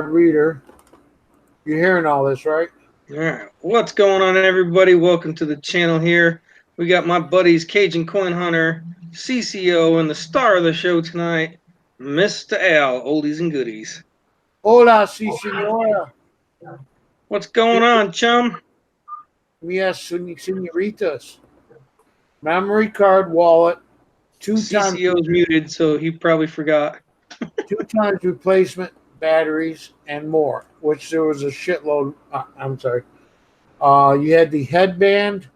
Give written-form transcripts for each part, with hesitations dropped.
reader. You're hearing all this, right? All right, what's going on, everybody? Welcome to the channel here. We got my buddies Cajun Coin Hunter, CCO, and the star of the show tonight, Mr. Al, Oldies and Goodies. Hola, si senora. What's going on, chum? Yes, senoritas. Memory card wallet, CCO's muted, so he probably forgot. two times replacement batteries, and more. Which there was a shitload. I'm sorry. You had the headband,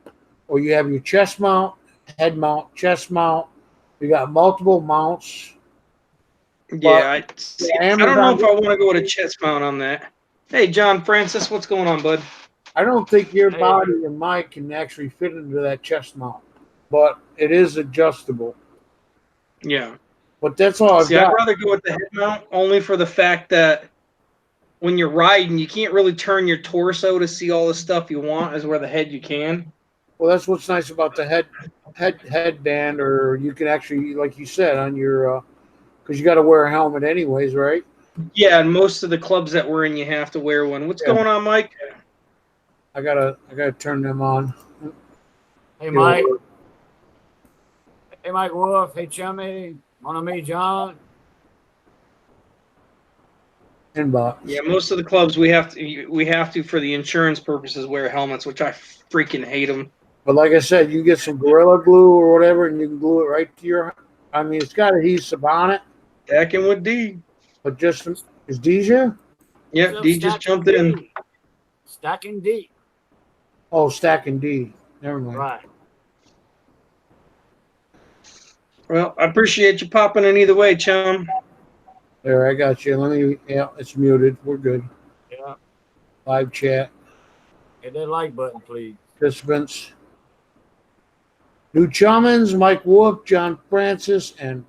or you have your chest mount, head mount, chest mount. You got multiple mounts. Yeah, I don't know Amazon. if I want to go with a chest mount on that. Hey, John Francis, what's going on, bud? I don't think your body and mine can actually fit into that chest mount, but it is adjustable. Yeah. But that's all I've See, got. I'd rather go with the head mount only for the fact that when you're riding, you can't really turn your torso to see all the stuff you want, as where the head you can. Well, that's what's nice about the headband, or you can actually, like you said, on your because you got to wear a helmet anyways, right? Yeah, and most of the clubs that we're in, you have to wear one. What's going on, Mike? I gotta turn them on. Hey, Mike. Hey, Mike Wolf. Hey, Chummy. Mon ami John. Inbox. Yeah, most of the clubs we have to for the insurance purposes wear helmets, which I freaking hate them. But like I said, you get some Gorilla Glue or whatever, and you can glue it right to your. I mean, it's got adhesive on it. Stacking with D. But just is Deja? Yeah, D just jumped in. Stacking D. Oh, stacking D. Never mind. Right. Well, I appreciate you popping in either way, chum. There, I got you. Let me. Yeah, it's muted. We're good. Yeah. Live chat. Hit that like button, please. Participants. New Chummins, Mike Wolf, John Francis, and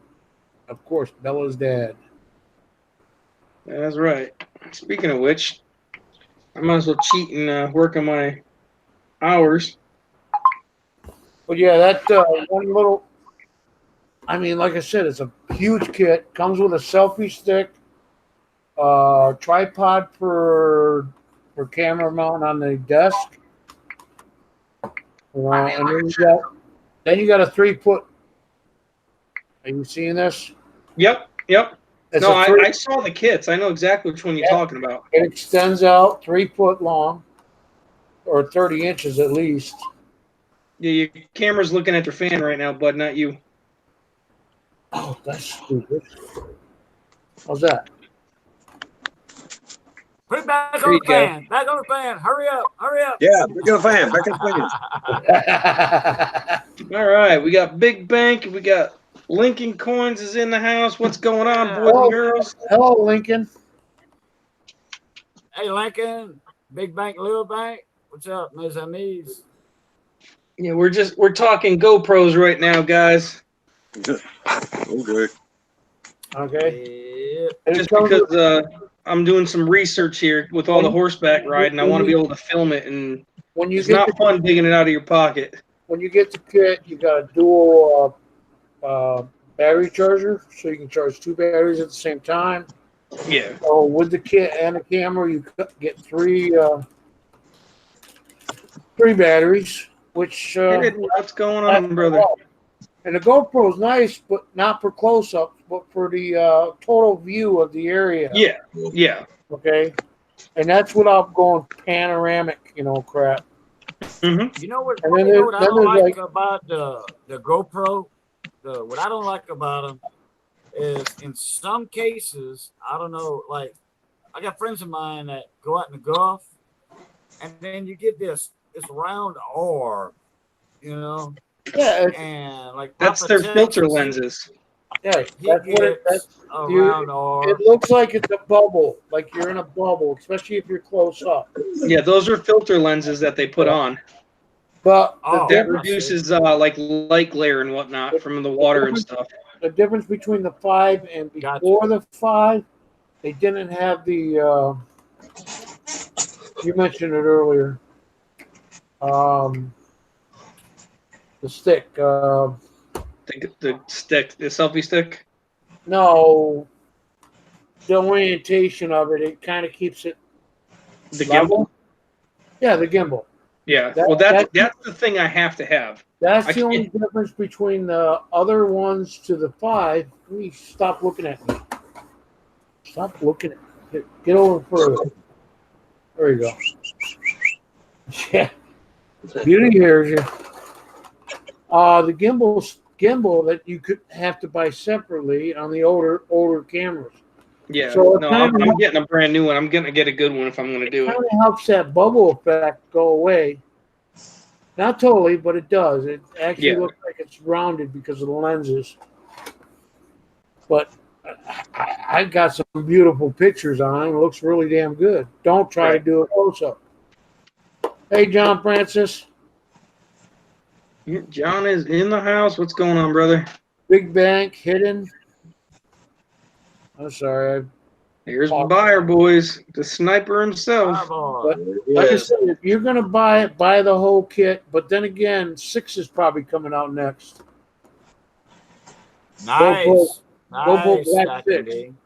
of course Bella's dad. That's right. Speaking of which, I might as well cheat and work on my hours. But yeah, that one little. I mean, like I said, it's a huge kit. Comes with a selfie stick, tripod for camera mount on the desk. You know, and then you got a 3-foot. Are you seeing this? Yep. It's No, I saw the kits. I know exactly which one you're talking about. It extends out 3 foot long, or 30 inches at least. Yeah, your camera's looking at your fan right now, bud, not you. Oh, that's stupid. How's that? Put it back on the fan. Back on the fan. Hurry up. Yeah, back on the fan. Back on the fan. All right, we got Big Bank. We got Lincoln Coins is in the house. What's going on, boys and girls? Hello, Lincoln. Hey, Lincoln. Big Bank, Little Bank. What's up, mes amis? Yeah, we're talking GoPros right now, guys. Okay. Okay. Yep. Just because I'm doing some research here with all the horseback riding, I want to be able to film it, and it's not fun digging it out of your pocket. When you get the kit, you got a dual battery charger, so you can charge 2 batteries at the same time. Yeah. So with the kit and the camera, you get 3 batteries, which what's going on, brother? And the GoPro's nice, but not for close-ups, but for the total view of the area. Yeah. Okay, and that's without going panoramic, crap. Mm-hmm. You know what? And then you know what I don't there's like about the GoPro? What I don't like about them is in some cases, I don't know, like I got friends of mine that go out in the Gulf, and then you get this round orb, Yeah, and like that's their filter lenses. Yeah, that's what that's round orb. It looks like it's a bubble, like you're in a bubble, especially if you're close up. Yeah, those are filter lenses that they put on. But that reduces like light glare and whatnot from the water and stuff. The difference between the 5 and before the 5, they didn't have the. You mentioned it earlier. The stick. The stick, the selfie stick. No. the orientation of it. It kind of keeps it The level. gimbal. Yeah, the gimbal. Yeah. That- Well, that's that- the thing I have to have. That's I the only can't- difference between the other ones to the 5. Please stop looking at me. Stop looking at me. Get over further. There you go. Yeah. Beauty hears you. The gimbal that you could have to buy separately on the older cameras. Yeah. So it No, kinda- I'm getting a brand new one. I'm gonna get a good one if I'm gonna do Kind it. of helps that bubble effect go away. Not totally, but it does. It actually Yeah. looks like it's rounded because of the lenses. But I got some beautiful pictures on it. It looks really damn good. Don't try to Right. do a close up. Hey, John Francis, John is in the house. What's going on, brother? Big Bank hidden. I'm sorry. Here's the buyer, boys. The sniper himself. Fireball. Like I said, if you're gonna buy it, buy the whole kit. But then again, 6 is probably coming out next. Nice. Go Nice. Black Stacking Six. game.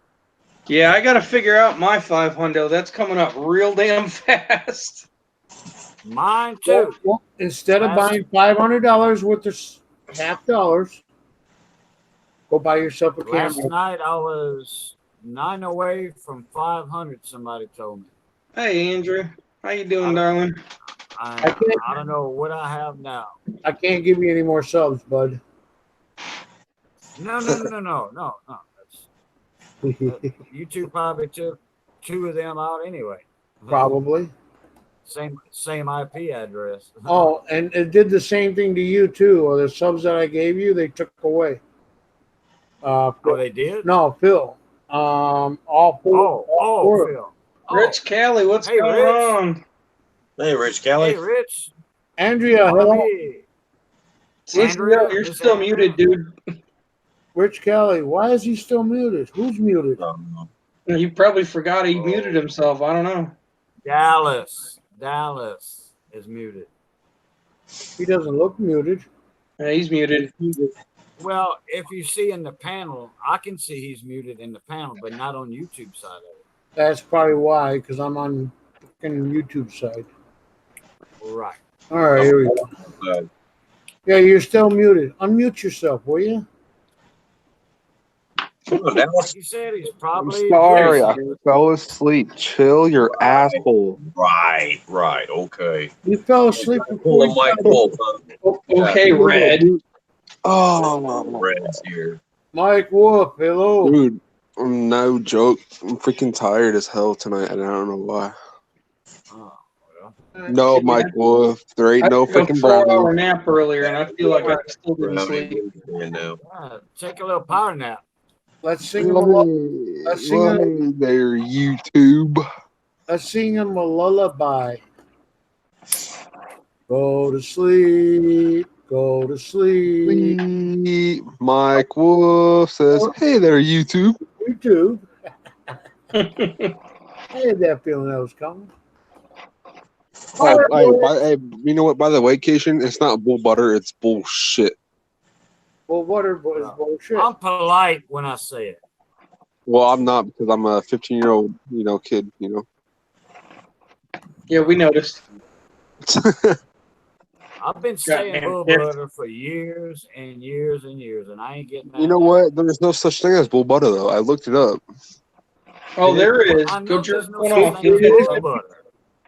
Yeah, I gotta figure out my 500. That's coming up real damn fast. Mine too. Well, instead of Last- buying $500 worth of $half, go buy yourself a Last camera. night I was 9 away from 500. Somebody told me. Hey, Andrew. How you doing, darling? I I, can't- I don't know what I have now. I can't give you any more subs, bud. No. That's, YouTube probably took 2 of them out anyway. Probably. Same IP address. Oh, and it did the same thing to you too. Or the subs that I gave you, they took away. Oh, they did? No, Phil. All four. all four. Phil. Oh, Rich Callie, what's Hey, going Rich. on? Hey, Rich Kelly. hey, Rich. Andrea, hello. Mommy. Andrea, you're Miss still Andrea. muted, dude. Rich Kelly. Why is he still muted? Who's muted? He probably forgot he muted himself. I don't know. Dallas is muted. He doesn't look muted. Yeah, he's muted. Well, if you see in the panel, I can see he's muted in the panel, but not on YouTube side of it. That's probably why, because I'm on the YouTube side. Right. All right, here we go. Yeah, you're still muted. Unmute yourself, will you? Like you said, he's I'm probably sorry, I busy. fell asleep. Chill your asshole. Right, okay. You fell asleep Pull before the mic full, huh? Okay, Red. Oh, Red's here. Mike Wolf, hello. dude, no joke. I'm freaking tired as hell tonight, and I don't know why. Oh, well. No, Mike Wolf, there ain't no I took a freaking 4-hour brownie. nap earlier, and I feel like I still didn't Brownie sleep. and now. Take a little power nap. Let's sing him a Let's sing it. Hey there, YouTube. Let's sing him a lullaby. Go to sleep. Go to sleep. Mike Wolf says, "Hey there, YouTube." YouTube. I had that feeling that was coming. Hey, you know what? By the way, Cation, it's not bull butter. It's bullshit. Well, what is bullshit? I'm polite when I say it. Well, I'm not because I'm a 15-year-old, kid. Yeah, we noticed. I've been saying Goddamn bull kid. butter for years and years and years, and I ain't getting that. You know what? There's no such thing as bull butter, though. I looked it up. Oh, there it is. I Go know jerk there's no one such off. thing as bull butter.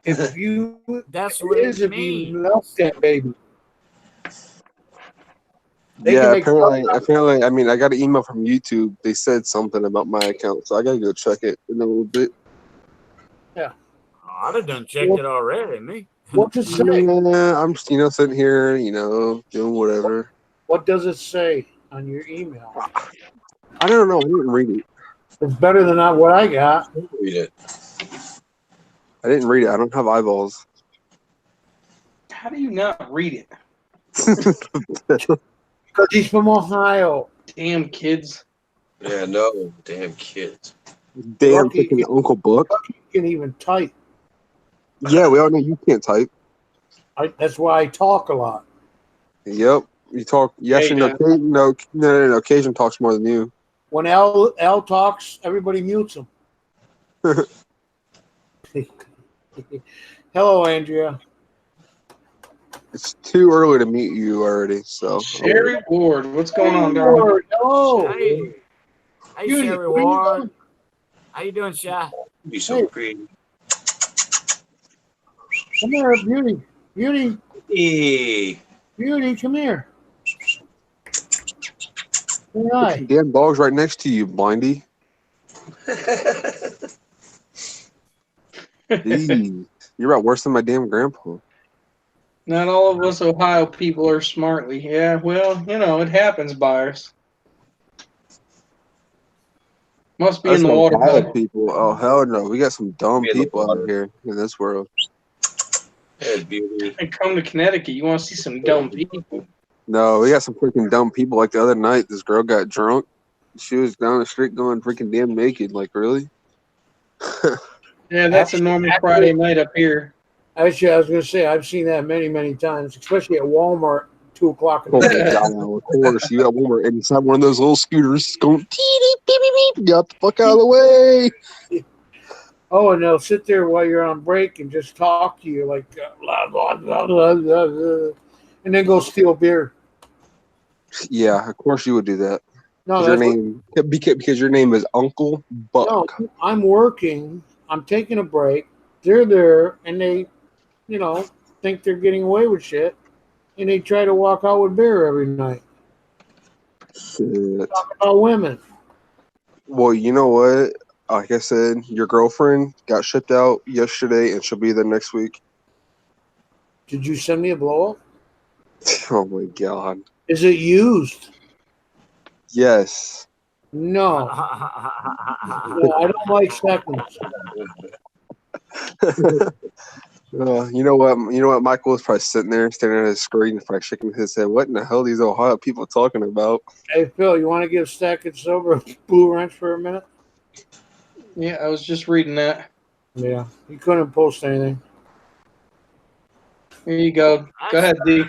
If you, That's it what is it if you means. milk that baby. They Yeah, can make apparently. I mean, I got an email from YouTube. They said something about my account, so I gotta go check it in a little bit. Oh, I'd have done checked it already, me. What does it say? Yeah, I'm just, sitting here, doing whatever. What does it say on your email? I don't know. I didn't read it. It's better than what I got. Read it. I didn't read it. I don't have eyeballs. How do you not read it? Because he's from Ohio. Damn kids. Yeah, no. Damn kids. Damn Lucky- freaking Uncle Buck. You can even type. Yeah, we all know you can't type. That's why I talk a lot. Yep. You talk. Yes, Hey, no. Occasion talks more than you. When L talks, everybody mutes him. Hello, Andrea. It's too early to meet you already, so Sherry Ward, what's going on, darling? Lord, hello. Hey, hey, Beauty, Sherry what are you Ward. doing? How you doing, Shy? Be so Hey. pretty. Come here, Beauty. Beauty, Hey. Beauty, come here. Say hi. damn dog's right next to you, blindy. Jeez. You're about worse than my damn grandpa. Not all of us Ohio people are smartly. Yeah, well, it happens, buyers. Must be That's in the some water, Ohio bud. people. Oh hell no. We got some dumb Be in the people out water. here in this world. Hey, beauty. And come to Connecticut, you want to see some dumb people. No, we got some freaking dumb people. Like the other night, this girl got drunk. She was down the street going freaking damn naked. Like, really? Yeah, that's a normal Friday night up here. Actually, I was going to say, I've seen that many, many times, especially at Walmart, 2 o'clock in the Oh morning. my god, of course. You got Wilbur inside one of those little scooters going beep beep beep beep. Get the fuck out of the way. Oh, and they'll sit there while you're on break and just talk to you like, blah, blah, blah, blah, blah, blah, and then go steal beer. Yeah, of course you would do that. No, Your that's what, name because your name is Uncle Buck. no, I'm working. I'm taking a break. They're there, and they, think they're getting away with shit, and they try to walk out with beer every night. Shit. Talk about women. Well, you know what? Like I said, your girlfriend got shipped out yesterday, and she'll be there next week. Did you send me a blow up? Oh my god. Is it used? Yes. No. No, I don't like seconds. You know what? You know what? Michael was probably sitting there, staring at his screen, probably shaking his head. What in the hell are these Ohio people talking about? Hey, Phil, you want to give Stack and Silver a blue wrench for a minute? Yeah, I was just reading that. Yeah. He couldn't post anything. Here you go. Go ahead, D.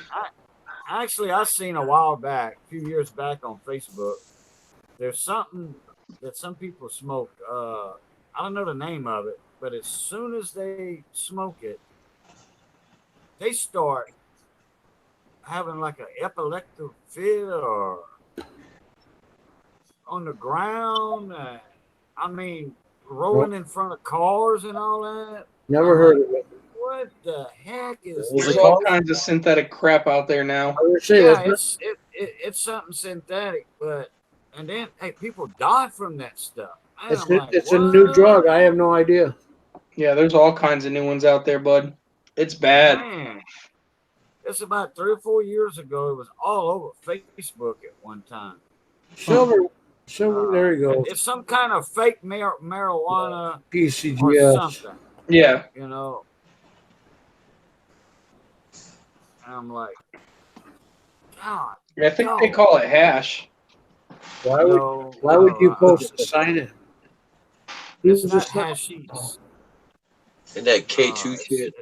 Actually, I seen a while back, a few years back on Facebook. There's something that some people smoke. I don't know the name of it, but as soon as they smoke it, they start having like an epileptic fit or on the ground. I mean, rolling in front of cars and all that. Never heard of it. What the heck is There's that? all kinds of synthetic crap out there now. I would say Yeah, that's it's something synthetic, but and then hey, people die from that stuff. And it's, I'm like, it's a new what? drug. I have no idea. Yeah, there's all kinds of new ones out there, bud. It's bad. Man, it's about 3 or 4 years ago. It was all over Facebook at one time. Silver, there you go. It's some kind of fake marijuana or PCGS. something, Yeah. you know. And I'm like, God. Yeah, I think they call it hash. Why would you post a sign in? It's not hashish. And that K2 shit.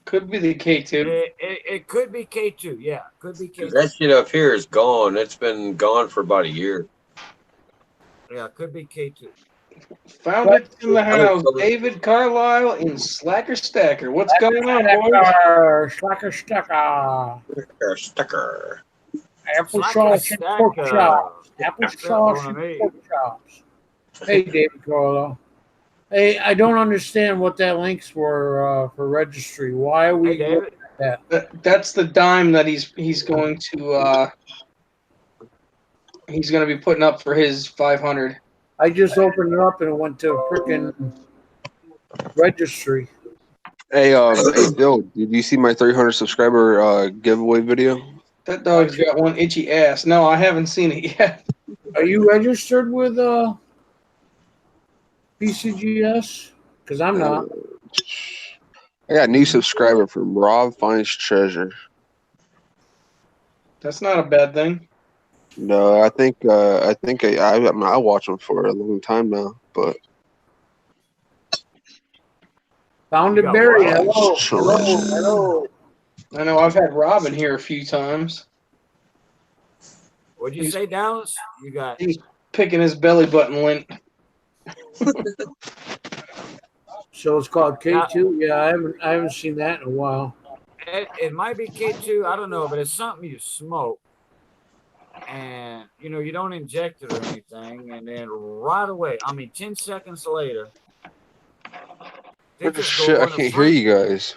Could be the K2. It could be K2. Yeah, could be K2. That shit up here is gone. It's been gone for about a year. Yeah, could be K2. Found it in the house. David Carlisle in Slacker Stacker. What's going on, boys? Slacker Stacker. Sticker. Applesauce and pork chops. Applesauce and pork chops. Hey, David Carlo. Hey, I don't understand what that link's for registry. Why are we Hey, David. That's the dime that he's going to be putting up for his 500. I just opened it up and it went to freaking registry. Hey, Bill, did you see my 300 subscriber giveaway video? That dog's got one itchy ass. No, I haven't seen it yet. Are you registered with PCGS? Because I'm not. I got a new subscriber from Rob Finds Treasure. That's not a bad thing. No, I think I watch him for a long time now, but Found it buried. Hello. I know I've had Robin here a few times. What'd you say, Dallas? You got He's picking his belly button lint. So it's called K2. Yeah, I haven't seen that in a while. It might be K2. I don't know, but it's something you smoke, and you don't inject it or anything, and then right away, I mean, 10 seconds later, they just Shit, go I on the can't hear front. you guys.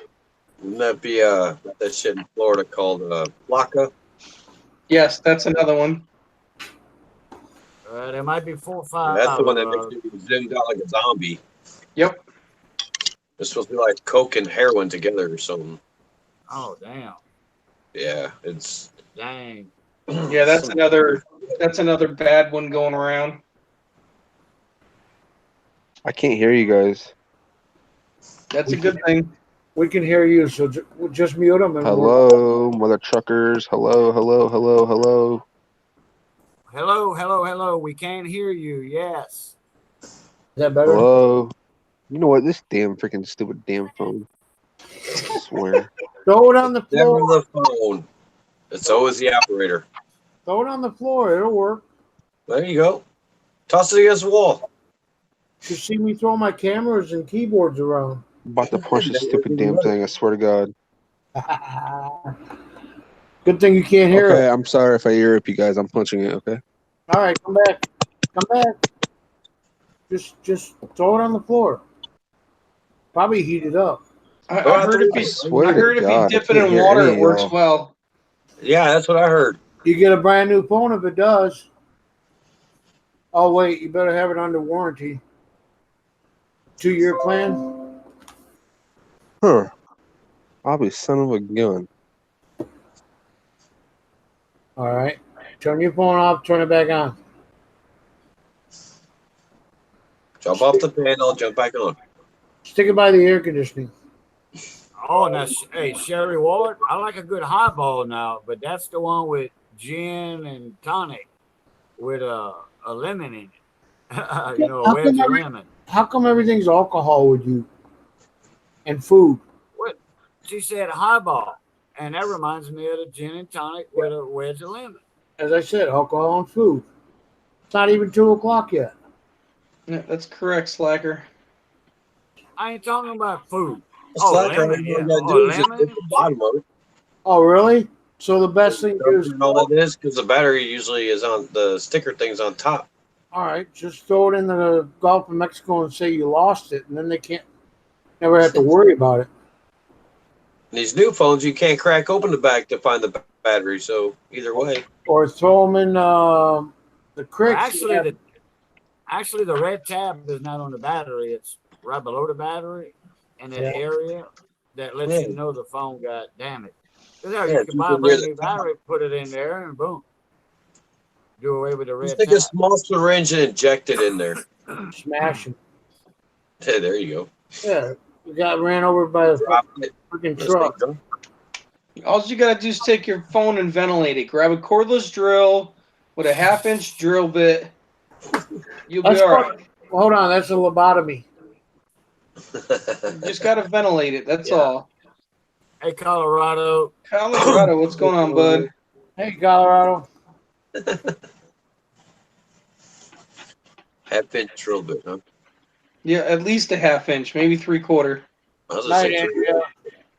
Wouldn't that be that shit in Florida called Flocka? Yes, that's another one. There might be 4 or 5. That's the one that makes you zoomed out like a zombie. Yep. It's supposed to be like coke and heroin together or something. Oh damn! Yeah, it's Dang. Yeah, that's another bad one going around. I can't hear you guys. That's a good thing. We can hear you, so we'll just mute them. And Hello, mother truckers. Hello, hello, hello, hello. Hello, hello, hello. We can't hear you. Yes. Is that better? Hello. You know what? This damn freaking stupid damn phone. I swear. Throw it on the never floor. the phone. It's always the operator. Throw it on the floor. It'll work. There you go. Toss it against the wall. You see me throw my cameras and keyboards around. I'm about to punch this stupid damn thing. I swear to God. Good thing you can't hear Okay, it. I'm sorry if I interrupt you guys. I'm punching it. Okay. All right, come back. Come back. Just throw it on the floor. Probably heat it up. I heard if you swear to God, dip I it can't in hear water, any it of works y'all. well. Yeah, that's what I heard. You get a brand new phone if it does. Oh wait, you better have it under warranty. 2-year plan. Huh. I'll be son of a gun. All right. Turn your phone off. Turn it back on. Jump off the panel, jump back on. Stick it by the air conditioning. Oh, now, hey, Sherry Ward, I like a good highball now, but that's the one with gin and tonic with a lemon in it. A wedge of lemon. How come everything's alcohol with you? And food. What? She said highball, and that reminds me of the gin and tonic with a wedge of lemon. As I said, alcohol and food. It's not even 2 o'clock yet. Yeah, that's correct, Slacker. I ain't talking about food. Slacker, Lemon, yeah. all you gotta do is just Lemon. hit the bottom of it. Oh, really? So the best thing to do is all it is because the battery usually is on the sticker thing's on top. all right, just throw it in the Gulf of Mexico and say you lost it, and then they never have to worry about it. And these new phones, you can't crack open the back to find the battery. So either way, Or throw them in the creek. Actually, the red tab is not on the battery. It's right below the battery in that area that lets you know the phone got damaged. You can buy a brand new battery, put it in there, and boom. Do away with the red just take tab. a small syringe and inject it in there. Smash them. Hey, there you go. Yeah, we got ran over by a freaking truck. All you gotta do is take your phone and ventilate it. Grab a cordless drill with a 1/2-inch drill bit. You'll be all right. Hold on, that's a lobotomy. You just gotta ventilate it. That's all. Hey, Colorado. Colorado, what's going on, bud? Hey, Colorado. 1/2-inch drill bit, huh? Yeah, at least a 1/2 inch, maybe 3/4. Night, Andrea.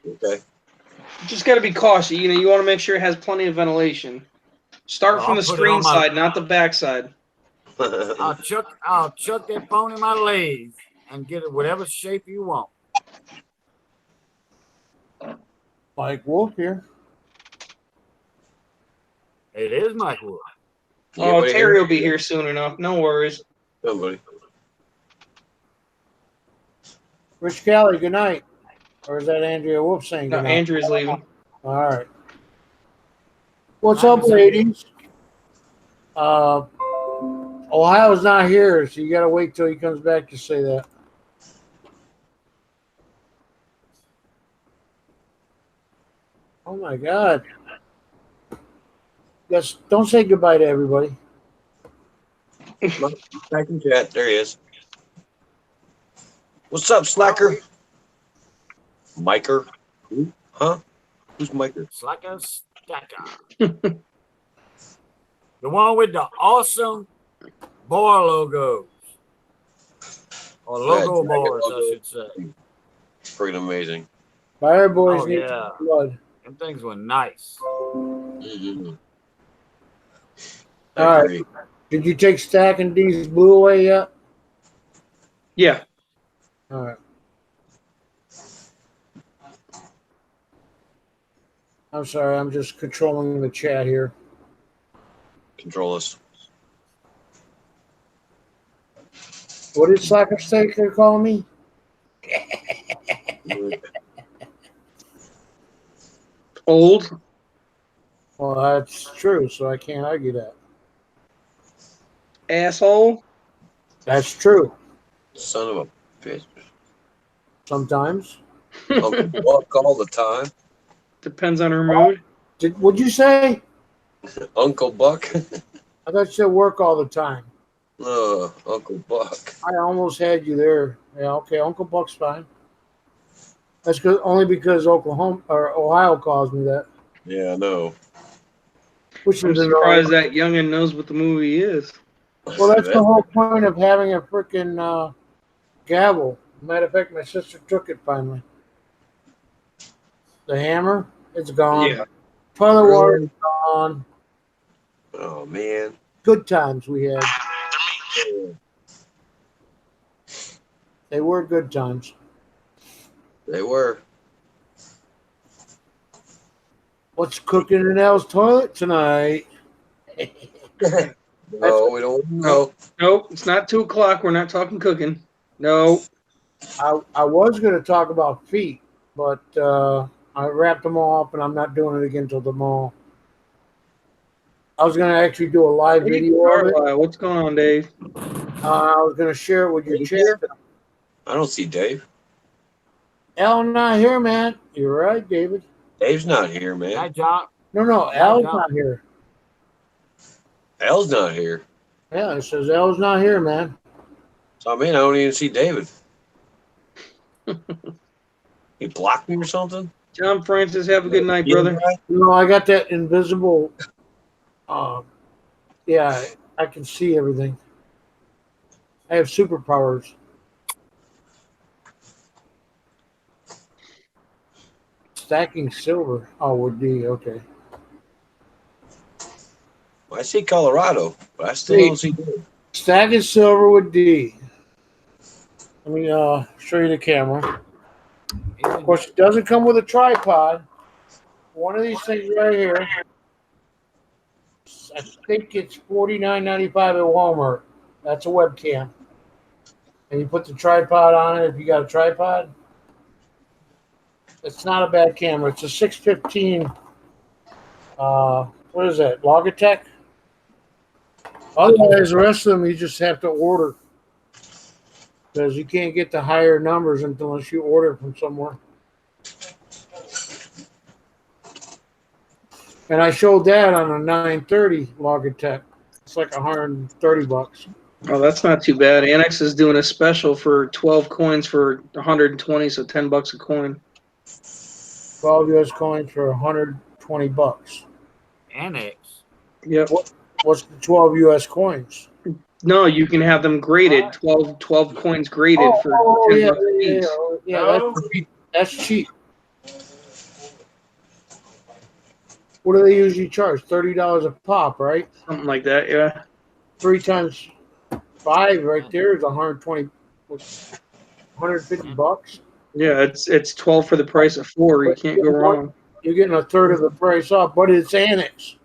Okay. You just gotta be cautious. You want to make sure it has plenty of ventilation. Start from the screen side, not the back side. I'll chuck that phone in my lathe and get it whatever shape you want. Mike Wolf here. It is Mike Wood. Oh, Terry will be here soon enough. No worries. Nobody. Rich Kelly, good night. Or is that Andrea Wolf saying No, good night? Andrew's leaving. All right. What's up, ladies? Ohio's not here, so you got to wait till he comes back to say that. Oh my God! Yes, don't say goodbye to everybody. Back in chat. There he is. What's up, Slacker? Miker? Who? Huh? Who's Miker? Slacker Stacker. The one with the awesome bar logos. Or Yeah, logo Dragon boards, I logo. should say. Freaking amazing. Fire boys Oh, need yeah. blood. Them things were nice. Mm-hmm. All I right. agree. Did you take Stack and D's blue away yet? Yeah. All right. I'm sorry. I'm just controlling the chat here. Control us. What did Slacker Steak they're calling me? Old. Well, that's true, so I can't argue that. Asshole. That's true. Son of a bitch. Sometimes. Uncle Buck all the time. Depends on her mood. What'd you say? Uncle Buck. I thought you said work all the time. Uncle Buck. I almost had you there. Yeah, okay. Uncle Buck's fine. That's good, only because Oklahoma or Ohio calls me that, Yeah, I know. which I'm is annoying. surprised that youngin knows what the movie is. Well, that's the whole point of having a freaking gavel. Matter of fact, my sister took it finally. The hammer, it's gone. Yeah. Toilet Really? water, gone. Oh man. Good times we had. They were good times. They were. What's cooking in Al's toilet tonight? No, we don't know. Nope. It's not 2 o'clock. We're not talking cooking. No. I was going to talk about feet, but I wrapped them all up, and I'm not doing it again till tomorrow. I was going to actually do a live Hey, video of it. Carlisle, what's going on, Dave? I was going to share it with your Dave chat. here? I don't see Dave. Al not here, man. You're right, David. Dave's not here, Hi, man. John. No, Al's John. not here. Al's not here. Yeah, it says Al's not here, man. So I mean, I don't even see David. He blocked me or something? John Francis, have a good night, brother. No, I got that invisible. Yeah, I can see everything. I have superpowers. Stacking silver. Oh, would be okay. I see Colorado, but I still don't see Dave. Stacking silver with D. Let me show you the camera. Of course, it doesn't come with a tripod. One of these things right here. I think it's $49.95 at Walmart. That's a webcam. And you put the tripod on it if you got a tripod. It's not a bad camera. It's a 615. What is that? Logitech? Otherwise, the rest of them you just have to order. Because you can't get the higher numbers unless you order from somewhere. And I showed that on a 930 Logitech. It's like $130. Oh, that's not too bad. Annex is doing a special for 12 coins for 120, so $10 a coin. 12 US coins for $120. Annex. Yep. What's the 12 US coins? No, you can have them graded. 12 coins graded for $10 each. Yeah, that's cheap. What do they usually charge? $30 a pop, right? Something like that, yeah. 3 times 5 right there is 120, 150 bucks. Yeah, it's 12 for the price of 4. You can't go wrong. You're getting a third of the price off, but it's Annex.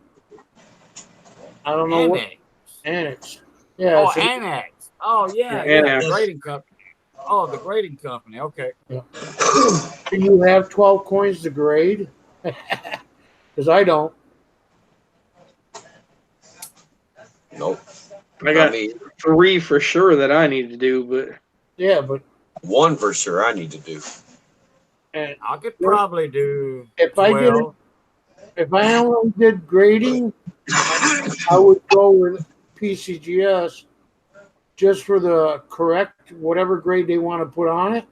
I don't know what Annex. Yeah. Oh, Annex. Oh, yeah. Annex. The grading company. Oh, the grading company. Okay. Yeah. Do you have 12 coins to grade? Because I don't. Nope. I got mean, 3 for sure that I need to do, but Yeah, but one for sure I need to do. and I could probably do if 12. if I only did grading, I would go with PCGS just for the correct whatever grade they want to put on it.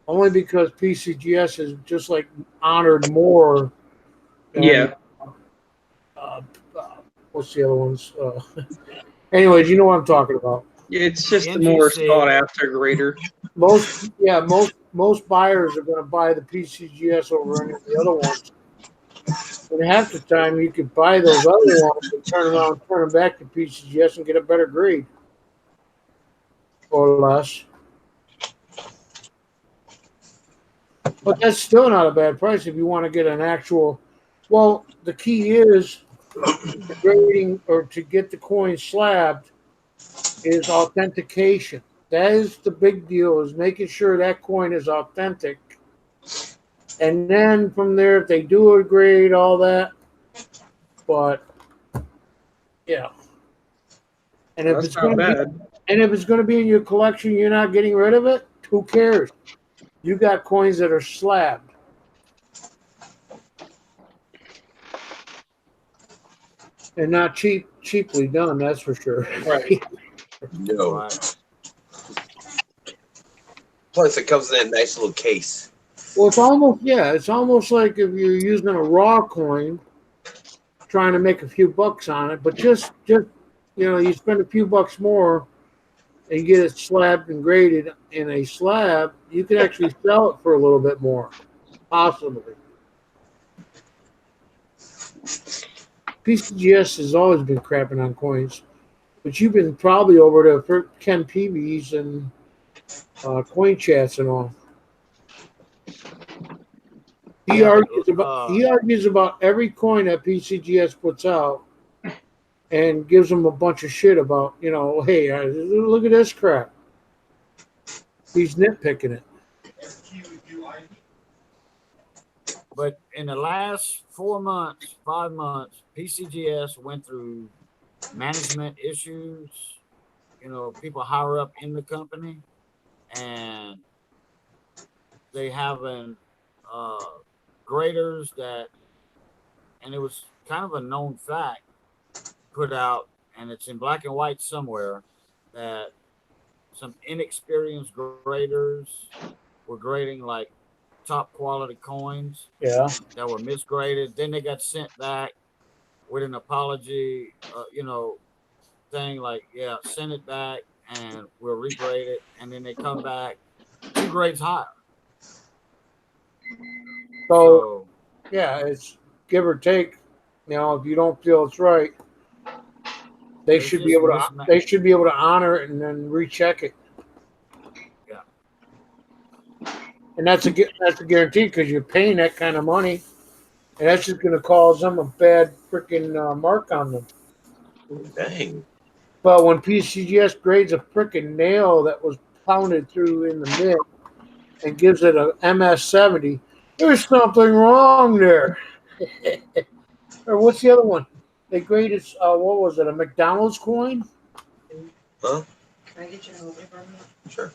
Only because PCGS is just like honored more. Than, yeah. What's the other ones? Anyways, you know what I'm talking about. It's just a more NGC. sought after grader. Most buyers are going to buy the PCGS over any of the other ones. And half the time, you could buy those other ones and turn around, turn them back to PCGS and get a better grade or less. But that's still not a bad price if you want to get an actual. Well, the key is grading or to get the coin slabbed is authentication. That is the big deal, is making sure that coin is authentic. And then from there, if they do a grade, all that. But yeah. And if That's it's not going to be, bad. and if it's going to be in your collection, you're not getting rid of it. Who cares? You got coins that are slabbed. And not cheaply done, that's for sure. Right. No. Right. Plus, it comes in that nice little case. Well, it's almost like if you're using a raw coin, trying to make a few bucks on it, but just you spend a few bucks more and you get it slabbed and graded in a slab, you can actually sell it for a little bit more, possibly. PCGS has always been crapping on coins, but you've been probably over to Ken Peavy's and coin chats and all. He argues about every coin that PCGS puts out and gives them a bunch of shit about, hey, look at this crap. He's nitpicking it. But in the last 4 months, 5 months, PCGS went through management issues, people higher up in the company, and they having graders that, and it was kind of a known fact, put out, and it's in black and white somewhere, that some inexperienced graders were grading like top quality coins Yeah. that were misgraded. Then they got sent back with an apology, thing like, yeah, send it back and we'll regrade it. And then they come back 2 grades higher. So yeah, it's give or take. If you don't feel it's right, they It's should be just able to. mismatch. They should be able to honor it and then recheck it. Yeah. And that's a guarantee because you're paying that kind of money, and that's just going to cause them a bad freaking mark on them. Dang. But when PCGS grades a freaking nail that was pounded through in the mid and gives it a MS-70, there's something wrong there. Or what's the other one? They graded, what was it, a McDonald's coin? Huh? Can I get you an Oldie from me? Sure.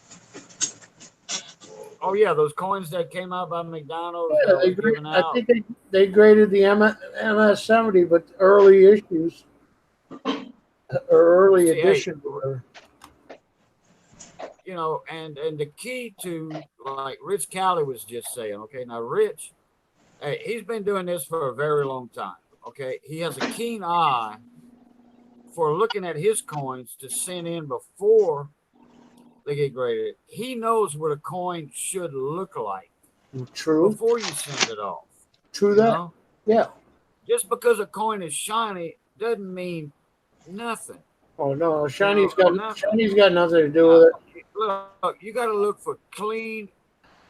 Oh yeah, those coins that came out by McDonald's Yeah, that were given I out. think they graded the MS-70, but early issues or early See, edition. And the key to, like Rich Cowley was just saying, okay, now Rich, hey, he's been doing this for a very long time. Okay, he has a keen eye for looking at his coins to send in before they get graded. He knows what a coin should look like True. before you send it off. True you that. know? Yeah. Just because a coin is shiny doesn't mean nothing. Oh no, Shiny's got nothing to do with it. Look, you got to look for clean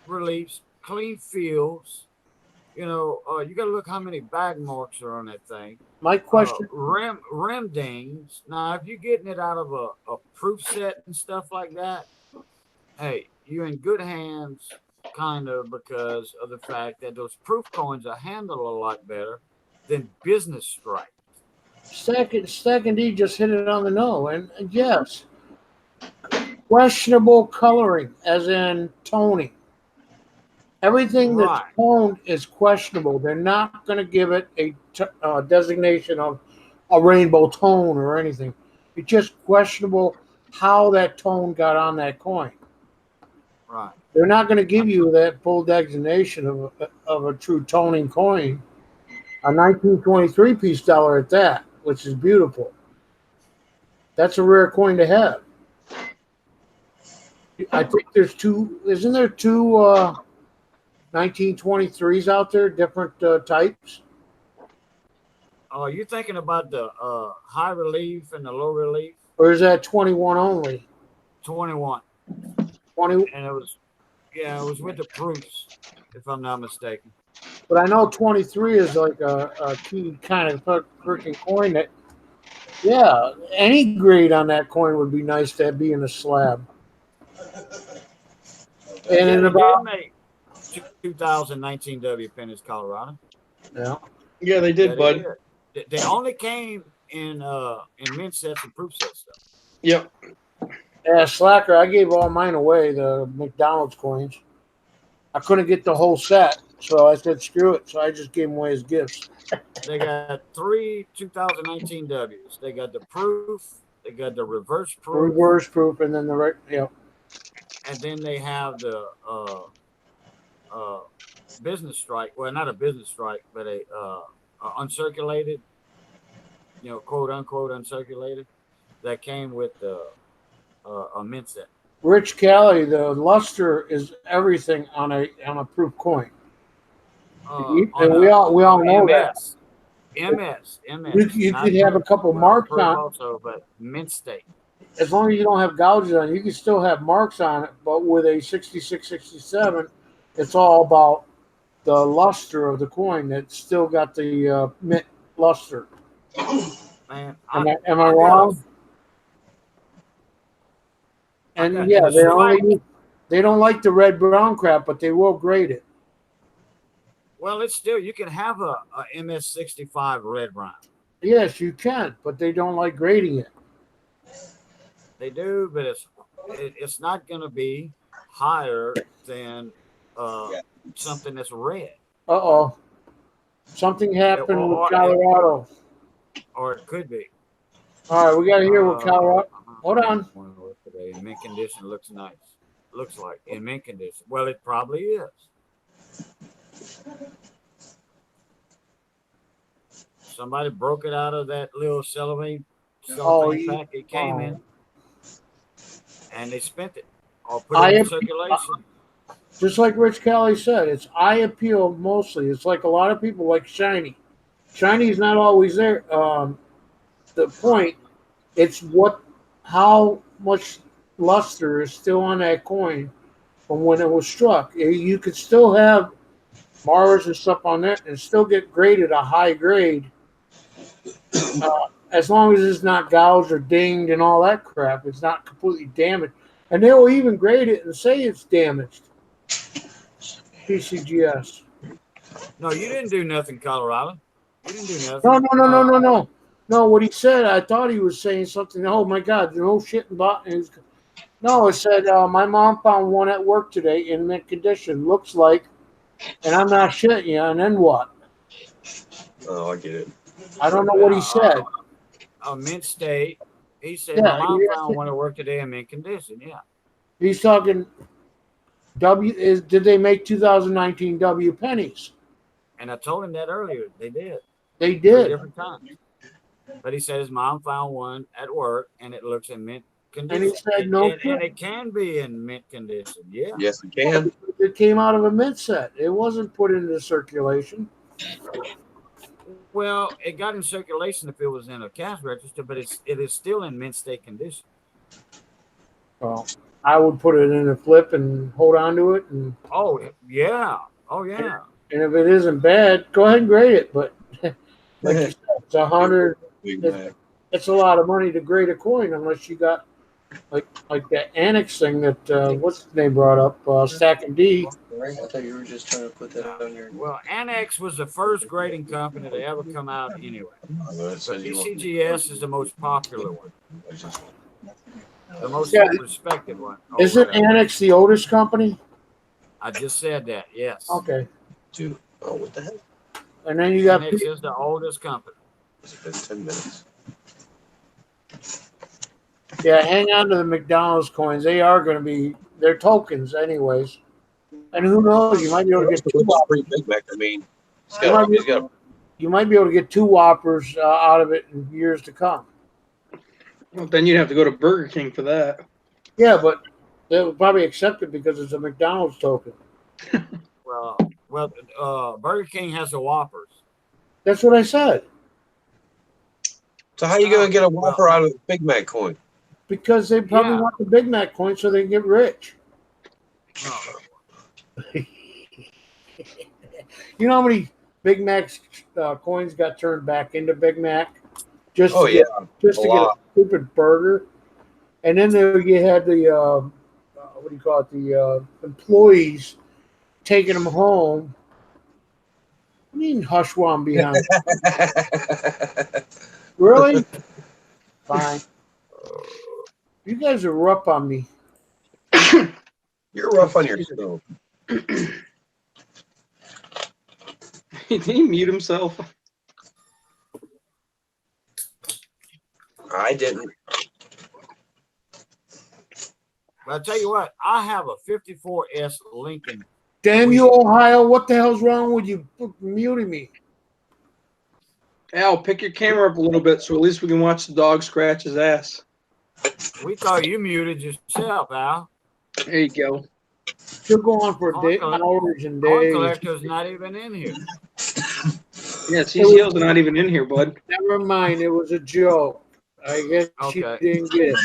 reliefs, clean fields. You got to look how many bag marks are on that thing. My question. Rim dings. Now, if you're getting it out of a proof set and stuff like that, hey, you're in good hands, kind of, because of the fact that those proof coins are handled a lot better than business strike. Second D just hit it on the nose, and yes, questionable coloring, as in toning. Everything that's toned is questionable. They're not going to give it a designation of a rainbow tone or anything. It's just questionable how that tone got on that coin. Right. They're not going to give you that full designation of a true toning coin. A 1923 piece dollar at that, which is beautiful. That's a rare coin to have. I think there's two. Isn't there two 1923s out there, different types? Oh, you're thinking about the high relief and the low relief? Or is that 21 only? 21. 20, And it was with the proofs, if I'm not mistaken. but I know 23 is like a key kind of freaking coin that, yeah, any grade on that coin would be nice to be in a slab. And Yeah, in they about, did make 2019 W pennies, Colorado. yeah. Yeah, they did, Yeah, bud. They only came in mint sets and proof sets stuff. Yep. Yeah, slacker, I gave all mine away, the McDonald's coins. I couldn't get the whole set, so I said screw it. So I just gave them away as gifts. They got 3 2019 Ws. They got the proof, they got the reverse proof, Reverse proof, and then the right, yeah. and then they have the business strike. Well, not a business strike, but a uncirculated, quote unquote uncirculated, that came with a mint set. Rich Cali, the luster is everything on a proof coin. And we all know that. MS. You Not could have a couple marks proof on it. also, but mint state. As long as you don't have gouges on it, you can still have marks on it. But with a 66, 67, it's all about the luster of the coin. It's still got the mint luster. Man, Am I wrong? And yeah, they don't like the red brown crap, but they will grade it. Well, it's still, you can have a MS65 red brown. Yes, you can, but they don't like grading it. They do, but it's not going to be higher than something that's red. Uh-oh. Something happened with Colorado. Or it could be. All right, we got to hear what Colorado. Hold on. Today. In mint condition, looks nice. Looks like in mint condition. Well, it probably is. Somebody broke it out of that little cellophane pack it came in, and they spent it or put it in circulation. Just like Rich Kelly said, it's eye appeal mostly. It's like a lot of people like shiny. Shiny is not always there. The point, it's how much luster is still on that coin from when it was struck. You could still have Mars and stuff on that and still get graded a high grade. As long as it's not gouged or dinged and all that crap, it's not completely damaged. And they will even grade it and say it's damaged. PCGS. No, you didn't do nothing, Colorado. You didn't do nothing. No. No, what he said, I thought he was saying something. Oh my God, no shit about it. No, it said my mom found one at work today in mint condition. Looks like, and I'm not shitting you. And then what? Oh, I get it. I don't know what he said. A mint state. He said my mom found one at work today in mint condition. Yeah. He's talking. Did they make 2019 W pennies? And I told him that earlier. They did. They did. 3 different times. But he said his mom found one at work and it looks in mint condition. And he said no. And it can be in mint condition. Yeah. Yes, it can. It came out of a mint set. It wasn't put into circulation. Well, it got in circulation if it was in a cash register, but it is still in mint state condition. Well, I would put it in a flip and hold on to it. And oh yeah. And if it isn't bad, go ahead and grade it. But like you said, it's 100. It's a lot of money to grade a coin unless you got like that annex thing that what's his name brought up, Stack and D. I thought you were just trying to put that on your. Well, Annex was the first grading company to ever come out anyway. But PCGS is the most popular one. The most respected one. Isn't Annex the oldest company? I just said that, yes. Okay. Oh, what the hell? And then you got Annex is the oldest company. It's been 10 minutes. Yeah, hang on to the McDonald's coins. They are going to be, they're tokens anyways. And who knows, you might be able to get two Pretty big back. I mean, you might be able to get 2 Whoppers out of it in years to come. Well, then you'd have to go to Burger King for that. Yeah, but They'll probably accept it because it's a McDonald's token. Well, Burger King has the Whoppers. That's what I said. So how you gonna get a Whopper out of a Big Mac coin? Because they probably Yeah. want the Big Mac coin so they can get rich. Oh, You know how many Big Mac's coins got turned back into Big Mac just Oh to yeah, get just a to get a lot. stupid burger? And then there you had the what do you call it? The employees taking them home. I mean, hushwam behind. Really? Fine. You guys are rough on me. You're rough on yourself. Did he mute himself? I didn't. but I tell you what, I have a 54S Lincoln. Damn you, Ohio! What the hell's wrong with you muting me? Al, pick your camera up a little bit so at least we can watch the dog scratch his ass. We thought you muted yourself, Al. There you go. She'll go on for Corn hours and Corn days. Collector's not even in here. Yeah, CCL's not even in here, bud. Never mind, it was a joke. I guess you Okay. didn't get it.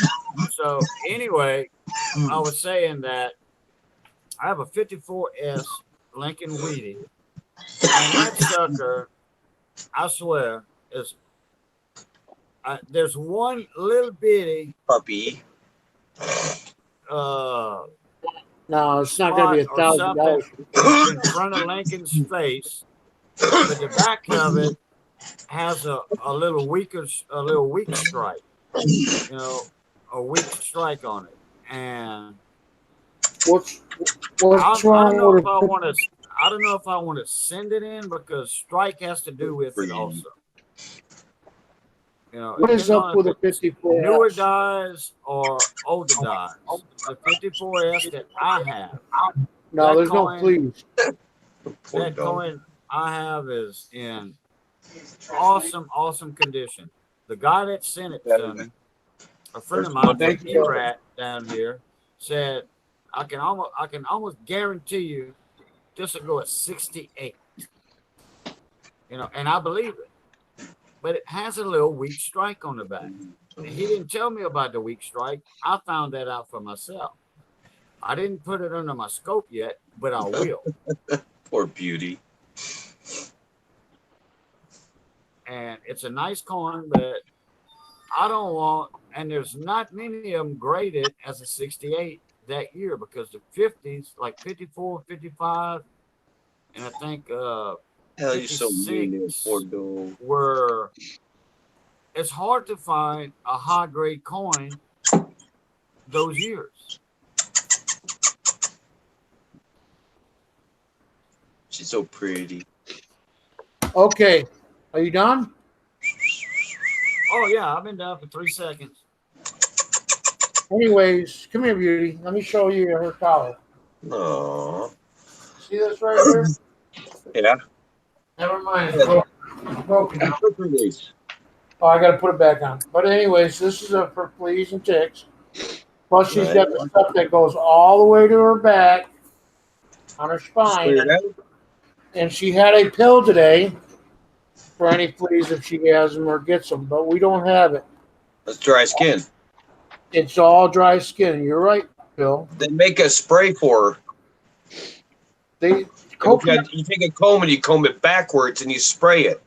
So anyway, I was saying that I have a 54S Lincoln Wheatie, and that sucker, I swear, is there's one little bitty Puppy. No, it's not going to be spot or $1,000. something in front of Lincoln's face, but the back of it has a little weak strike, a weak strike on it, and What's I wrong don't know with if I want to. I don't know if I want to send it in because strike has to do with it also. what is depending up on with if a it's 54? newer dies or older dies. The 54S that I have, No, that there's coin- no please. Poor that dog. coin I have is in awesome condition. The guy that sent it to me, a friend of mine, Thank from you. Erat down here, said I can almost guarantee you this will go at 68. And I believe it. But it has a little weak strike on the back. And he didn't tell me about the weak strike. I found that out for myself. I didn't put it under my scope yet, but I will. Poor beauty. And it's a nice coin, but I don't want, and there's not many of them graded as a 68 that year because the 50s, like 54, 55, and I think Hell, you're so mean, to 56 poor dog. were, it's hard to find a high grade coin those years. She's so pretty. Okay, are you done? Oh yeah, I've been down for 3 seconds. Anyways, come here, beauty. Let me show you her collar. Aww. See this right here? Yeah. Never mind. It's broken. Quick release. Oh, I got to put it back on. But anyways, this is for fleas and ticks. Plus, she's got the stuff that goes all the way to her back on her spine. Clear it out. And she had a pill today for any fleas if she has them or gets them, but we don't have it. That's dry skin. It's all dry skin. You're right, Bill. They make a spray for her. They coconut. You take a comb and you comb it backwards and you spray it.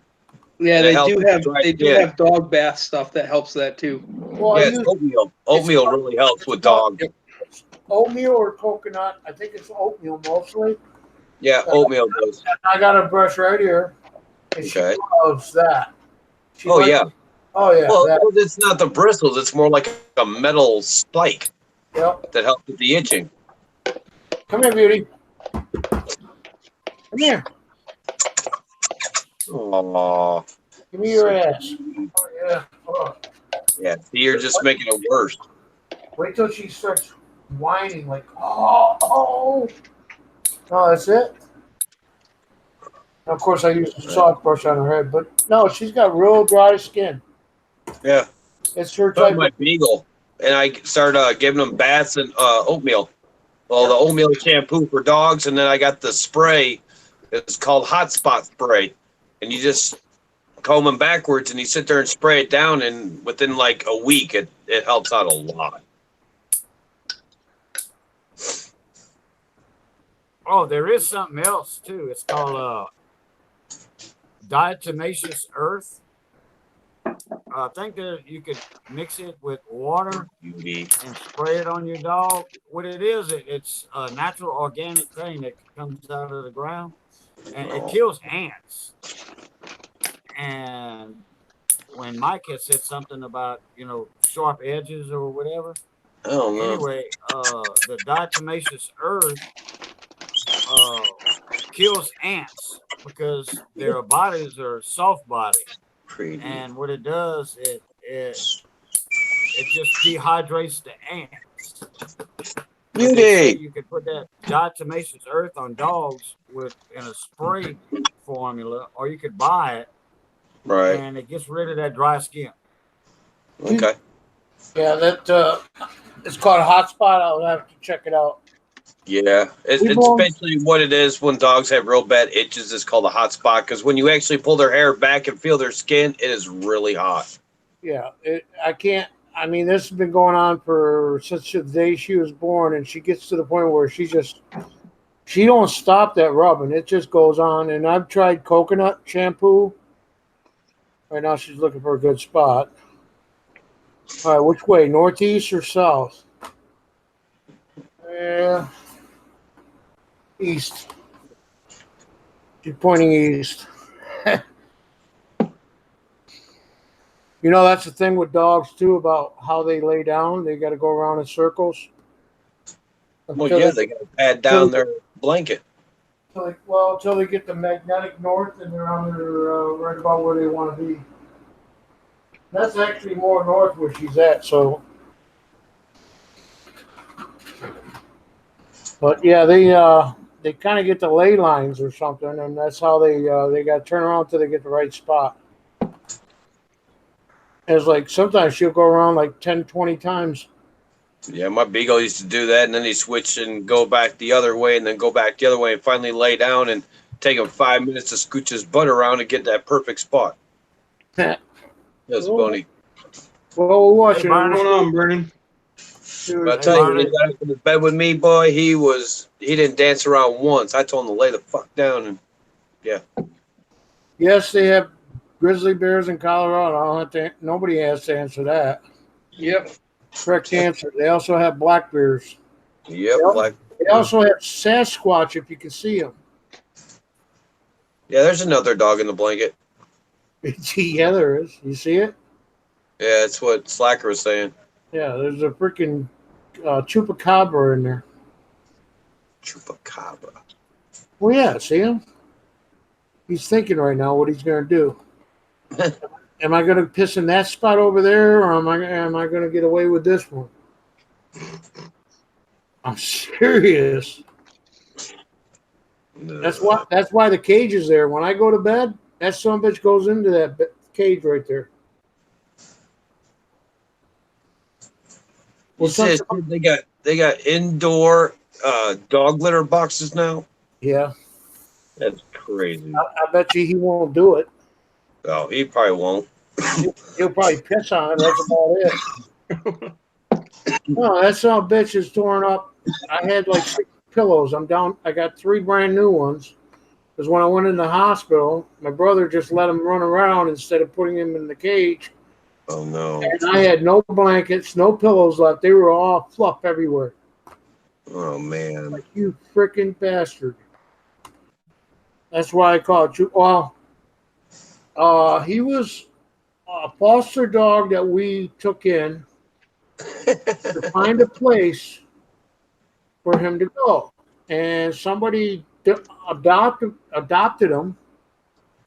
Yeah, They they help do with have dry they do skin. have dog bath stuff that helps that too. Well, I Yes, use oatmeal. Oatmeal really helps with dog. oatmeal or coconut. I think it's oatmeal mostly. Yeah, oatmeal does. I got a brush right here. And Okay. She loves that. She Oh, likes- yeah. Oh yeah. Well, that. it's not the bristles. It's more like a metal spike Yep. that helps with the itching. Come here, beauty. Come here. Aww. Give me your ass. Oh, yeah. Oh. Yeah, see, you're just making it worse. Wait till she starts whining like, oh. No, that's it. And of course, I use a soft brush on her head, but no, she's got real dry skin. Yeah. It's her So type. my beagle. and I started giving them baths and oatmeal. Well, the oatmeal shampoo for dogs, and then I got the spray. It's called Hot Spot Spray, and you just comb them backwards, and you sit there and spray it down, and within like a week, it helps out a lot. Oh, there is something else too. It's called diatomaceous earth. I think that you could mix it with water Beauty. and spray it on your dog. What it is, it's a natural organic thing that comes out of the ground, and it kills ants. And when Mike had said something about sharp edges or whatever, I don't know. anyway, the diatomaceous earth kills ants because their bodies are soft body, Pretty. and what it does, it just dehydrates the ants. But they say Beauty. you could put that diatomaceous earth on dogs in a spray formula, or you could buy it, Right. and it gets rid of that dry skin. Okay. Yeah, that it's called Hotspot. I'll have to check it out. Yeah, it's basically what it is when dogs have real bad itches. It's called a hot spot because when you actually pull their hair back and feel their skin, it is really hot. Yeah, I can't. I mean, this has been going on since the day she was born, and she gets to the point where she don't stop that rubbing. It just goes on. And I've tried coconut shampoo. Right now, she's looking for a good spot. All right, which way? Northeast or south? Yeah. East. She's pointing east. That's the thing with dogs too about how they lay down. They got to go around in circles. Well, yeah, they got to pad down their blanket. Until they get the magnetic north and they're on their right about where they want to be. That's actually more north where she's at. So, but yeah, they kind of get the ley lines or something, and that's how they got to turn around till they get the right spot. It's like sometimes she'll go around like 10, 20 times. Yeah, my beagle used to do that, and then he switched and go back the other way, and then go back the other way, and finally lay down and take him 5 minutes to scooch his butt around and get that perfect spot. That's funny. Well, we're watching. What's going on, Brennan? But I'll tell you, when he got up in the bed with me, boy, he didn't dance around once. I told him to lay the fuck down, and yeah. Yes, they have grizzly bears in Colorado. Nobody has to answer that. Yep. Correct answer. They also have black bears. Yep. They also have Sasquatch if you can see them. Yeah, there's another dog in the blanket. Yeah, there is. You see it? Yeah, that's what Slacker was saying. Yeah, there's a freaking chupacabra in there. Chupacabra. Well, yeah, see him? He's thinking right now what he's going to do. Am I going to piss in that spot over there, or am I going to get away with this one? I'm serious. No. That's why the cage is there. When I go to bed, that son of a bitch goes into that cage right there. Well, they got indoor dog litter boxes now. Yeah, That's crazy. I bet you he won't do it. Oh, he probably won't. He'll probably piss on it. That's about it. No, that son of a bitch is torn up. I had like 6 pillows. I'm down. I got 3 brand new ones. Because when I went in the hospital, my brother just let him run around instead of putting him in the cage. Oh no! And I had no blankets, no pillows left. They were all fluff everywhere. Oh man! Like, you freaking bastard. That's why I called you. Well, he was a foster dog that we took in to find a place for him to go. And somebody adopted him.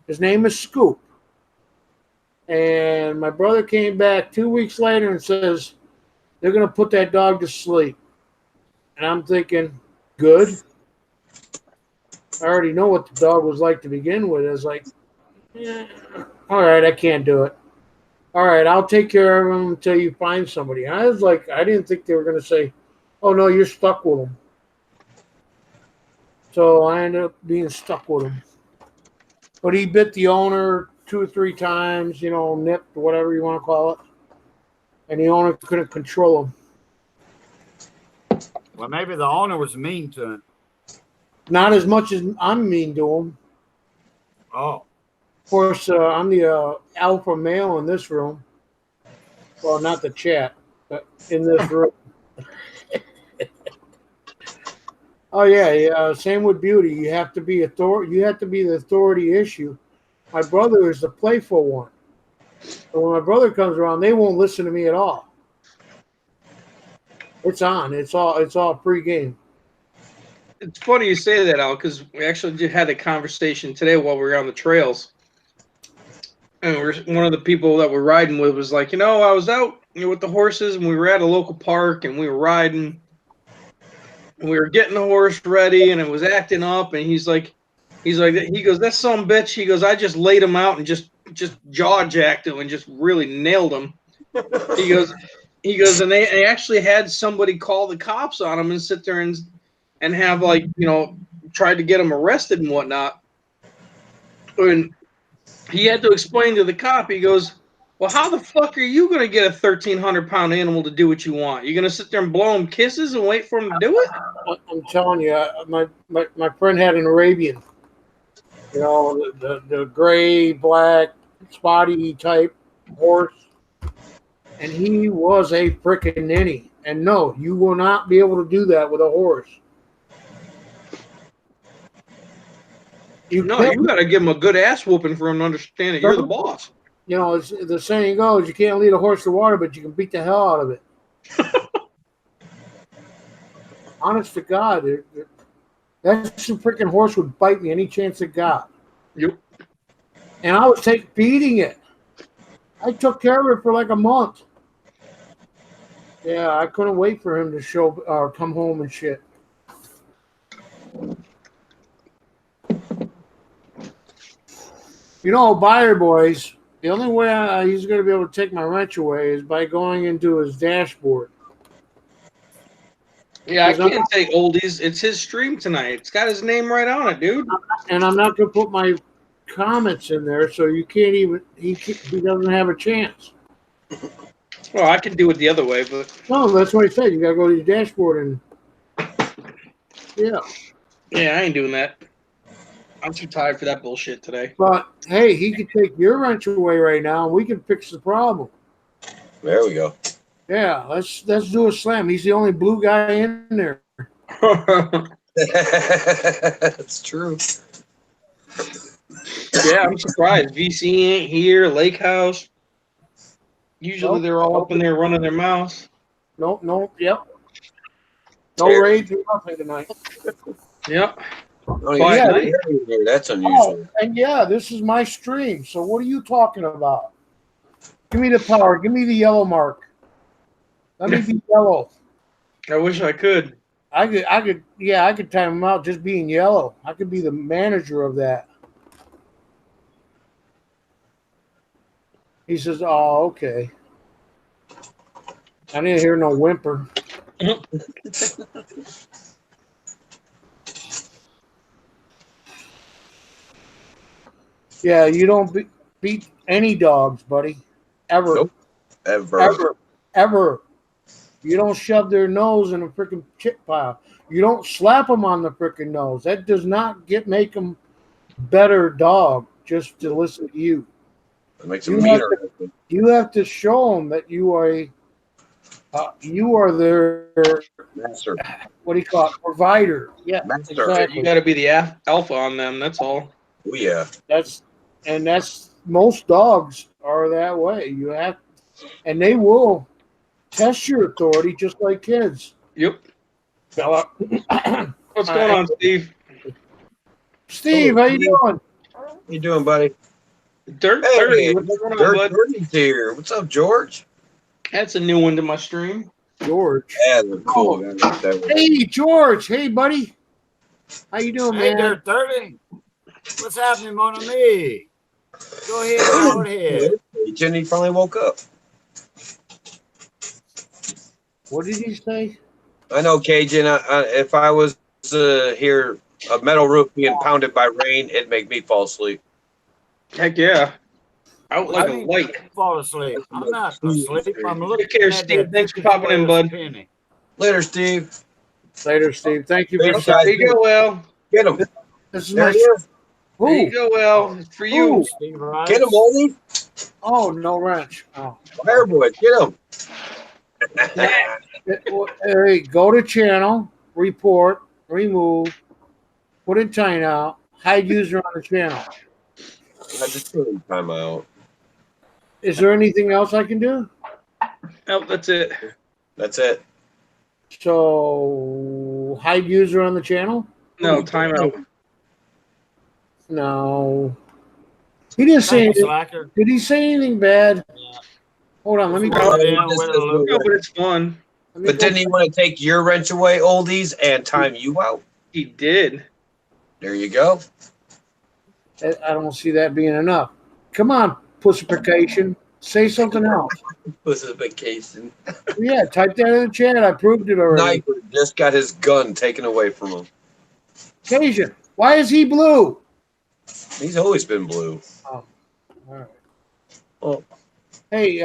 His name is Scoop. And my brother came back 2 weeks later and says, they're going to put that dog to sleep. And I'm thinking, good. I already know what the dog was like to begin with. I was like, all right, I can't do it. all right, I'll take care of them until you find somebody. And I was like, I didn't think they were going to say, oh, no, you're stuck with them. So I ended up being stuck with him. But he bit the owner 2 or 3 times, nipped, whatever you want to call it. And the owner couldn't control him. Well, maybe the owner was mean to him. Not as much as I'm mean to him. Oh. Of course, I'm the alpha male in this room. Well, not the chat, but in this room. Oh yeah. Same with beauty. You have to be You have to be the authority issue. My brother is the playful one. But when my brother comes around, they won't listen to me at all. It's on. It's all pre-game. It's funny you say that, Al, because we actually just had a conversation today while we were on the trails. And one of the people that we're riding with was like, I was out with the horses, and we were at a local park, and we were riding. And we were getting the horse ready, and it was acting up. And he goes, that son of a bitch. He goes, I just laid him out and just jaw jacked him and just really nailed him. He goes, and they actually had somebody call the cops on him and sit there and have tried to get him arrested and whatnot. And he had to explain to the cop, he goes, well, how the fuck are you going to get a 1,300-pound animal to do what you want? You're going to sit there and blow him kisses and wait for him to do it? I'm telling you, my friend had an Arabian. The gray, black, spotty type horse. And he was a freaking ninny. And no, you will not be able to do that with a horse. You got to give him a good ass whooping for him to understand that you're the boss. The saying goes, you can't lead a horse to water, but you can beat the hell out of it. Honest to God, that freaking horse would bite me any chance it got. Yep. And I was feeding it. I took care of it for like a month. Yeah, I couldn't wait for him to come home and shit. Buyer boys, the only way he's going to be able to take my wrench away is by going into his dashboard. Yeah, I can't take Oldies. It's his stream tonight. It's got his name right on it, dude. And I'm not going to put my comments in there, so you can't even. He doesn't have a chance. Well, I can do it the other way, but no, that's what I said. You got to go to your dashboard and yeah. Yeah, I ain't doing that. I'm too tired for that bullshit today. But hey, he could take your wrench away right now, and we can fix the problem. There we go. Yeah, let's do a slam. He's the only blue guy in there. That's true. Yeah, I'm surprised. VC ain't here. Lake House. Usually they're all up in there running their mouths. Nope. Yep. No raids or nothing tonight. Yep. Oh, yeah, that's unusual. And yeah, this is my stream. So what are you talking about? Give me the power. Give me the yellow mark. Let me be yellow. I wish I could. I could time him out just being yellow. I could be the manager of that. He says, oh, okay. I didn't hear no whimper. Yeah, you don't beat any dogs, buddy. Ever. Nope. Ever. You don't shove their nose in a freaking chip pile. You don't slap them on the freaking nose. That does not make them better dog just to listen to you. It makes them meaner. You have to show them that you are their master. What do you call it? Provider. Yeah, master. Exactly. You got to be the alpha on them. That's all. Oh yeah. That's most dogs are that way. You have, and they will test your authority just like kids. Yep. Fella. What's going on, Steve? Steve, how you doing? How you doing, buddy? Dirt 30. What's going on, bud? 30's here. What's up, George? That's a new one to my stream. George. Yeah, they're cool. Hey, George. Hey, buddy. How you doing, man? Hey, Dirt 30. What's happening, mon ami? Go ahead. Go ahead. Jenny finally woke up. What did he say? I know, Cajun. If I was here, a metal roof being pounded by rain, it'd make me fall asleep. Heck yeah. Out What like do a you mean light. fall asleep? I'm not asleep. I'm looking Take care, at Steve. that Thanks for 50 popping in, square bud. penny. Later, Steve. Later, Steve. Thank you for Thanks, saying. guys. There you go, Al. Get him. This is There my. he is. There you Who? go, Al. It's for you. Who? Steve Get him, Rice. Oldie. Oh, no wrench. Oh. Fireboy, get him. Hey, go to channel, report, remove, put in timeout, hide user on the channel. I just put him timeout. Is there anything else I can do? Oh, that's it. That's it. So hide user on the channel? No, timeout. No. He didn't say Thank you, anything. Slacker. Did he say anything bad? Hold on, let me Just go. in, wait a little No, bit. but it's fun. Let me But go. didn't he want to take your wrench away, Oldies, and time you out? He did. There you go. I don't see that being enough. Come on, pussification. Say something else. Was a vacation. Yeah, type that in the chat. I proved it already. Sniper just got his gun taken away from him. Cajun, why is he blue? He's always been blue. Oh, all right. Oh. Hey,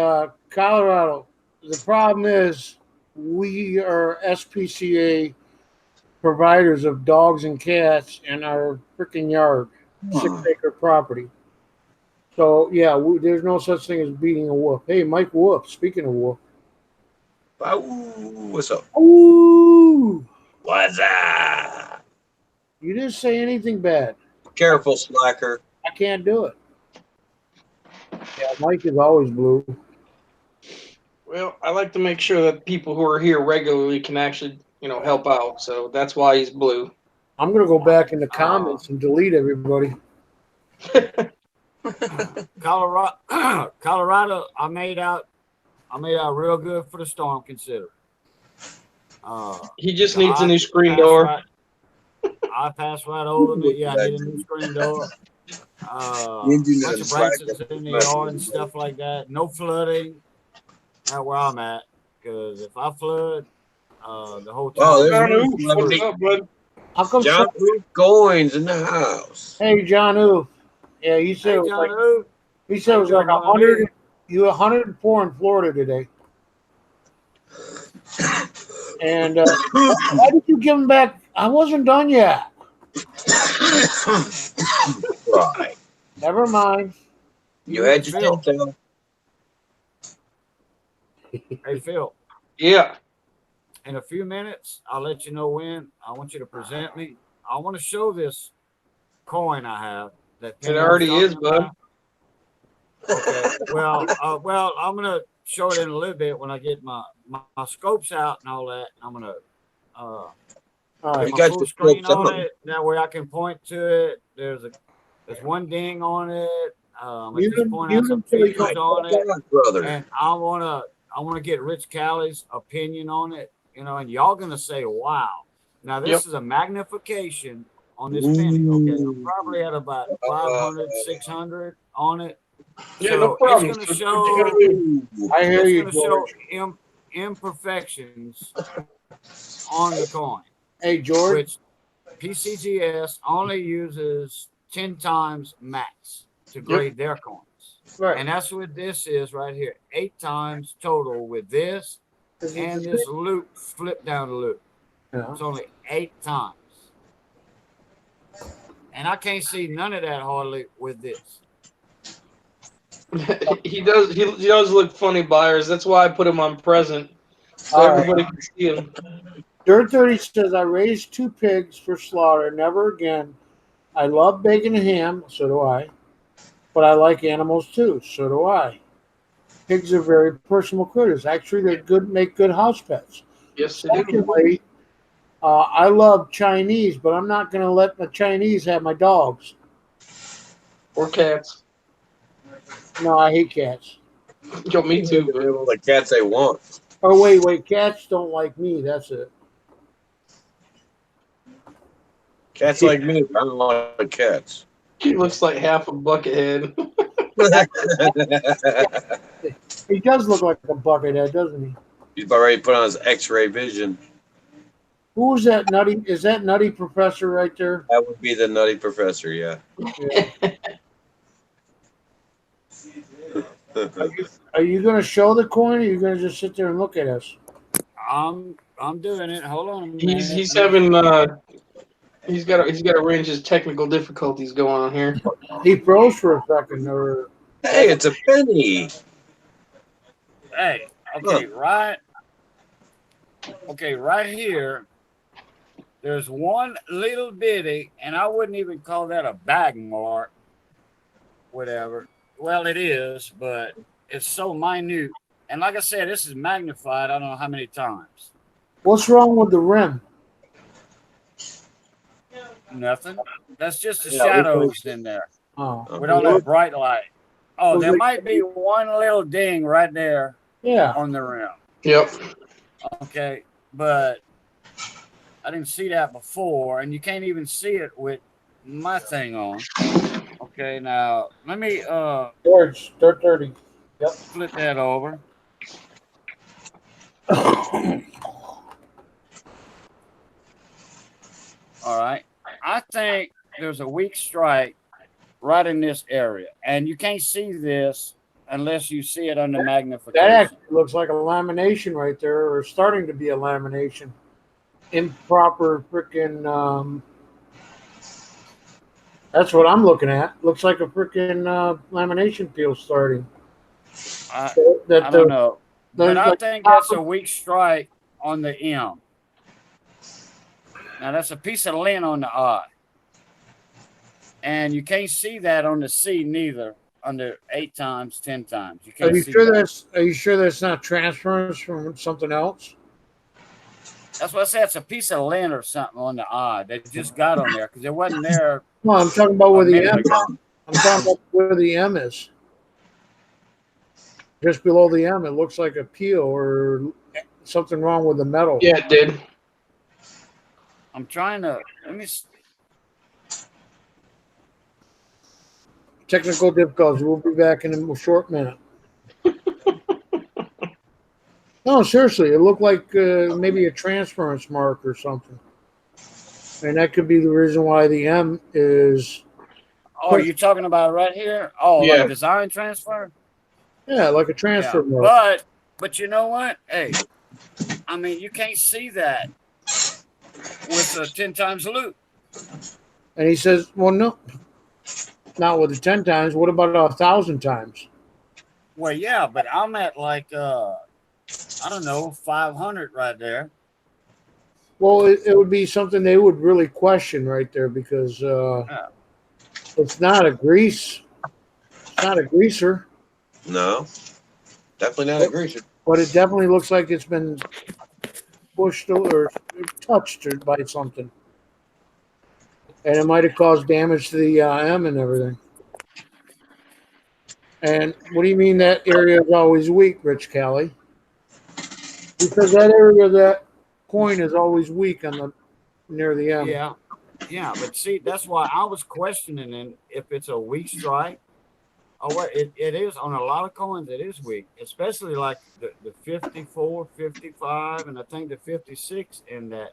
Colorado, the problem is we are SPCA providers of dogs and cats in our freaking yard, 6-acre property. So, yeah, there's no such thing as beating a wolf. Hey, Mike Wolf, speaking of wolf. What's up? Ooh, What's up? you didn't say anything bad. Careful, slacker. I can't do it. Yeah, Mike is always blue. Well, I like to make sure that people who are here regularly can actually, help out. So that's why he's blue. I'm going to go back in the comments and delete everybody. Colorado, I made out real good for the storm. Consider. He just needs a new screen door. I passed right over me. Yeah, I need a new screen door. You didn't do Bunch nothing of braces in the yard and stuff like that. No flooding. Not where I'm at. Because if I flood, the whole town. Oh, John there's Oof, what's up, bud? How come John Goins in the house. Hey, John Oof. Yeah, he said Hey, it was John like, Ooh. he said it was like 100. You were 104 in Florida today. And why did you give him back? I wasn't done yet. Right. Never mind. You had your Phil. tail. Hey, Phil. Yeah. In a few minutes, I'll let you know when. I want you to present me. I want to show this coin I have. That It already is, bud. Okay. Well, I'm gonna show it in a little bit when I get my scopes out and all that. I'm gonna All put right. You my got full your screen scopes on on. it. That way I can point to it. There's one ding on it. I You just didn't- point you out some didn't really features on it. Brother. And I wanna get Rich Callie's opinion on it, and y'all gonna say, wow. Now this is a magnification on this penny. Okay. I'm probably at about 500, 600 on it. Yeah, So no problem. it's gonna show I hear it's you, gonna show George. imperfections on the coin, Hey, George. which PCGS only uses 10 times max to grade their coins. Right. And that's what this is right here. 8 times total with this and this loop, flip down the loop. Yeah. It's only 8 times. And I can't see none of that hardly with this. He does look funny, buyers. That's why I put him on present. So All right. everybody can see him. Dirt 30 says, I raised 2 pigs for slaughter. Never again. I love bacon and ham. So do I. But I like animals too. So do I. Pigs are very personal critters. Actually, they're good, make good house pets. Yes, they do. Secondly, I love Chinese, but I'm not going to let the Chinese have my dogs. Or cats. No, I hate cats. Yo, me too, bud. The cats they want. Oh, wait. Cats don't like me. That's it. Cats like me. I don't like cats. He looks like half a bucket head. He does look like a buckethead, doesn't he? He's already put on his X-ray vision. Who is that nutty? Is that nutty professor right there? That would be the Nutty Professor, yeah. Yeah. Are you going to show the coin, or are you going to just sit there and look at us? I'm doing it. Hold on a minute. He's having he's got to arrange his technical difficulties going on here. He froze for a second, or Hey, it's a penny. Hey, okay, right here. There's one little bitty, and I wouldn't even call that a bag mark. Whatever. Well, it is, but it's so minute. And like I said, this is magnified. I don't know how many times. what's wrong with the rim? Nothing. That's just the Yeah, shadows in there Oh, with all that bright light. Oh, there might be one little ding right there yeah. on the rim. Yep. Okay, but I didn't see that before, and you can't even see it with my thing on. Okay, now let me George, third 30. Yep. flip that over. All right. I think there's a weak strike right in this area, and you can't see this unless you see it under That magnification. actually looks like a lamination right there, or starting to be a lamination. Improper freaking. That's what I'm looking at. Looks like a freaking lamination peel starting. I don't know, but I think that's a weak strike on the M. Now that's a piece of lint on the I, and you can't see that on the C neither. Under 8 times, 10 times, you can't. Are you see sure that. Are you sure that's not transference from something else? That's what I said. It's a piece of lint or something on the I that just got on there because it wasn't there. No, I'm talking about a where the minute M. ago. I'm talking about where the M is. Just below the M, it looks like a peel or something wrong with the metal. Yeah, it did. I'm trying to let me. Technical difficulties. We'll be back in a short minute. No, seriously, it looked like maybe a transference mark or something. And that could be the reason why the M is. Oh, are you talking about right here? Oh, Yeah. like design transfer? Yeah, like a transfer Yeah. mark. But you know what? Hey, I mean, you can't see that with a 10 times loop. And he says, well, no, not with the 10 times. What about 1,000 times? Well, yeah, but I'm at like, I don't know, 500 right there. Well, it would be something they would really question right there because it's not a grease. It's not a greaser. No, definitely not a greaser. But it definitely looks like it's been pushed or touched by something. And it might have caused damage to the M and everything. And what do you mean that area is always weak, Rich Kelly? Because that area of that coin is always weak on the near the M. Yeah, but see, that's why I was questioning if it's a weak strike. Oh, what it is on a lot of coins, it is weak, especially like the 54, 55, and I think the 56 in that.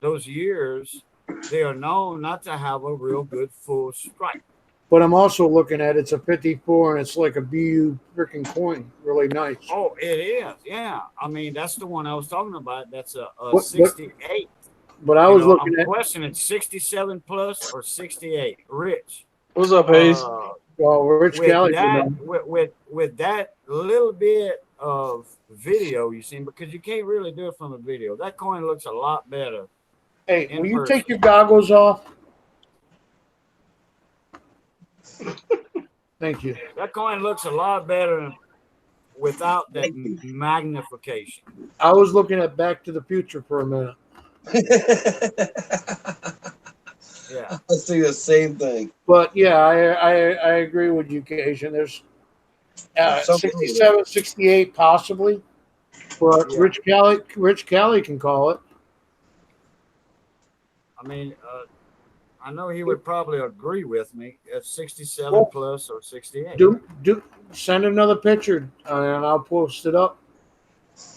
Those years, they are known not to have a real good full strike. But I'm also looking at it's a 54 and it's like a BU freaking coin. Really nice. Oh, it is. Yeah. I mean, that's the one I was talking about. That's a 68. But I was looking I'm at questioning 67 plus or 68. Rich. What's up, Hayes? well, Rich With Kelly. that, with that little bit of video you seen, because you can't really do it from a video. That coin looks a lot better. Hey, in will you person. take your goggles off? Thank you. That coin looks a lot better without that magnification. I was looking at Back to the Future for a minute. Yeah. I see the same thing. But yeah, I agree with you, Cation. There's 67, 68 possibly. But Yeah. Rich Kelly can call it. I mean, I know he would probably agree with me at 67 Well, plus or 68. Do send another picture and I'll post it up.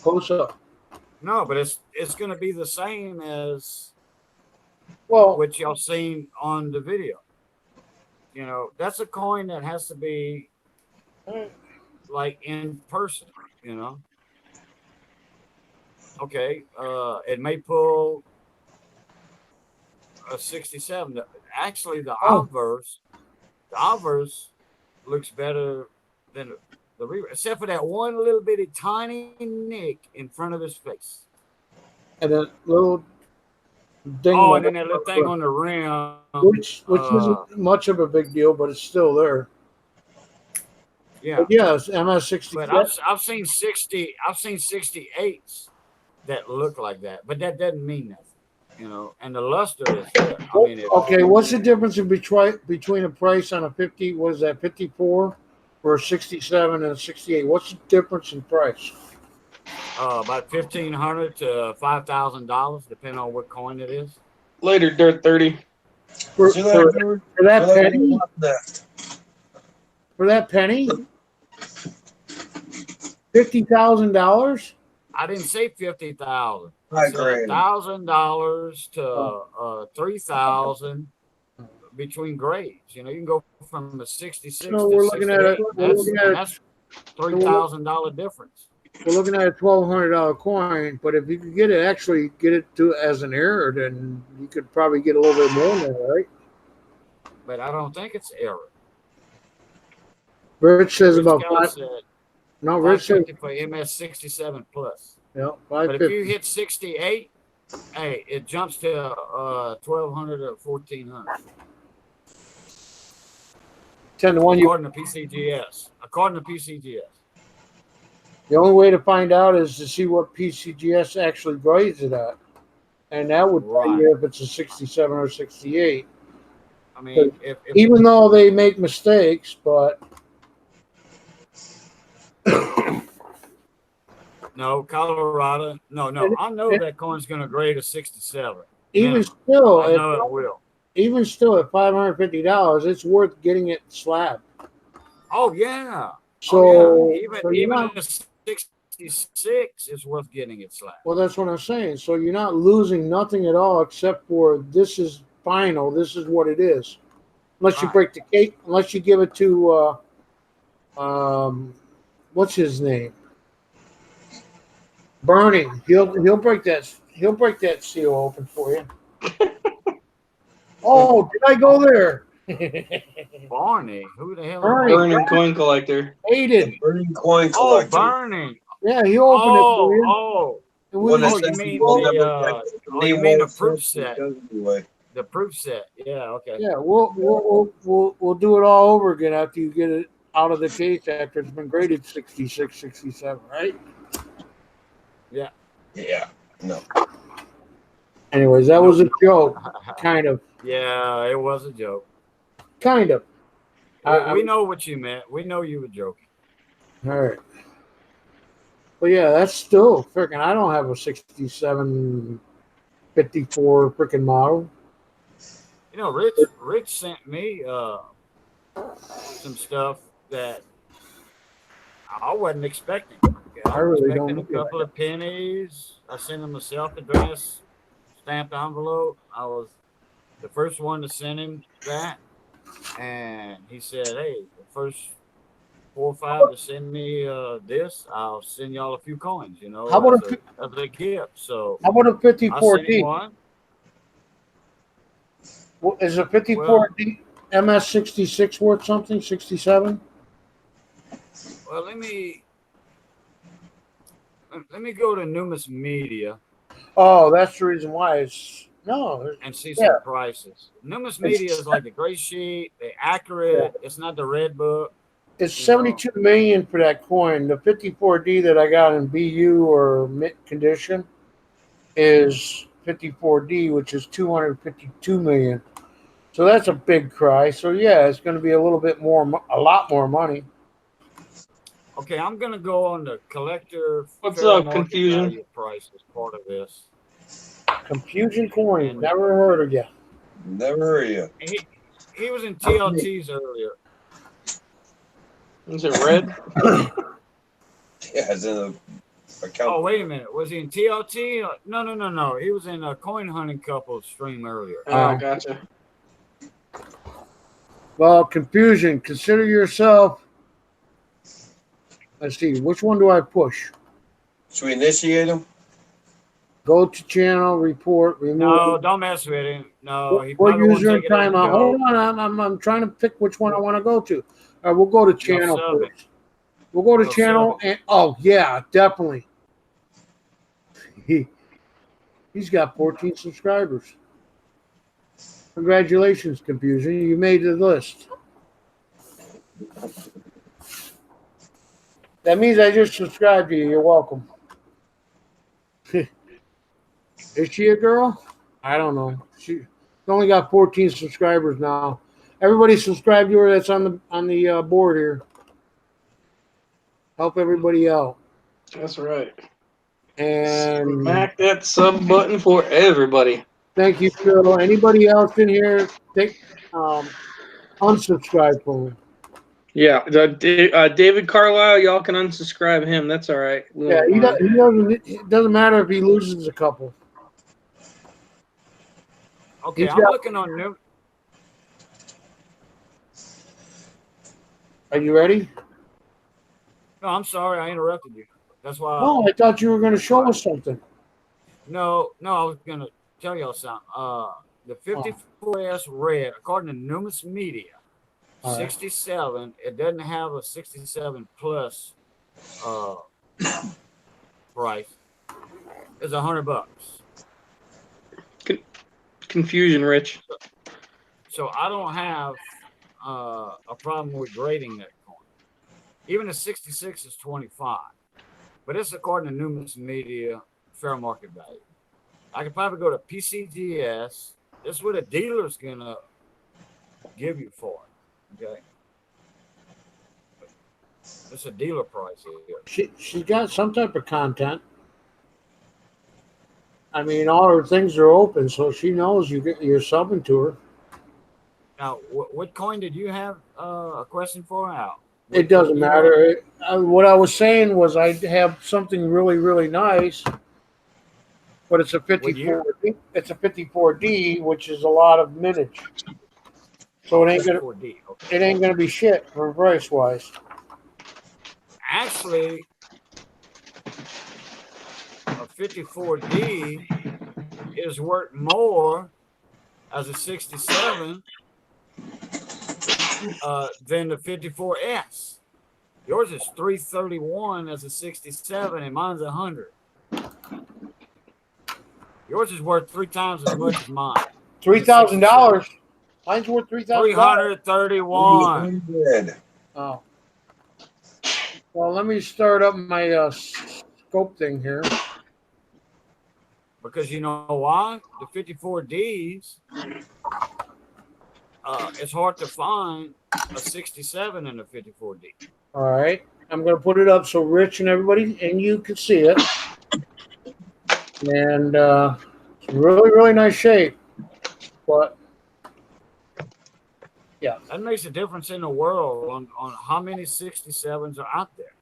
Post up. No, but it's going to be the same as Well, what y'all seen on the video. You know, that's a coin that has to be like in person. You know, okay, it may pull a 67. Actually, the obverse looks better than the reverse, except for that one little bitty tiny nick in front of his face. and a little ding. Oh, and then that little thing on the rim, which isn't much of a big deal, but it's still there. yeah. But yeah, it's MS60. But I've seen 68s that look like that, but that doesn't mean nothing, you know. And the luster is there. I mean, Okay, what's the difference in between a price on a 50? What is that, 54 for a 67 and a 68? What's the difference in price? about $1,500 to $5,000, depending on what coin it is. Later, Dirt 30. For See that, Drew? that Well, penny? what's left? For that penny? $50,000? I didn't say 50,000. I I said agree. $1,000 to 3,000 between grades. You know, you can go from a 66 So to we're looking at 68. it. We're looking at That's $3,000 difference. We're looking at a $1,200 coin, but if you could get it to as an error, then you could probably get a little bit more than that, right? But I don't think it's error. Rich says Rich about Cal five. said No, Rich says 550 for MS 67 plus. yeah, But if you 550. hit 68, hey, it jumps to 1,200 or 1,400. 10 to 1. According to PCGS. According to PCGS. The only way to find out is to see what PCGS actually grades it at, and that would tell you if it's a 67 or 68. I mean, if Even though they make mistakes, but no, Colorado, no, I know that coin's going to grade a 67. even still, I know it will. Even still, at $550, it's worth getting it slabbed. Oh yeah. So, Even so you're not, a 66 is worth getting it slapped. well, that's what I'm saying. So you're not losing nothing at all except for this is final. This is what it is. Unless you Right. break the cake, unless you give it to, what's his name? Bernie. He'll break that seal open for you. Oh, did I go there? Barney, who the hell? Bernie. Burning coin collector. Aiden. Burning coin Oh, collector. Barney. Yeah, he opened it for you. Oh, And One we- that Oh, you says mean he will the, never uh, break it. oh, He you mean the won't proof since he set. does anyway. the proof set. Yeah, okay. yeah, we'll do it all over again after you get it out of the case after it's been graded 66, 67, right? Yeah. No. Anyways, that was a joke, kind of. Yeah, it was a joke. Kind of. We know what you meant. We know you were joking. All right. Well, yeah, that's still freaking. I don't have a 67, 54 freaking model. You know, Rich sent me some stuff that I wasn't expecting. Okay, I really expecting don't a couple of pennies. I sent him a self-addressed stamped envelope. I was the first one to send him that, and he said, "Hey, the first 4 or 5 to send me this, I'll send y'all a few coins. You know, How about as a gift." So How about a I sent him 54D? one. Is a 54D MS66 worth something? 67? Well, let me go to Numis Media Oh, that's the reason why it's no. and see some prices. Numis Media is like the gray sheet, they're accurate. It's not the red book. It's 72 million for that coin. The 54D that I got in BU or mint condition is 54D, which is 252 million. So that's a big cry. So yeah, it's going to be a lot more money. Okay, I'm gonna go on the collector. What's fair up, market Confusion? value price as part of this. Confusion coins, And- never heard of you. Never heard of you. He was in TLTs earlier. Is it red? Yeah, it's in the account. Oh, wait a minute. Was he in TLT? No. He was in a coin hunting couple stream earlier. Oh, gotcha. Well, confusion. Consider yourself. Let's see. Which one do I push? Should we initiate him? Go to channel, report, remove. No, don't mess with him. No, he What probably won't user take it as a timeout? go. Hold on. I'm trying to pick which one I want to go to. All right, we'll go to channel sub it. first. We'll go to Go channel sub and yeah, definitely. He's got 14 subscribers. Congratulations, Confusion. You made the list. That means I just subscribed to you. You're welcome. Is she a girl? I don't know. She only got 14 subscribers now. Everybody subscribe to her that's on the board here. Help everybody out. That's right. And Smack that sub button for everybody. thank you, Phil. Anybody else in here? Unsubscribe for me. Yeah, David Carlisle, y'all can unsubscribe him. That's all right. We Yeah, won't mind. he doesn't. It doesn't matter if he loses a couple. Okay, He's I'm got- looking on new. Are you ready? No, I'm sorry, I interrupted you. That's why. No, I thought you were going to show us something. No, I was gonna tell y'all something. The 54S red, according to Numis Media, All right. 67. It doesn't have a 67 plus price. It's $100. Confusion, Rich. So I don't have a problem with grading that coin. Even a 66 is 25, but it's according to Numis Media fair market value. I could probably go to PCGS. This is what a dealer's gonna give you for it. Okay, it's a dealer price here. She got some type of content. I mean, all her things are open, so she knows you're subbing to her. Now, what coin did you have a question for? Out. It doesn't matter. What I was saying was I have something really, really nice, but it's a 54. It's a 54D, which is a lot of mintage. So it ain't gonna be shit for price wise. Actually, a 54D is worth more as a 67 than the 54S. Yours is 331 as a 67, and mine's 100. Yours is worth 3 times as much as mine. $3,000. Mine's worth $3,000. 331. Oh. Well, let me start up my scope thing here. Because you know why? The 54Ds, it's hard to find a 67 in a 54D. All right. I'm going to put it up so Rich and everybody and you can see it. And it's really, really nice shape. But, yeah. That makes a difference in the world on how many 67s are out there.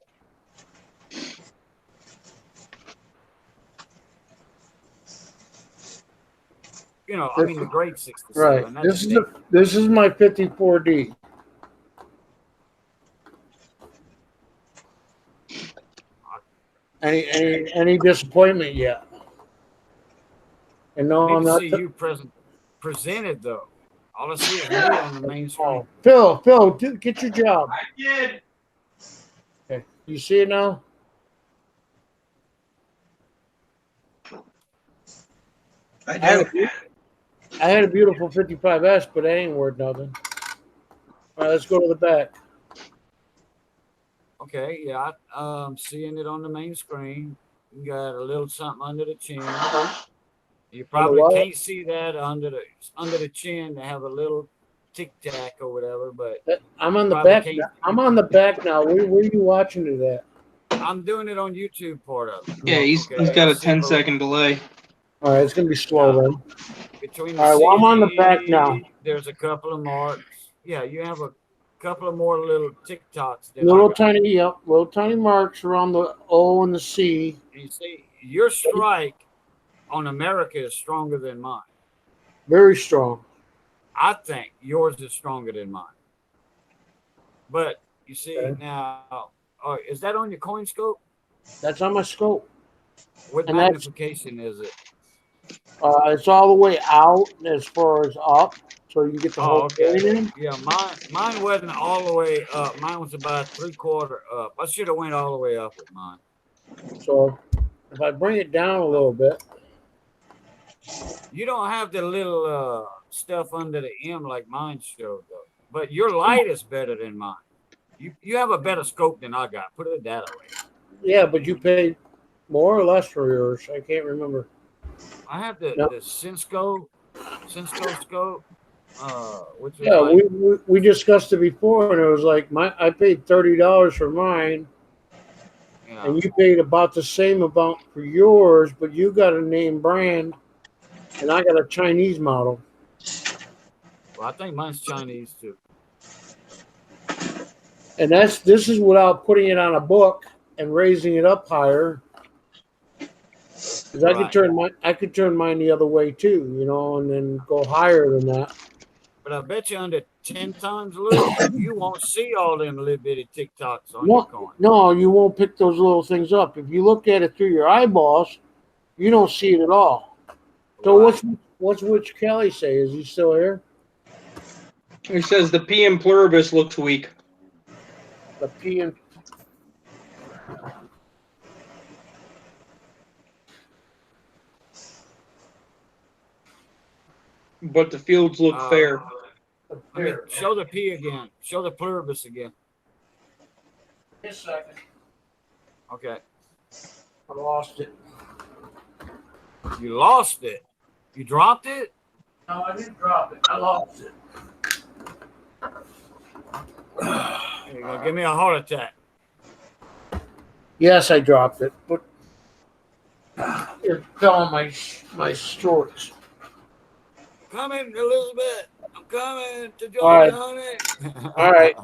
You know, I mean the great 67. Right. This is my 54D. Any disappointment yet? And no, I I'm need not. to see you presented though. All I see is me on the main screen. Phil, get your job. I did. Okay. You see it now? I do. I had a beautiful 55S, but it ain't worth nothing. All right, let's go to the back. Okay, yeah, I'm seeing it on the main screen. You got a little something under the chin. You probably can't see that under the chin. They have a little tic tac or whatever, but I'm on the back. I'm on the back now. Where are you watching it at? I'm doing it on YouTube part of it. Yeah, he's got a 10-second delay. All right, it's gonna be slow then. Between the All right, well, I'm on the back now. CG, there's a couple of marks. Yeah, you have a couple of more little TikToks than I Little got. tiny, yep, little tiny marks around the O and the C. And you see, your strike on America is stronger than mine. Very strong. I think yours is stronger than mine. But you see Okay. now, is that on your coin scope? That's on my scope. What And that's magnification is it? it's all the way out as far as up, so you can get the Oh, whole okay. coin in. Yeah, mine wasn't all the way up. Mine was about 3/4 up. I should have went all the way up with mine. So if I bring it down a little bit, You don't have the little stuff under the M like mine showed though. But your light is better than mine. You have a better scope than I got. Put it that way. yeah, but you paid more or less for yours. I can't remember. I have the Nope. the Cisco scope. Which is Yeah, like we discussed it before, and it was like I paid $30 for mine, yeah. and you paid about the same amount for yours, but you got a name brand, and I got a Chinese model. Well, I think mine's Chinese too. And this is without putting it on a book and raising it up higher. Because I could turn mine the other way too, you know, and then go higher than that. But I bet you under 10 times Luke, you won't see all them little bitty TikToks on your coin. No, you won't pick those little things up. If you look at it through your eyeballs, you don't see it at all. So Right. what's Rich Kelly say? Is he still here? He says the P in pluribus looks weak. The P and But the fields look fair. Let me show the P again. Show the pluribus again. Just a second. Okay. I lost it. You lost it. You dropped it? No, I didn't drop it. I lost it. You're gonna give me a heart attack. Yes, I dropped it, but it fell on my shorts. Coming, Elizabeth. I'm coming to join All right. you, honey. All right.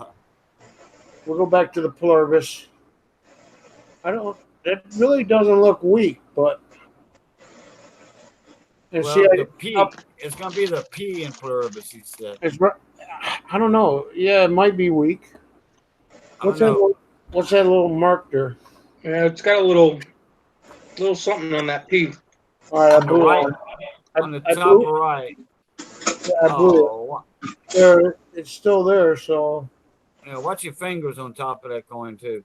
We'll go back to the pluribus. It really doesn't look weak, but and Well, see, the P. It's gonna be the P in pluribus, he said. I don't know. Yeah, it might be weak. I don't know. What's that little mark there? Yeah, it's got a little something on that P. All right, I On the blew right, it. on the top right. Yeah, I blew it. Oh, There, it's still there, so yeah, watch your fingers on top of that coin too.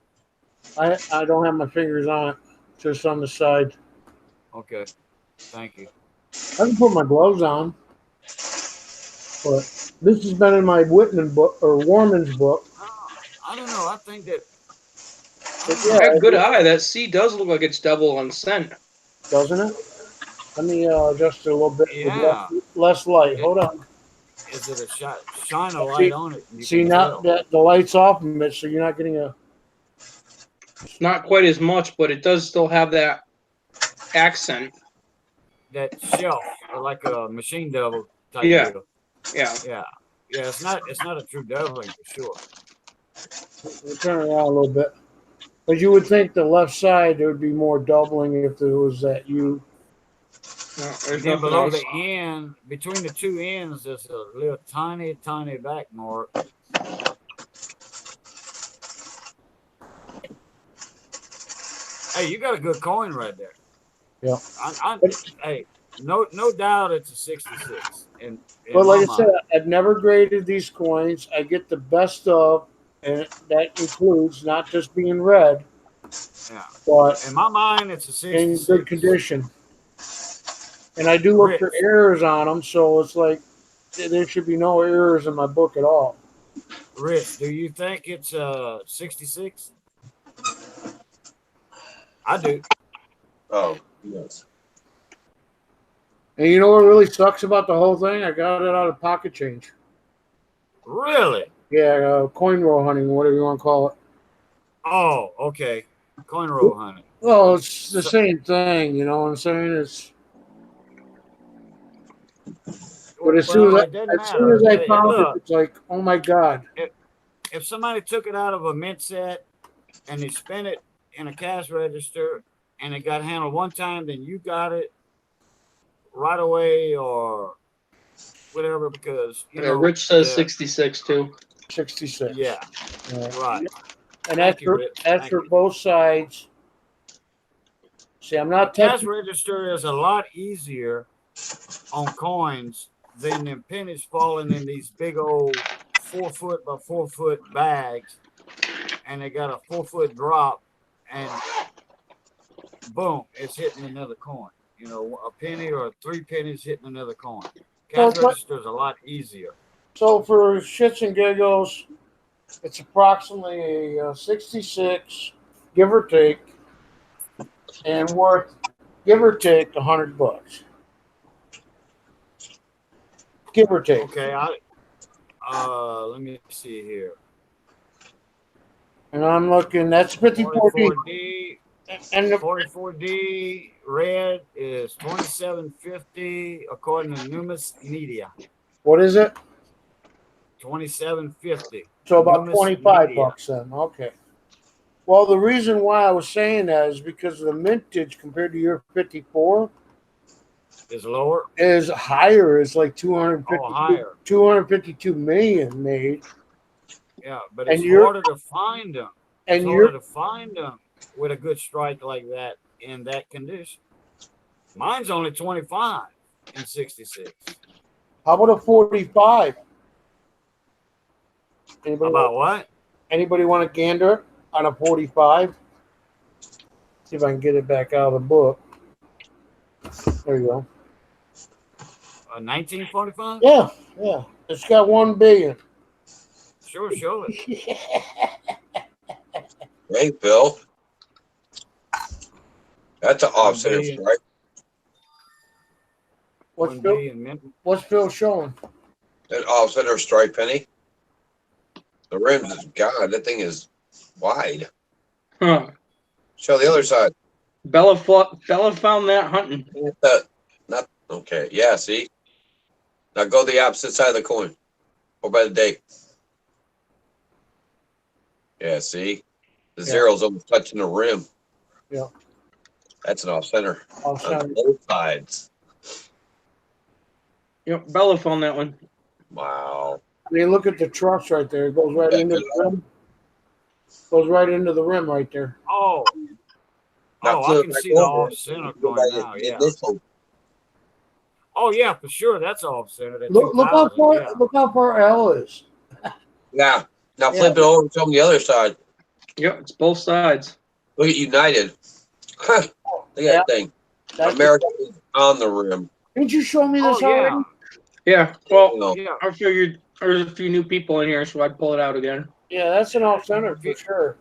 I don't have my fingers on it, just on the side. Okay, thank you. I can put my gloves on, but this has been in my Whitman book or Warman's book. I don't know. I think that. Yeah, Good eye. That C does look like it's double on scent. Doesn't it? Let me adjust it a little bit with Yeah. less light. Hold on. Is it a shine a light on it? You See can now tell. that the light's off from it, so you're not getting a. Not quite as much, but it does still have that accent. That shelf, or like a machine double type Yeah. deal. Yeah. Yeah. Yeah, it's not a true doubling for sure. We'll turn it around a little bit. But you would think the left side there would be more doubling if there was that U. No, And there's then nothing below else. the end, between the two ends, there's a little tiny back mark. Hey, you got a good coin right there. Yeah. Hey, no doubt it's a 66. But like I said, I've never graded these coins. I get the best of, and that includes not just being red, Yeah. but In my mind, it's a 66. in good condition. And I do look for errors on them, so it's like there should be no errors in my book at all. Rich, do you think it's 66? I do. Oh, yes. And you know what really sucks about the whole thing? I got it out of pocket change. Really? Yeah, coin roll hunting, whatever you want to call it. Oh, okay. Coin roll hunting. Well, it's the same thing, you know what I'm saying? But as soon Well, it doesn't as soon as matter. I found it, Look, it's like, oh my god. if somebody took it out of a mint set and they spent it in a cash register and it got handled one time, then you got it right away or whatever because you know. Rich says the- 66 too. 66. Yeah, right. And Thank you, Rich. that's Thank for you. both sides. See, I'm not Cash touching. register is a lot easier on coins than them pennies falling in these big old 4 foot by 4 foot bags, and they got a 4 foot drop, and boom, it's hitting another coin. You know, a penny or 3 pennies hitting another coin. Cash register is a lot easier. So for shits and giggles, it's approximately a 66, give or take, and worth, give or take, $100, give or take. Okay, let me see here. And I'm looking. That's 54D. 44D, And the, 44D red is $27.50 according to Numis Media. what is it? $27.50. So about Numis 25 Media. bucks then. Okay. Well, the reason why I was saying that is because the mintage compared to your 54 Is lower. is higher. It's like 250, Oh, higher. 252 million made. Yeah, but And it's you're- harder to find them. It's And harder you're to find them with a good strike like that in that condition. Mine's only 25 in 66. how about a 45? Anybody, About what? anybody want to gander on a 45? See if I can get it back out of the book. There you go. 1945? Yeah, yeah. It's got 1 billion. Sure, show it. Hey, Bill. That's an offset billion. strike. What's 1 Phil? billion mint. What's Phil showing? An offset or strike penny. The rims is God. That thing is wide. Huh. Show the other side. Bella found that hunting. Not okay. Yeah. See. Now go the opposite side of the coin, or by the date. Yeah. See, the zero's almost touching the rim. Yeah. That's an off center Off on center. both sides. Yep, Bella found that one. Wow. I mean, look at the truss right there. It goes right into the rim. Goes right into the rim right there. Oh. Now Oh, flip I it can back see the over. off center Go going by now. the Yeah. initial. Oh, yeah, for sure. That's off center. Look how far. Yeah. Look how far L is. Yeah. Now Yeah. flip it over and show them the other side. Yep, it's both sides. Look at United. Look at that thing. That's America is on the rim. Didn't you show me Oh, this yeah. already? Yeah, well, You know, Yeah. I figured there's a few new people in here, so I'd pull it out again. Yeah, that's an off center for sure.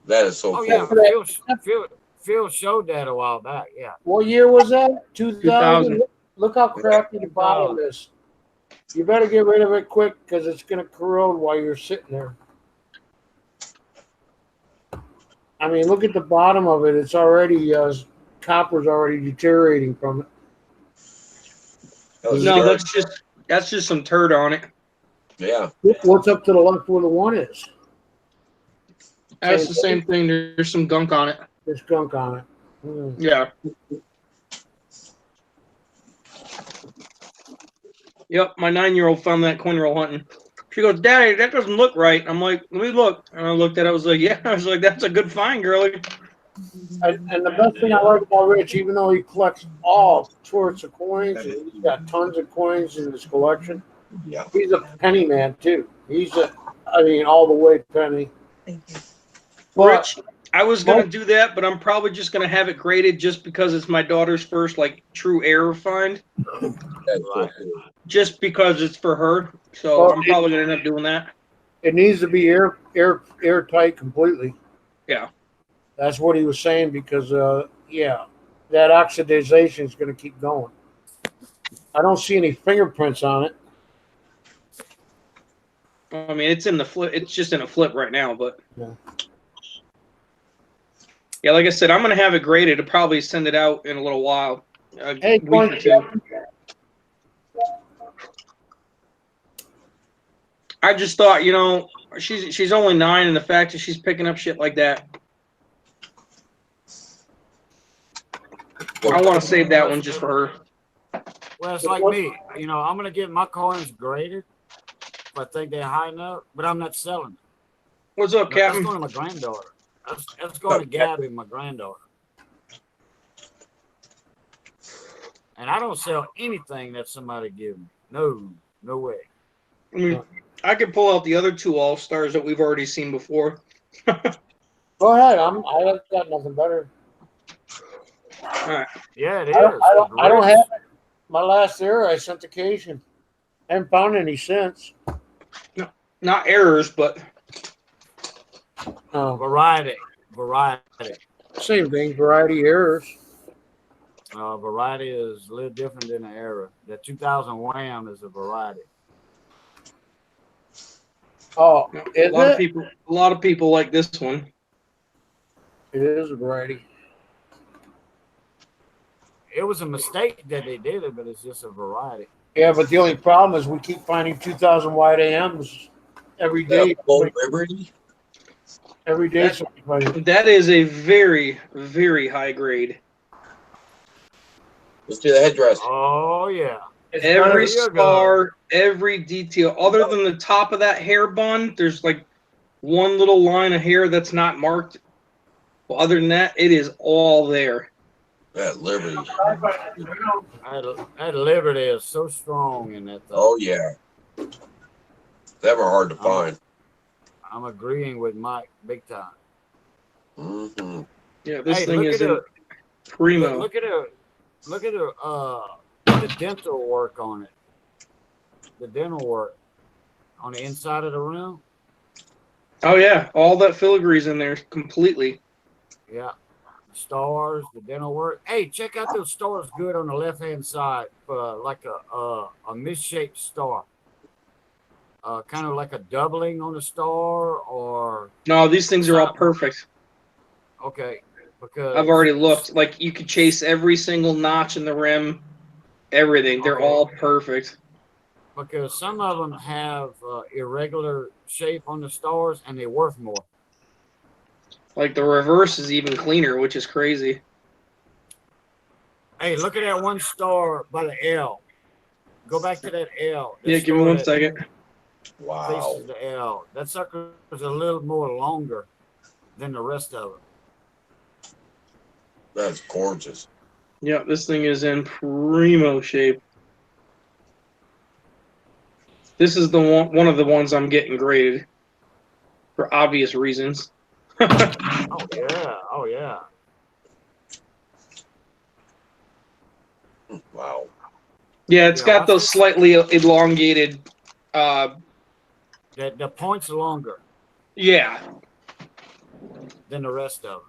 that is so Oh, cool. yeah. Phil showed that a while back. Yeah. What year was that? 2000. 2000. Look how crappy the bottom is. You better get rid of it quick because it's going to corrode while you're sitting there. I mean, look at the bottom of it. It's already copper's already deteriorating from it. That was No, scary. that's just some turd on it. Yeah. What's up to the left where the one is? That's the same thing. There's some gunk on it. There's gunk on it. Hmm. Yeah. Yep, my 9-year-old found that coin roll hunting. She goes, "Daddy, that doesn't look right." I'm like, "Let me look." And I looked at it. I was like, "Yeah." I was like, "That's a good find, girlie." And the best thing I like about Rich, even though he collects all sorts of coins, and he's got tons of coins in his collection, Yeah. he's a penny man too. I mean, all the way penny. Thank you. But Rich, I was gonna do that, but I'm probably just gonna have it graded just because it's my daughter's first like true error find. That's so cool. Just because it's for her, so Well, I'm probably gonna end up doing that. it needs to be airtight completely. Yeah. That's what he was saying because, that oxidization is going to keep going. I don't see any fingerprints on it. I mean, it's in the flip. It's just in a flip right now, but Yeah. yeah, like I said, I'm gonna have it graded. I'll probably send it out in a little while. Hey, week or two. I just thought, you know, she's only 9, and the fact that she's picking up shit like that, I want to save that one just for her. Well, it's like me. You know, I'm gonna get my coins graded if I think they're high enough, but I'm not selling them. What's up, No, that's Captain? going to my granddaughter. That's going to Gabby, my granddaughter. And I don't sell anything that somebody gives me. No way. I mean, I could pull out the other 2 All-Stars that we've already seen before. Go ahead. I got nothing better. All right. Yeah, it is. I don't have my last error. I sent to Cajun. Haven't found any since. Not errors, but Variety. Same thing. Variety errors. Variety is a little different than an error. The 2000 Wham is a variety. Oh, a is lot it? of people like this one. It is a variety. It was a mistake that they did it, but it's just a variety. Yeah, but the only problem is we keep finding 2000 wide AMs every day. Gold Liberty. Every day. That is a very, very high grade. Let's do the headdress. Oh yeah. Every star, every detail, other than the top of that hair bun, there's like one little line of hair that's not marked. Well, other than that, it is all there. That Liberty. That Liberty is so strong in that thing. Oh yeah. Never hard to find. I'm agreeing with Mike big time. Mm-hmm. Yeah, this thing is primo. Look at the dental work on it. The dental work on the inside of the rim. Oh yeah, all that filigree's in there completely. Yeah. Stars, the dental work. Hey, check out those stars good on the left hand side, like a misshaped star. Kind of like a doubling on the star, or no, these things are all perfect. Okay, because I've already looked. Like you could chase every single notch in the rim, everything. They're all perfect. Because some of them have irregular shape on the stars, and they're worth more. Like the reverse is even cleaner, which is crazy. Hey, look at that one star by the L. Go back to that L. Yeah, give me 1 second. Wow. Faces the L. That sucker is a little more longer than the rest of it. That's gorgeous. Yeah, this thing is in primo shape. This is the one of the ones I'm getting graded for obvious reasons. Oh yeah. Wow. Yeah, it's got those slightly elongated. The point's longer. Yeah. Than the rest of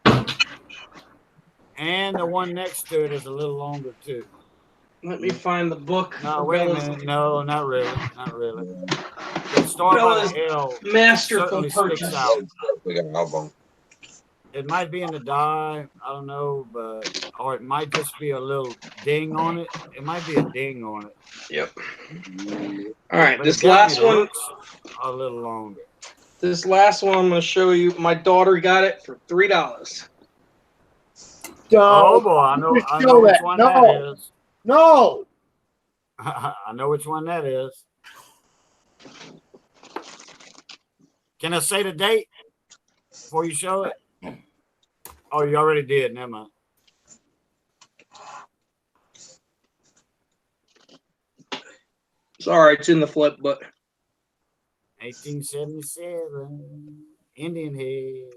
them. And the one next to it is a little longer too. Let me find the book. No, wait a minute. No, not really. The star by the L masterful certainly sticks out. We got an album. It might be in the die, I don't know, or it might just be a little ding on it. It might be a ding on it. Yep. All right, But this last one looks a little longer. This last one I'm going to show you. My daughter got it for $3. Oh boy, I know which one that is. No. I know which one that is. Can I say the date before you show it? Oh, you already did. Never mind. Sorry, it's in the flip, but 1877 Indian Head.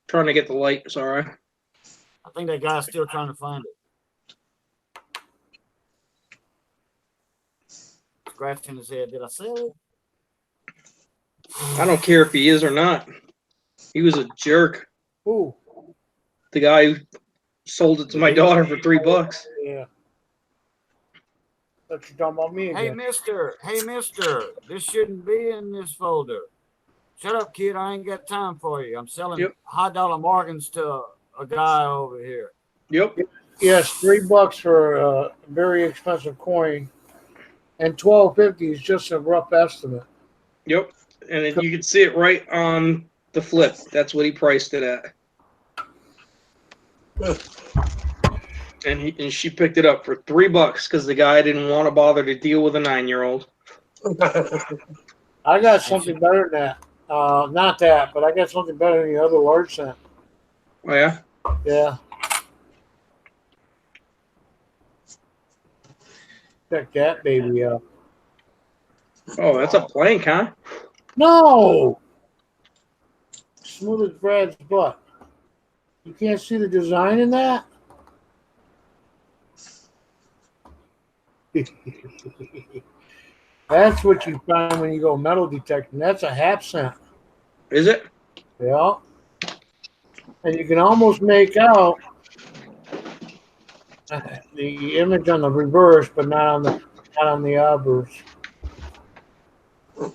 Trying to get the light. Sorry. I think that guy's still trying to find it. Scratching his head. Did I sell it? I don't care if he is or not. He was a jerk. Who? The guy who sold it to my daughter for $3. Yeah. But you're talking about me again. Hey, mister, this shouldn't be in this folder. Shut up, kid. I ain't got time for you. I'm selling high dollar bargains to a guy over here. Yep. Yes, $3 for a very expensive coin. and $12.50 is just a rough estimate. Yep. And then you can see it right on the flip. That's what he priced it at. And she picked it up for $3 because the guy didn't want to bother to deal with a 9-year-old. I got something better than that. Not that, but I got something better than the other large scent. Oh yeah. Yeah. Check that baby out. Oh, that's a plank, huh? No! Smooth as Brad's butt. You can't see the design in that? That's what you find when you go metal detecting. That's a half cent. Is it? Yeah. And you can almost make out the image on the reverse, but not on the obverse. Of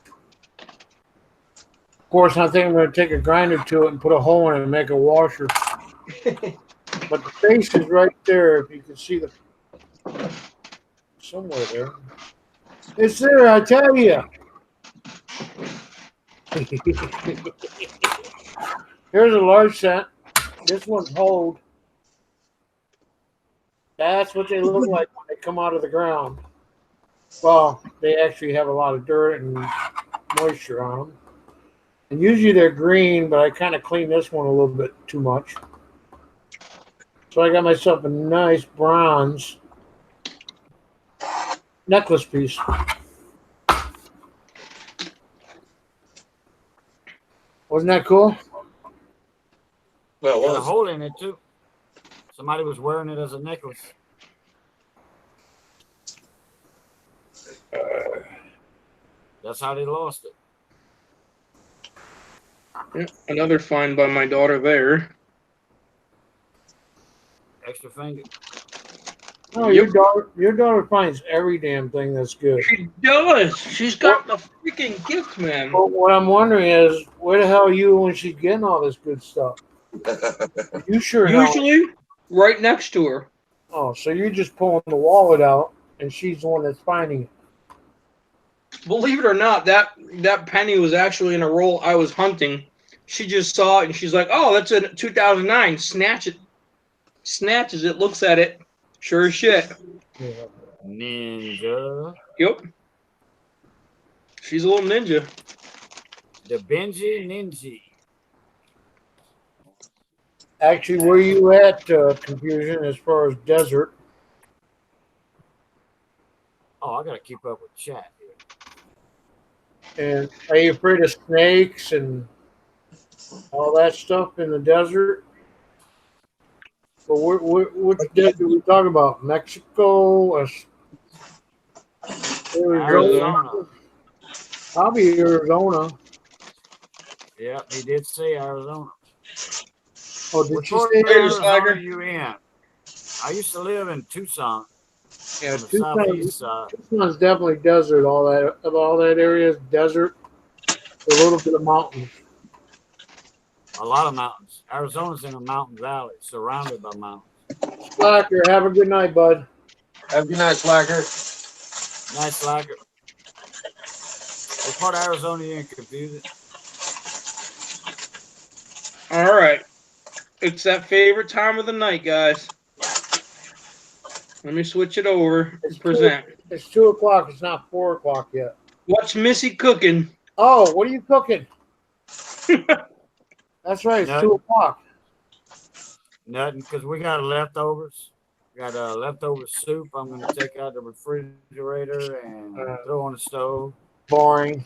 course, I think I'm going to take a grinder to it and put a hole in it and make a washer. But the face is right there. If you can see the somewhere there. It's there, I tell you. Here's a large scent. This one's hold. That's what they look like when they come out of the ground. Well, they actually have a lot of dirt and moisture on them. And usually they're green, but I kind of cleaned this one a little bit too much. So I got myself a nice bronze necklace piece. Wasn't that cool? Well, Got a hole in it too. Somebody was wearing it as a necklace. That's how they lost it. Yep. Another find by my daughter there. Extra finger. Oh, Yep. your daughter finds every damn thing that's good. She does. She's got the freaking gift, man. But what I'm wondering is, where the hell are you when she's getting all this good stuff? You sure don't. Usually right next to her. Oh, so you're just pulling the wallet out, and she's the one that's finding it. Believe it or not, that penny was actually in a roll I was hunting. She just saw it and she's like, "Oh, that's a 2009." Snatches it, looks at it. Sure as shit. Yeah. Ninja. Yep. She's a little ninja. The Benji Ninja. Actually, where you at, Confusion, as far as desert? Oh, I gotta keep up with chat here. And are you afraid of snakes and all that stuff in the desert? But which desert are we talking about? Mexico? Arizona. Probably Arizona. Yeah, he did say Arizona. Oh, did Which you part say of Arizona? Arizona are you in? I used to live in Tucson, Yeah, on the southeast Tucson, side. Tucson's definitely desert. All that area is desert. A little bit of mountains. A lot of mountains. Arizona's in a mountain valley, surrounded by mountains. Slacker, have a good night, bud. Have a good night, Slacker. Nice slacker. What part of Arizona you in, Confused? All right. It's that favorite time of the night, guys. Let me switch it over and present. It's 2 o'clock. It's not 4 o'clock yet. What's Missy cooking? Oh, what are you cooking? That's right. It's No. 2 o'clock. Nothing, because we got leftovers. We got leftover soup. I'm going to take out the refrigerator and throw on the stove. Boring.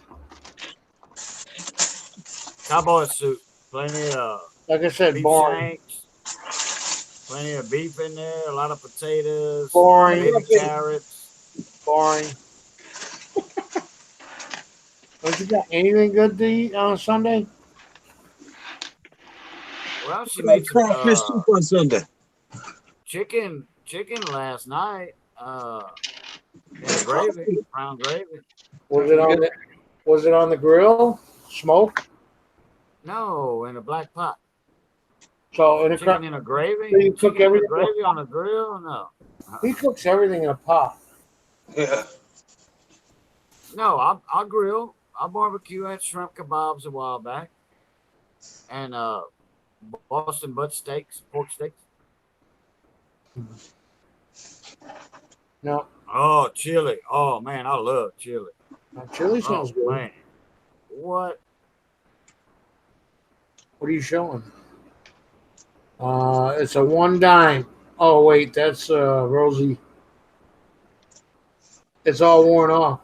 Cowboy soup. Plenty of Like I said, beef boring. shanks. Plenty of beef in there. A lot of potatoes. Boring. Baby carrots. Boring. Don't you got anything good to eat on a Sunday? Well, she made some Crawfish soup on Sunday. chicken last night. In gravy, brown gravy. Was it on the grill? Smoke? No, in a black pot. So Chicken in a gravy. So you cook Chicken in a everything? gravy on a grill? No. he cooks everything in a pot. Yeah. No, I grill. I barbecue. I had shrimp kebabs a while back, and Boston butt steaks, pork steaks. No, Oh, chili. Oh man, I love chili. chili Oh sounds good. man, what? What are you showing? It's a one dime. Oh wait, that's Rosie. It's all worn off.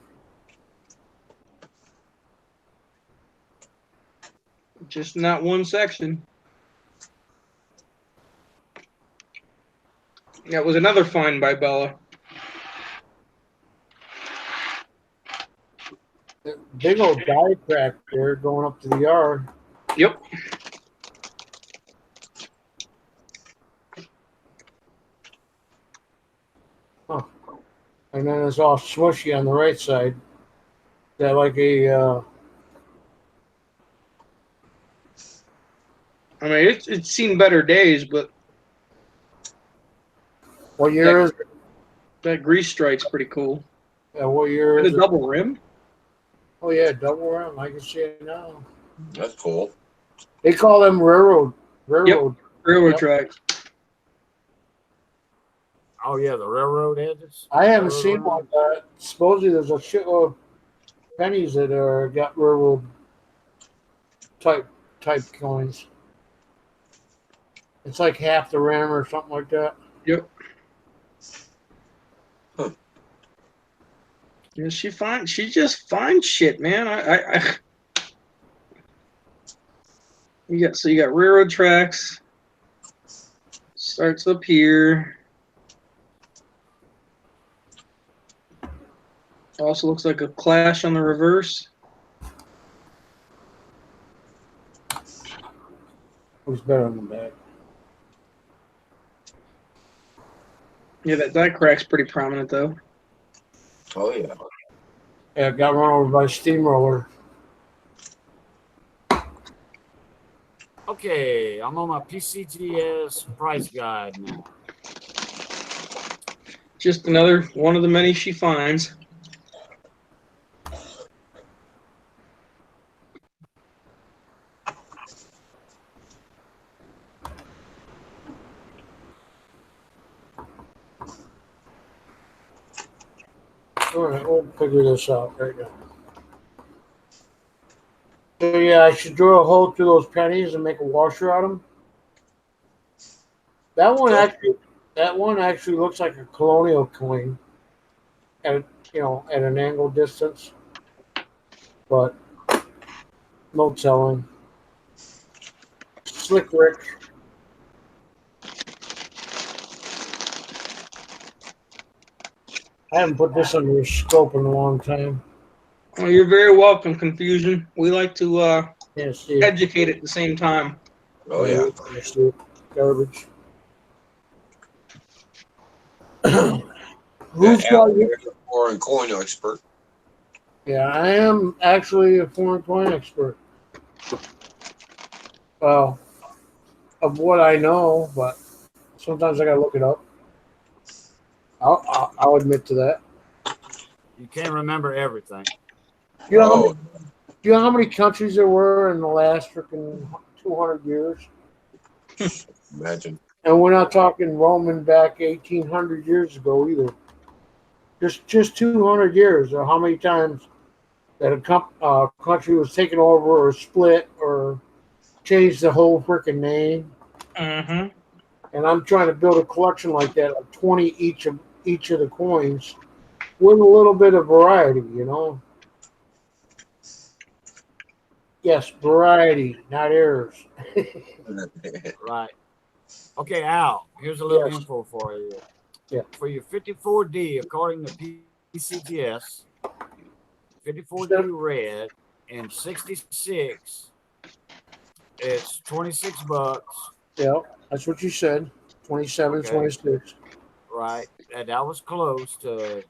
Just in that one section. That was another find by Bella. Big old die crack there going up to the yard. Yep. Huh. And then it's all smushy on the right side. Is that like a I mean, it's seen better days, but what year is it? that grease strike's pretty cool. What year And is a it? double rim. Oh yeah, double rim. I can see it now. That's cool. They call them railroad. Railroad. Railroad Yep. tracks. Oh yeah, the railroad edges. I haven't Railroad seen one. Supposedly there's a shitload of pennies that are got railroad type coins. It's like half the rim or something like that. Yep. Huh. Yeah, she just finds shit, man. I you got railroad tracks. Starts up here. Also looks like a clash on the reverse. Who's better on the back? Yeah, that die crack's pretty prominent though. Oh yeah. Yeah, got run over by a steamroller. Okay, I'm on my PCTS price guide now. Just another one of the many she finds. All right, we'll figure this out right now. So yeah, I should drill a hole through those pennies and make a washer out of them. That one actually looks like a colonial coin, at at an angle distance, but no telling. Slick Rick. I haven't put this under your scope in a long time. Well, you're very welcome, Confusion. We like to Yeah, see it. educate at the same time. Oh yeah. Yeah, see it. Garbage. Who's Yeah, got Al, you? you're a foreign coin expert. Yeah, I am actually a foreign coin expert. Well, of what I know, but sometimes I gotta look it up. I'll admit to that. You can't remember everything. You know, Oh, you know how many countries there were in the last freaking 200 years? imagine. And we're not talking Roman back 1800 years ago either. Just 200 years, or how many times that a country was taken over or split or changed the whole freaking name. Mm-hmm. And I'm trying to build a collection like that, of 20 each of the coins, with a little bit of variety, you know. Yes, variety, not errors. Right. Okay, Al, here's a little Yes. info for you. Yeah. For your 54D, according to PCTS, 54D red and 66, it's 26 bucks, Yeah, that's what you said. 27, Okay. 26. right? And that was close to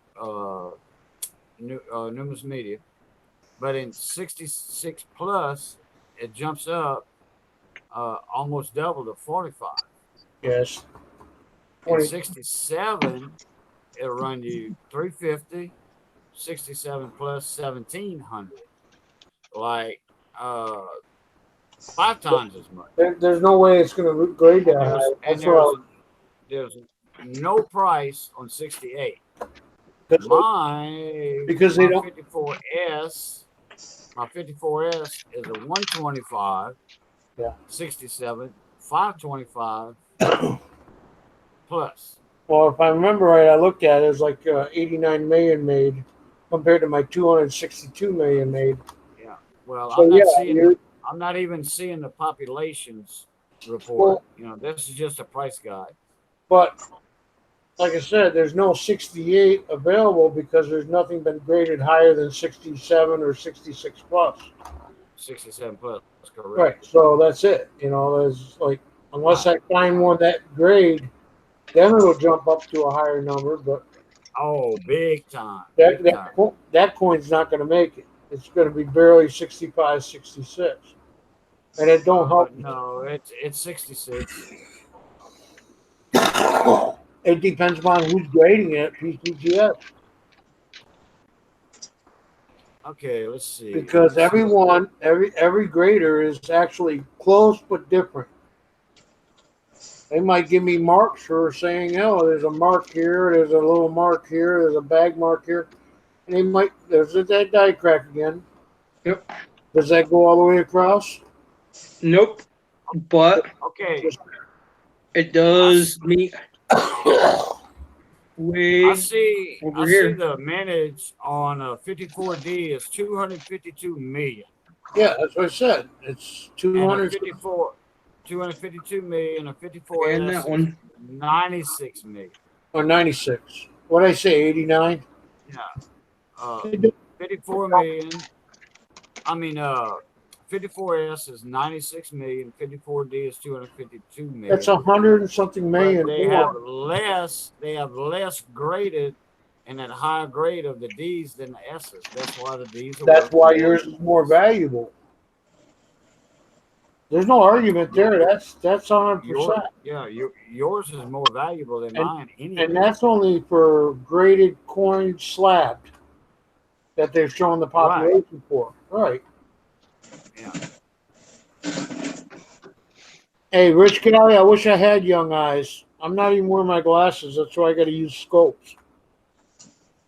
Numis Media. But in 66 plus, it jumps up almost double to 45. Yes. In 20. 67, it'll run you 350. 67 plus 1700. Like 5 times as much. There's no way it's going to grade that And high. That's there's no price on 68. because My they don't. 54S, my 54S is a 125. Yeah. 67, 525 plus. Well, if I remember right, I looked at it, it was like 89 million made compared to my 262 million made. Yeah. Well, So I'm not even seeing the populations report. Well, You know, this is just a price guide. but like I said, there's no 68 available because there's nothing been graded higher than 67 or 66 plus. 67 plus, that's correct. Right. So that's it. You know, there's like unless I find one that grade, then it'll jump up to a higher number. But Oh, big time. That coin's not going to make it. It's going to be barely 65, 66. And it don't help. No, it's 66. It depends upon who's grading it, PCGS. Okay, let's see. Because every grader is actually close but different. They might give me marks for saying, oh, there's a mark here, there's a little mark here, there's a bag mark here. And they might, there's that die crack again. Yep. Does that go all the way across? Nope. But okay, it does meet way I see here. the manage on a 54D is 252 million. Yeah, that's what I said. It's 252 million, a 54 And that one. 96 million. or 96. What did I say, 89? Yeah. 54 million. I mean, 54S is 96 million. 54D is 252 million. That's 100 and something million. But they have less graded and that higher grade of the D's than the S's. That's why the D's are That's why yours is more valuable. There's no argument there. That's 100%. Yours is more valuable than mine. Anyway. And that's only for graded coin slabbed that they're showing the population for. Right. Yeah. Hey, Rich Kelly, I wish I had young eyes. I'm not even wearing my glasses. That's why I got to use scopes.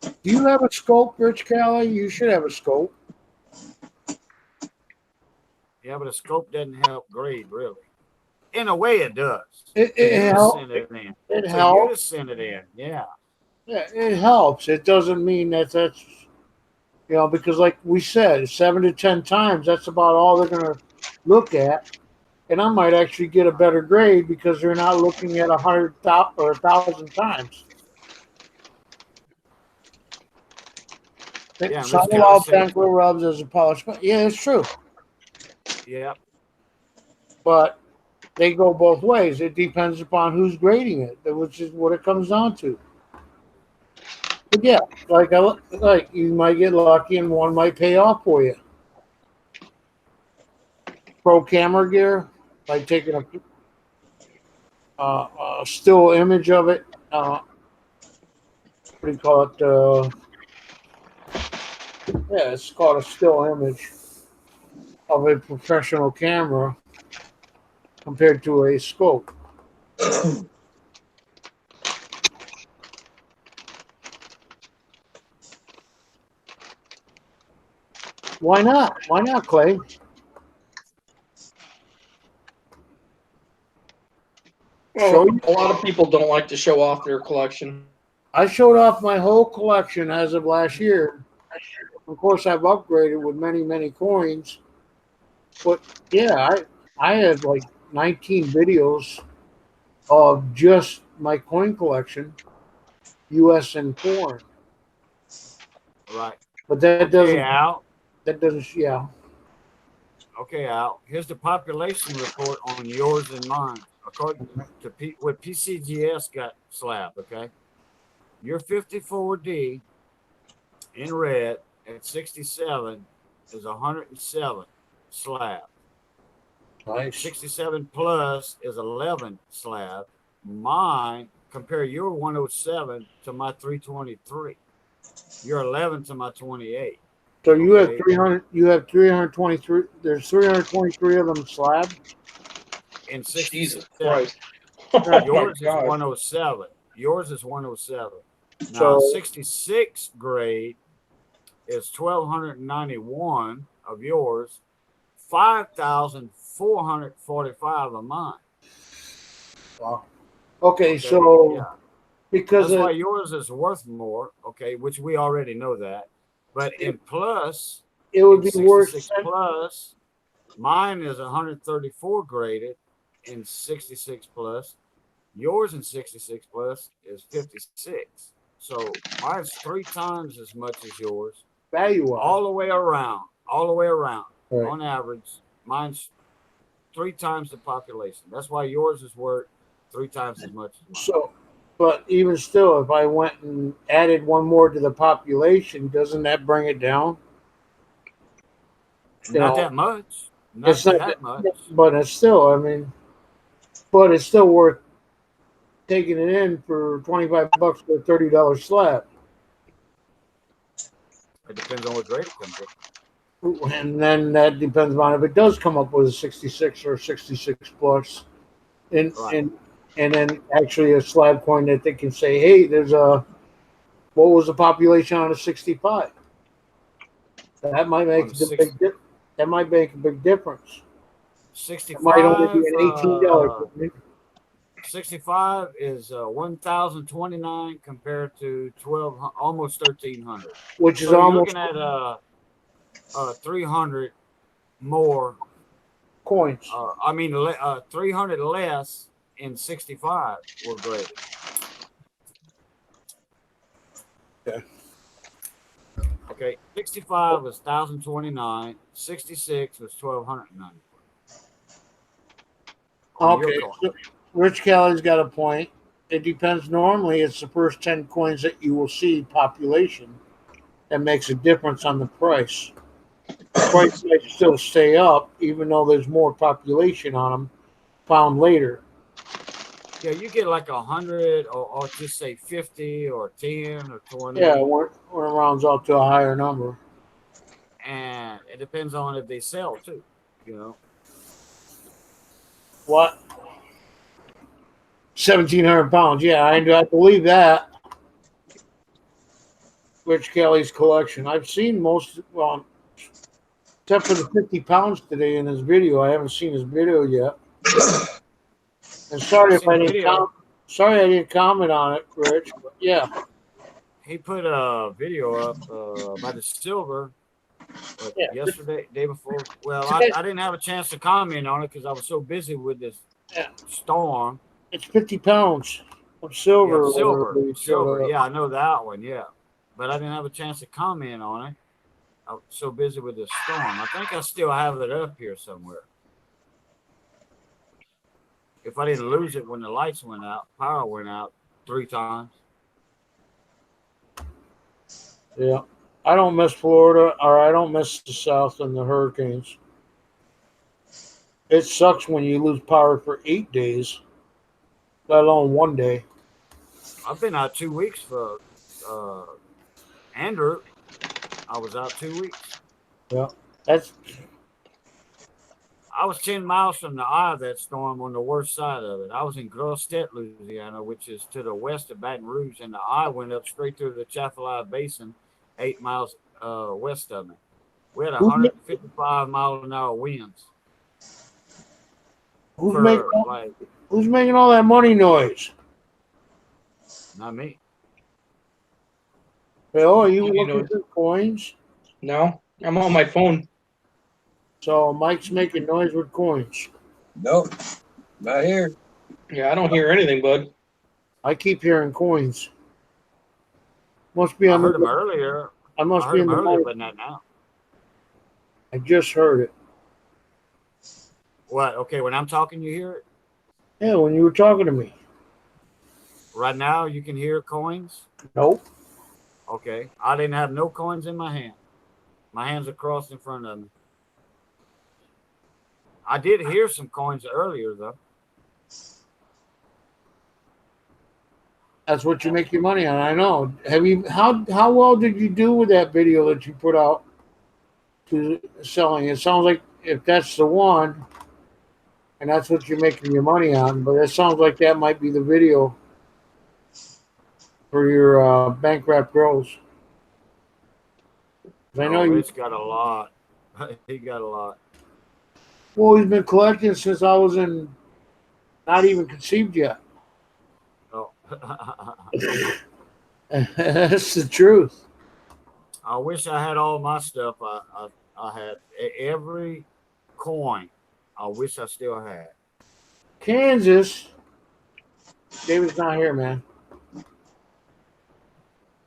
Do you have a scope, Rich Kelly? You should have a scope. Yeah, but a scope doesn't help grade, really. In a way, it does. It helps. It helps. You just send it in, yeah. Yeah, it helps. It doesn't mean that's because like we said, 7 to 10 times, that's about all they're going to look at. And I might actually get a better grade because they're not looking at 100 or 1,000 times. Yeah, some allow pencil rubs as a polish. Yeah, it's true. Yeah. But they go both ways. It depends upon who's grading it, which is what it comes down to. But yeah, like you might get lucky and one might pay off for you. Pro camera gear, like taking a still image of it. What do you call it? Yeah, it's called a still image of a professional camera compared to a scope. Why not? Why not, Clay? Well, a lot of people don't like to show off their collection. I showed off my whole collection as of last year. Of course, I've upgraded with many, many coins. But yeah, I had like 19 videos of just my coin collection, U.S. and foreign. Right. But that doesn't. Al. That doesn't. Yeah. Okay, Al. Here's the population report on yours and mine, according to what PCGS got slabbed. Okay, your 54D in red at 67 is 107 slab. Nice. 67 plus is 11 slab. Mine, compare your 107 to my 323. You're 11 to my 28. So you have Okay. 300. You have 323. There's 323 of them slab. In 67. Jesus Christ. Oh my Yours is God. 107. Yours is 107. Now, So 66 grade is 1,291 of yours, 5,445 of mine. wow. Okay, Okay, so yeah. because That's of, why yours is worth more, okay, which we already know that. But in plus, it would in be worth 66 plus, mine is 134 graded in 66 plus. Yours in 66 plus is 56. So mine's 3 times as much as yours, value wise. all the way around. All the way around. Right. On average, mine's 3 times the population. That's why yours is worth 3 times as much as mine. So, but even still, if I went and added one more to the population, doesn't that bring it down? You Not know, that much. Not it's not, that much. but it's still. I mean, but it's still worth taking it in for $25 for a $30 slab. It depends on what grade it comes in. And then that depends on if it does come up with a 66 or 66 plus, and Right. and then actually a slab coin that they can say, hey, there's a what was the population on a 65? That might make On a six- that might make a big difference. It might only be 65, an $18. 65 is 1,029 compared to 12, almost 1,300. Which is So you're almost looking at 300 more. coins. 300 less in 65 were graded. Okay. Okay, 65 was 1,029. 66 was 1,290. On your Okay, coin. so Rich Kelly's got a point. It depends. Normally, it's the first 10 coins that you will see population that makes a difference on the price. The price might still stay up, even though there's more population on them found later. Yeah, you get like 100 or just say 50 or 10 or 20. Yeah, when it rounds out to a higher number. And it depends on if they sell too, you know. What? 1,700 pounds. Yeah, I believe that. Rich Kelly's collection. I've seen most, well, except for the 50 pounds today in his video. I haven't seen his video yet. And sorry I've if I seen didn't video. sorry I didn't comment on it, Rich. But yeah, He put a video up about the silver yeah. yesterday, day before. Well, Today- I didn't have a chance to comment on it because I was so busy with this Yeah. storm. It's 50 pounds of silver. Yeah, or silver, whatever they silver. showed up. Yeah, I know that one. Yeah, but I didn't have a chance to comment on it. I was so busy with this storm. I think I still have it up here somewhere. If I didn't lose it when the lights went out, power went out 3 times. Yeah. I don't miss Florida, or I don't miss the South and the hurricanes. It sucks when you lose power for 8 days, let alone one day. I've been out 2 weeks for Andrew. I was out 2 weeks. Yeah. That's I was 10 miles from the eye of that storm on the worst side of it. I was in Grosstet, Louisiana, which is to the west of Baton Rouge, and the eye went up straight through the Chaffalaya Basin, 8 miles west of me. We had 155-mile-an-hour winds. who's For, making like, who's making all that money noise? not me. Bill, are you You know- looking for coins? No, I'm on my phone. So Mike's making noise with coins. Nope, not here. Yeah, I don't hear anything, bud. I keep hearing coins. Must be I on heard him the. earlier. I I must heard be him in the earlier, mic. but not now. I just heard it. What? Okay, when I'm talking, you hear it? Yeah, when you were talking to me. Right now, you can hear coins? Nope. Okay. I didn't have no coins in my hand. My hands are crossed in front of me. I did hear some coins earlier, though. That's what you make your money on. I know. Have you? How well did you do with that video that you put out to selling? It sounds like if that's the one, and that's what you're making your money on. But it sounds like that might be the video for your bankrupt girls. I know you. It's got a lot. He got a lot. Well, he's been collecting since I was not even conceived yet. Oh. That's the truth. I wish I had all my stuff. I had every coin. I wish I still had. Kansas. David's not here, man.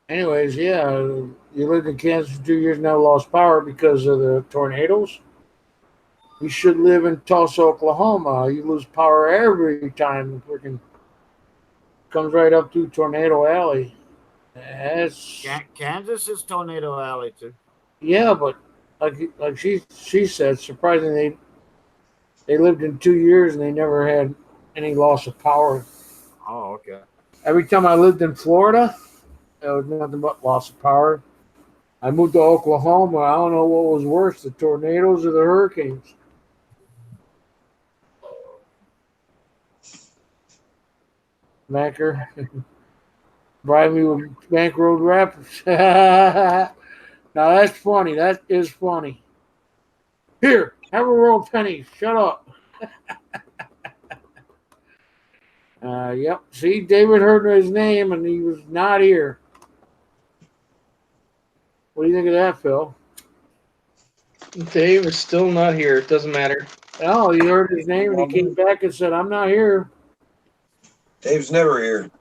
Anyways, yeah, you lived in Kansas for 2 years, now lost power because of the tornadoes. You should live in Tulsa, Oklahoma. You lose power every time the freaking comes right up through Tornado Alley. Kansas is Tornado Alley too. Yeah, but like she said, surprisingly they lived in 2 years and they never had any loss of power. Oh, okay. Every time I lived in Florida, there was nothing but loss of power. I moved to Oklahoma. I don't know what was worse, the tornadoes or the hurricanes. Macker. Bribe me with Bank Road Rapids. Now that's funny. That is funny. Here, have a roll of pennies. Shut up. Yep. See, David heard his name and he was not here. What do you think of that, Phil? Dave is still not here. It doesn't matter. Oh, he heard his name and he came back and said, I'm not here. Dave's never here.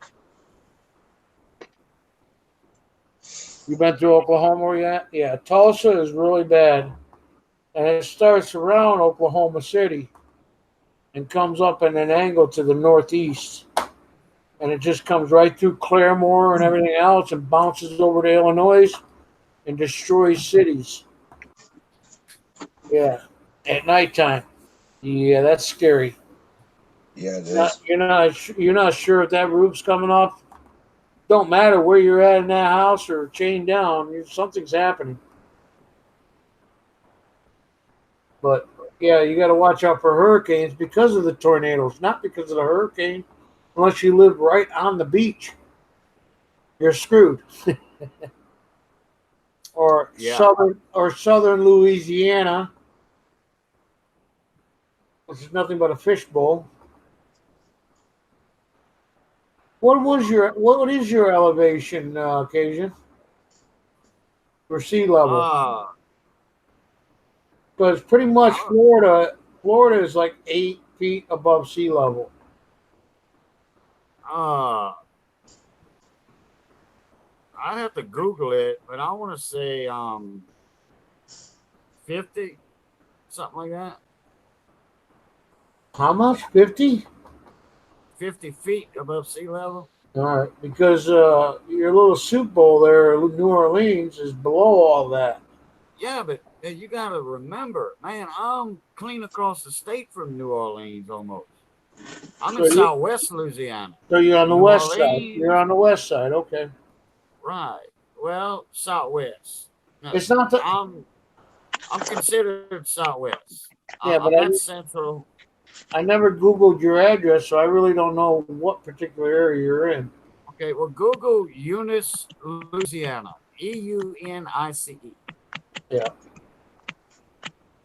You been to Oklahoma yet? Yeah, Tulsa is really bad. And it starts around Oklahoma City and comes up in an angle to the northeast. And it just comes right through Claremore and everything else and bounces over to Illinois and destroys cities. Yeah, at nighttime. Yeah, that's scary. Yeah, it is. You're not sure if that roof's coming off. Don't matter where you're at in that house or chained down. Something's happening. But yeah, you got to watch out for hurricanes because of the tornadoes, not because of the hurricane. Unless you live right on the beach, you're screwed. Or southern Louisiana, which is nothing but a fishbowl. What is your elevation, Cajun, for sea level? Because pretty much Florida is like 8 feet above sea level. I'd have to Google it, but I want to say 50, something like that. How much? 50? 50 feet above sea level. All right, because your little soup bowl there, New Orleans, is below all that. Yeah, but you got to remember, man, I'm clean across the state from New Orleans almost. I'm in Southwest Louisiana. So you're on the west side. You're on the west side, okay. Right. Well, Southwest. No, it's not the. I'm considered Southwest. Yeah, but I'm central. I never Googled your address, so I really don't know what particular area you're in. Okay, well, Google Eunice, Louisiana. EUNICE. Yeah.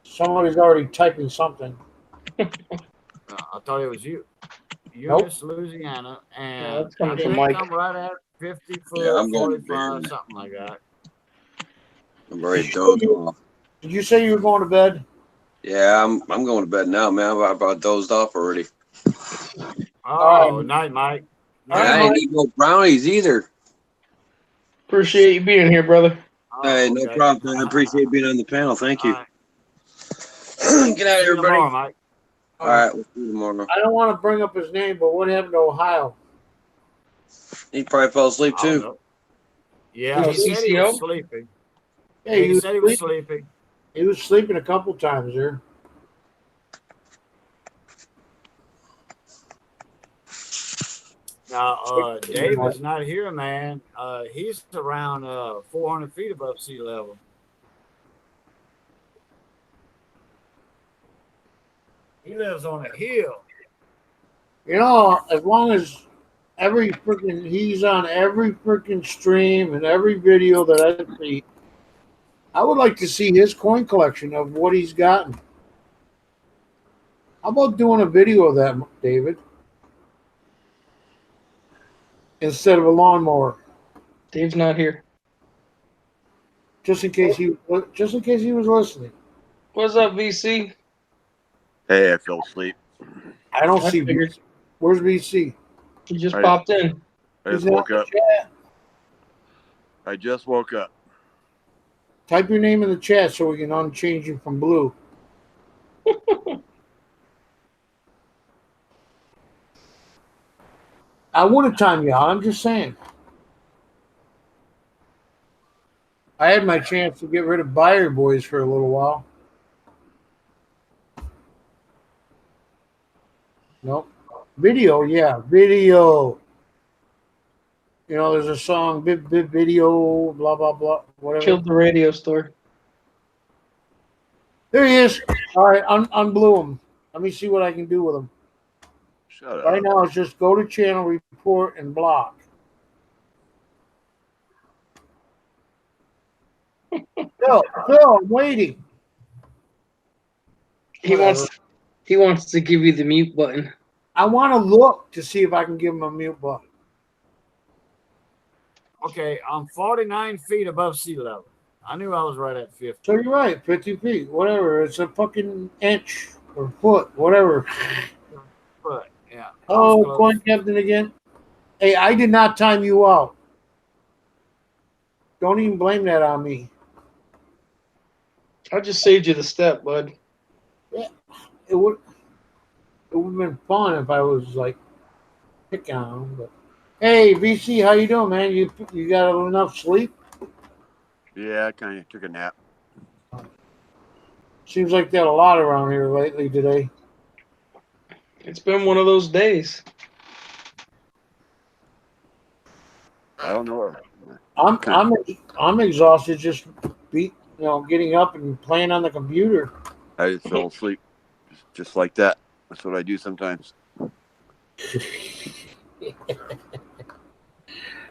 Somebody's already typing something. I thought it was you. Eunice, Louisiana. And that's coming from Mike. I'm right at 50 foot, Yeah, I'm going 45, something like that. I'm ready to doze off. Did you say you were going to bed? Yeah, I'm going to bed now, man. I about dozed off already. Night, Mike. I ain't eat no brownies either. Appreciate you being here, brother. Hey, no problem, man. I appreciate being on the panel. Thank you. Right. Get out, everybody. Tomorrow, Mike. All right, we'll see you tomorrow. I don't want to bring up his name, but what happened to Ohio? He probably fell asleep too. Yeah, he said he was sleeping. Yeah, he said he was sleeping. He was sleeping a couple times there. Now, David's not here, man. He's around 400 feet above sea level. He lives on a hill. You know, as long as he's on every freaking stream and every video that I see, I would like to see his coin collection of what he's gotten. How about doing a video of that, David? Instead of a lawnmower, Dave's not here. just in case he was listening. What's up, VC? Hey, I fell asleep. I don't I see. figured. Where's BC? He just Right. popped in. I He's just woke not in up. the chat. I just woke up. Type your name in the chat so we can unchange you from blue. I wouldn't time you out. I'm just saying. I had my chance to get rid of Buyer Boys for a little while. Nope. Video, yeah, video. You know, there's a song, video, blah, blah, blah, whatever. Killed the radio store. There he is. All right, unblue him. Let me see what I can do with him. Shut up. Right now, it's just go to channel report and block. Phil, I'm waiting. He wants to give you the mute button. I want to look to see if I can give him a mute button. Okay, I'm 49 feet above sea level. I knew I was right at 50. So you're right, 50 feet, whatever. It's a fucking inch or foot, whatever. But yeah. I Oh, was close. coin captain again. Hey, I did not time you out. Don't even blame that on me. I just saved you the step, bud. It would have been fun if I was like picking on him. But hey, VC, how you doing, man? You got enough sleep? Yeah, I kind of took a nap. Seems like that a lot around here lately today. It's been one of those days. I don't know. I'm exhausted just getting up and playing on the computer. I just fell asleep, just like that. That's what I do sometimes.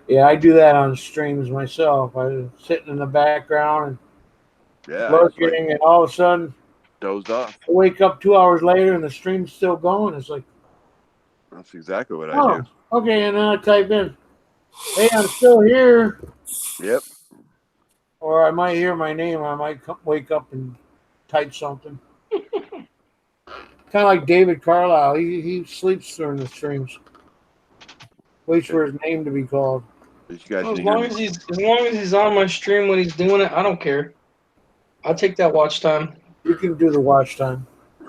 Yeah, I do that on streams myself. I'm sitting in the background Yeah, and I just like lurking, and all of a sudden dozed off. I wake up 2 hours later and the stream's still going. It's like, That's exactly what I oh, do. okay, and then I type in, hey, I'm still here. Yep. Or I might hear my name. I might wake up and type something. Kind of like David Carlisle. He sleeps during the streams. Waits for his name to be called. You guys As can long hear as me. he's on my stream when he's doing it, I don't care. I'll take that watch time. You can do the watch time. As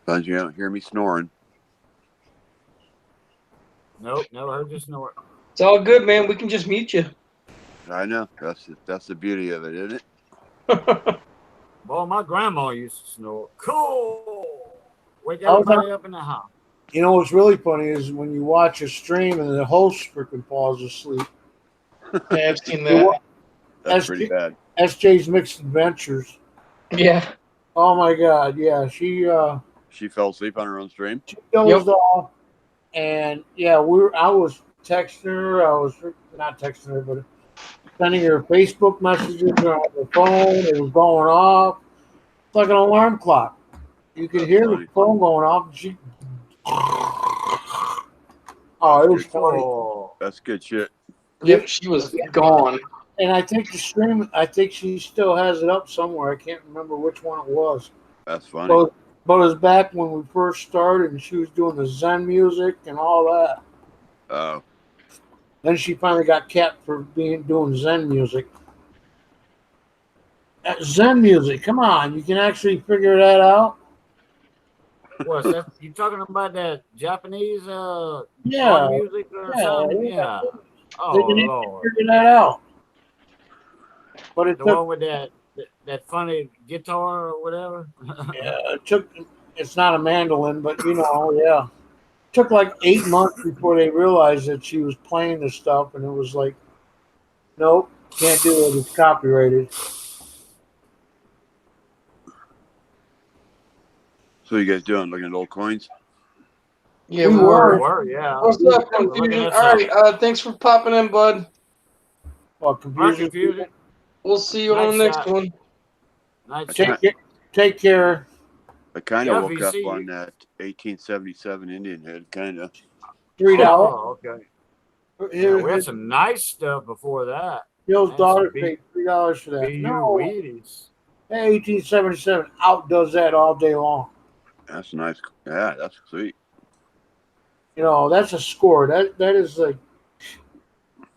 long as you don't hear me snoring. Nope, never heard you snort. It's all good, man. We can just mute you. I know. That's the beauty of it, isn't it? Boy, my grandma used to snore. Cool. Wake Oh, everybody up in the house. You know what's really funny is when you watch a stream and the host freaking falls asleep. Yeah, I've seen that. That's pretty bad. SJ's Mixed Adventures. Yeah. Oh my God, yeah, she She fell asleep on her own stream. dozed off, and yeah, I was texting her. I was not texting her, but sending her Facebook messages on the phone. It was going off. It's like an alarm clock. You could hear the phone going off. And she. Oh, it was funny. Oh, That's good shit. Yep, she was gone. And I think the stream. I think she still has it up somewhere. I can't remember which one it was. That's funny. But it was back when we first started, and she was doing the Zen music and all that. Oh, Then she finally got capped for doing Zen music. Zen music, come on, you can actually figure that out. what's that? You talking about that Japanese Yeah, art music or something? Yeah. Oh, they can Lord. figure that out. But it The took, one with that funny guitar or whatever? yeah, it took. It's not a mandolin, but yeah. took like 8 months before they realized that she was playing this stuff, and it was like, nope, can't do it. It's copyrighted. So you guys doing? Looking at old coins? Yeah, We we were. were. Yeah. What's up, We're looking Confusion? at All right, thanks for popping in, bud. Well, Our confusion. computer. We'll see you on the Nice next shot. one. Nice Take shot. care. Take care. I kind Yeah, of woke up VC. on that 1877 Indian head, kind of. $3. Oh, okay. Yeah, we had His, some nice stuff before that. Bill's Man, daughter some paid $3 for that. BU No, Wheaties. 1877 outdoes that all day long. That's nice. Yeah, that's sweet. You know, that's a score. That is like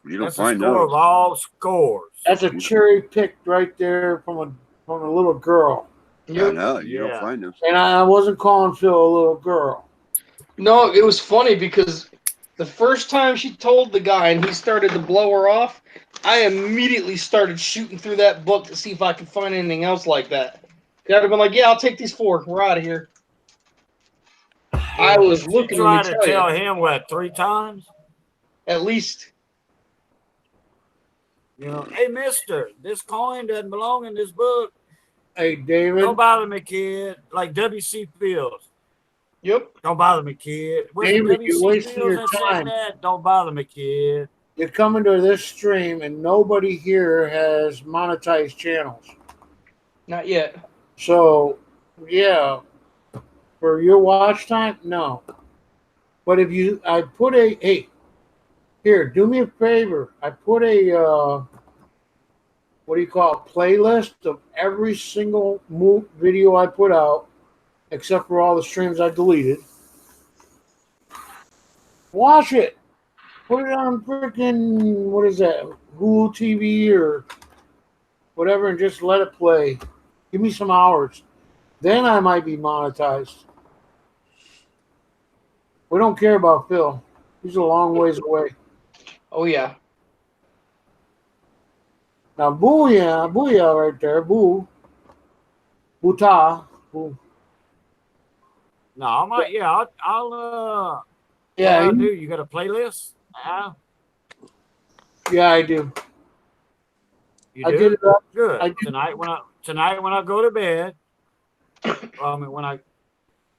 You don't That's the find score those. of all scores. that's a cherry picked right there from a little girl. I Yep. know. You don't Yeah. find those. And I wasn't calling Phil a little girl. No, it was funny because the first time she told the guy and he started to blow her off, I immediately started shooting through that book to see if I could find anything else like that. I'd have been like, yeah, I'll take these 4. We're out of here. I was She looking, tried let me to tell tell you, him what 3 times. at least. You know, hey, Mister, this coin doesn't belong in this book. Hey, David. Don't bother me, kid. Like W.C. Fields. Yep. Don't bother me, kid. Was it David, you're W.C. wasting Fields your that said time. that? Don't bother me, kid. You're coming to this stream and nobody here has monetized channels. Not yet. So, yeah, for your watch time, no. But if I put hey, here, do me a favor. I put a, what do you call it, playlist of every single video I put out, except for all the streams I deleted. Watch it. Put it on freaking, what is that, Hulu TV or whatever, and just let it play. Give me some hours. Then I might be monetized. We don't care about Phil. He's a long ways away. Oh, yeah. Now, booyah right there. Boota. Boo. No, I might. Yeah, I'll Yeah, what I do? You got a playlist? yeah, I do. You I do? did it up. Good. I did- Tonight when I go to bed, I mean when I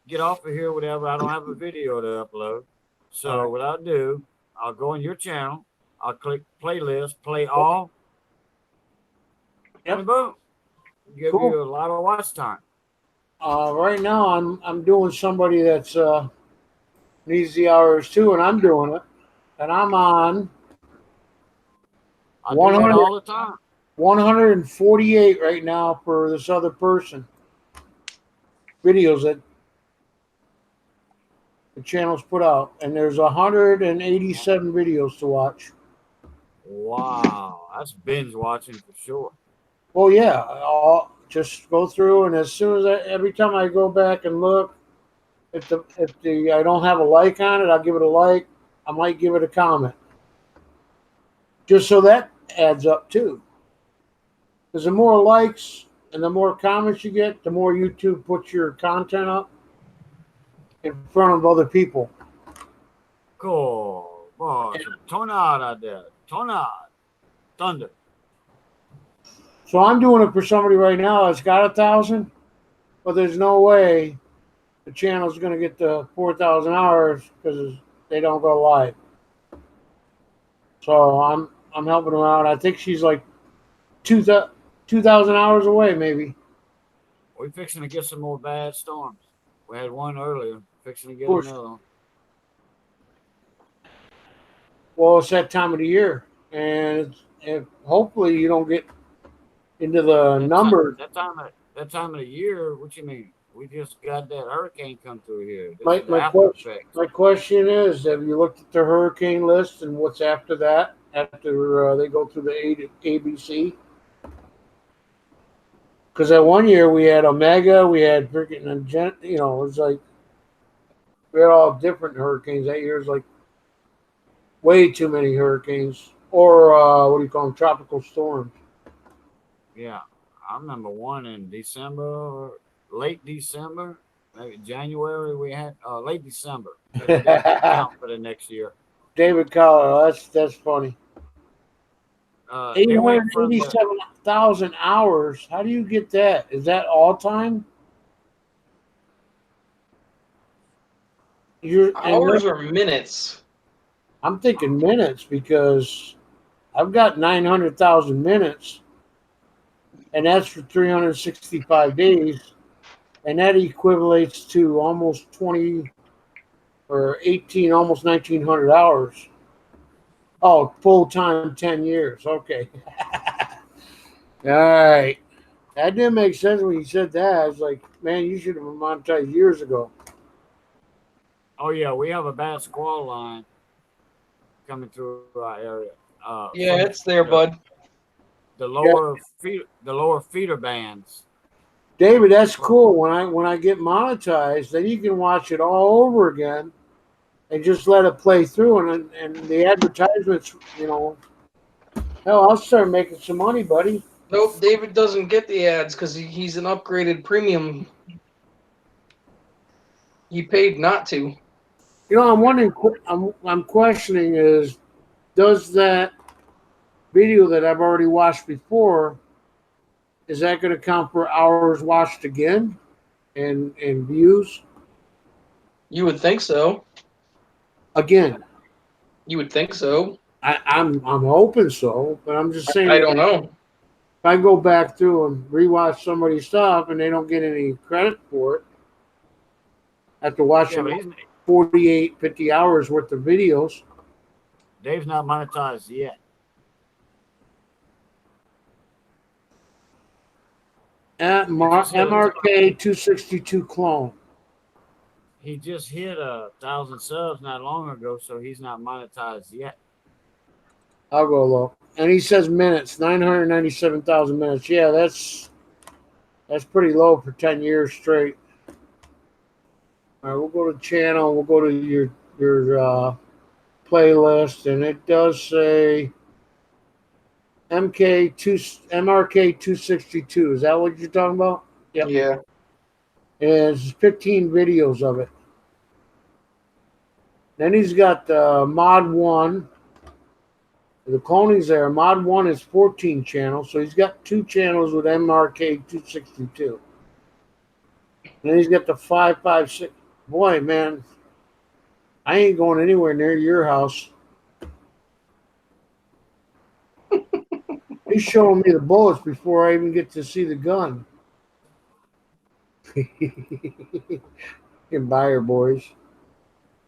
get off of here, whatever, I don't have a video to upload. So All right. what I'll do, I'll go on your channel, I'll click playlist, play all, Yep. and boom. Give Cool. you a lot of watch time. Right now, I'm doing somebody that's needs the hours too, and I'm doing it, and I'm on I do that 100 all the time. 148 right now for this other person. Videos that the channel's put out, and there's 187 videos to watch. Wow, that's binge watching for sure. Well, yeah, I'll just go through, and as soon as every time I go back and look, if I don't have a like on it, I'll give it a like. I might give it a comment, just so that adds up too. Because the more likes and the more comments you get, the more YouTube puts your content up in front of other people. Cool. Boy, some tornado out there. Tornado. Thunder. So I'm doing it for somebody right now that's got 1,000, but there's no way the channel's going to get to 4,000 hours because they don't go live. So I'm helping her out. I think she's like 2,000 hours away, maybe. We're fixing to get some more bad storms. We had one earlier. Fixing to get course. another one. Well, it's that time of the year, and hopefully you don't get into the numbers. That time of the year. What you mean? We just got that hurricane come through here. This My is the after effects. question is, have you looked at the hurricane list and what's after that? After they go through the ABC? Because that one year we had Omega, we had freaking, it was like we had all different hurricanes. That year was like way too many hurricanes, or what do you call them? Tropical storms. Yeah, I remember one in December, late December. maybe January. We had late December. So they got to count for the next year. David Collar, that's funny. They went from the 887,000 hours. How do you get that? Is that all time? Hours or minutes? I'm thinking minutes because I've got 900,000 minutes, and that's for 365 days, and that equivalates to almost 20 or 18, almost 1,900 hours. Oh, full time, 10 years. Okay. All right. That didn't make sense when you said that. I was like, man, you should have been monetized years ago. Oh yeah, we have a bad squall line coming through our area. Yeah, From it's there, bud. the lower feeder bands. David, that's cool. When I get monetized, then you can watch it all over again and just let it play through. And the advertisements, hell, I'll start making some money, buddy. Nope, David doesn't get the ads because he's an upgraded premium. He paid not to. I'm wondering. I'm questioning is, does that video that I've already watched before, is that going to count for hours watched again, and views You would think so. again? You would think so. I'm hoping so, but I'm just saying. I don't know. If I go back through and rewatch somebody's stuff and they don't get any credit for it, after watching Yeah, but 48, 50 hours worth of videos. Dave's not monetized yet. At MRK 262 clone. He just hit 1,000 subs not long ago, so he's not monetized yet. I'll go low. And he says minutes, 997,000 minutes. Yeah, that's pretty low for 10 years straight. All right, we'll go to channel. We'll go to your playlist, and it does say MRK 262. Is that what you're talking about? Yep. Yeah. And there's 15 videos of it. Then he's got Mod 1. The cloning's there. Mod 1 is 14 channels, so he's got 2 channels with MRK 262. And then he's got the 556. Boy, man, I ain't going anywhere near your house. He's showing me the bullets before I even get to see the gun. You can buy her, boys.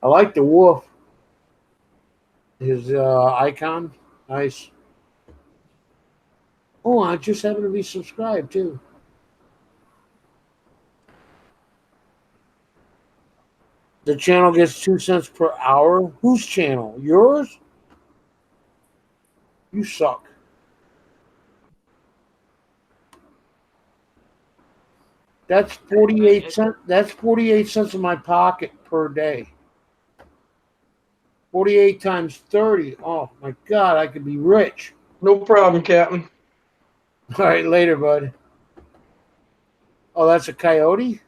I like the wolf. His icon. Nice. Oh, I just happen to be subscribed, too. The channel gets 2 cents per hour. Whose channel? Yours? You suck. That's 48 cents. That's 48 cents in my pocket per day. 48 times 30. Oh my God, I could be rich. No problem, Captain. All right, later, bud. Oh, that's a coyote?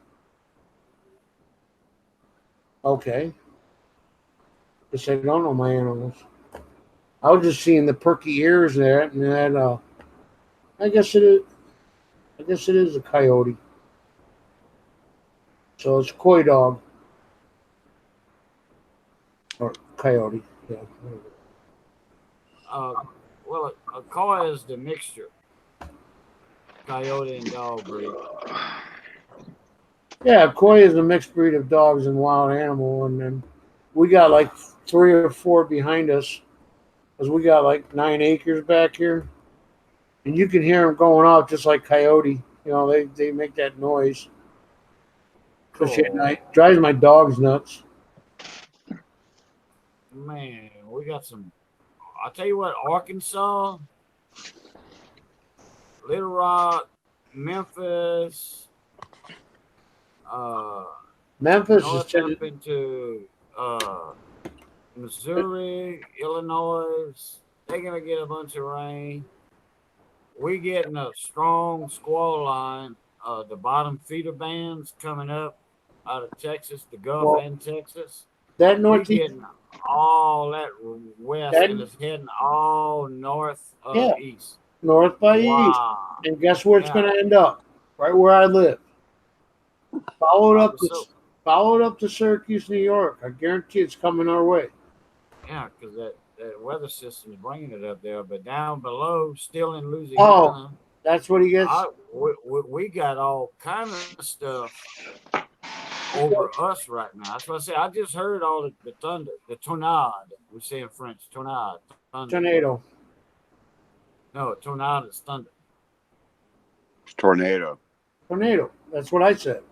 Okay. Guess I don't know my animals. I was just seeing the perky ears there, and that I guess it is a coyote. So it's a coy dog. Or coyote. Yeah. Well, a coy is the mixture. Coyote and dog breed. Yeah, koi is a mixed breed of dogs and wild animal, and then we got like 3 or 4 behind us, because we got like 9 acres back here, and you can hear them going off just like coyote. They make that noise. Especially at night. Drives my dogs nuts. Man, we got some. I'll tell you what, Arkansas, Little Rock, Memphis. Memphis north is up into Missouri, Illinois. They're gonna get a bunch of rain. We getting a strong squall line. The bottom feeder bands coming up out of Texas, the Gulf Well, and Texas. that We northeast, getting all that west That- and it's heading all north of Yeah. east. north by east. Wow. And guess where it's Yeah. going to end up? Right where I live. Follow it up Probably to so. follow it up to Syracuse, New York. I guarantee it's coming our way. Yeah, because that weather system is bringing it up there. But down below, still in Oh, Louisiana, that's what he gets. we got all kind of stuff over us right now. That's what I say. I just heard all the thunder, the tornado. We say in French, tornado, thunder. Tornado. No, tornado is thunder. It's tornado. Tornado. That's what I said.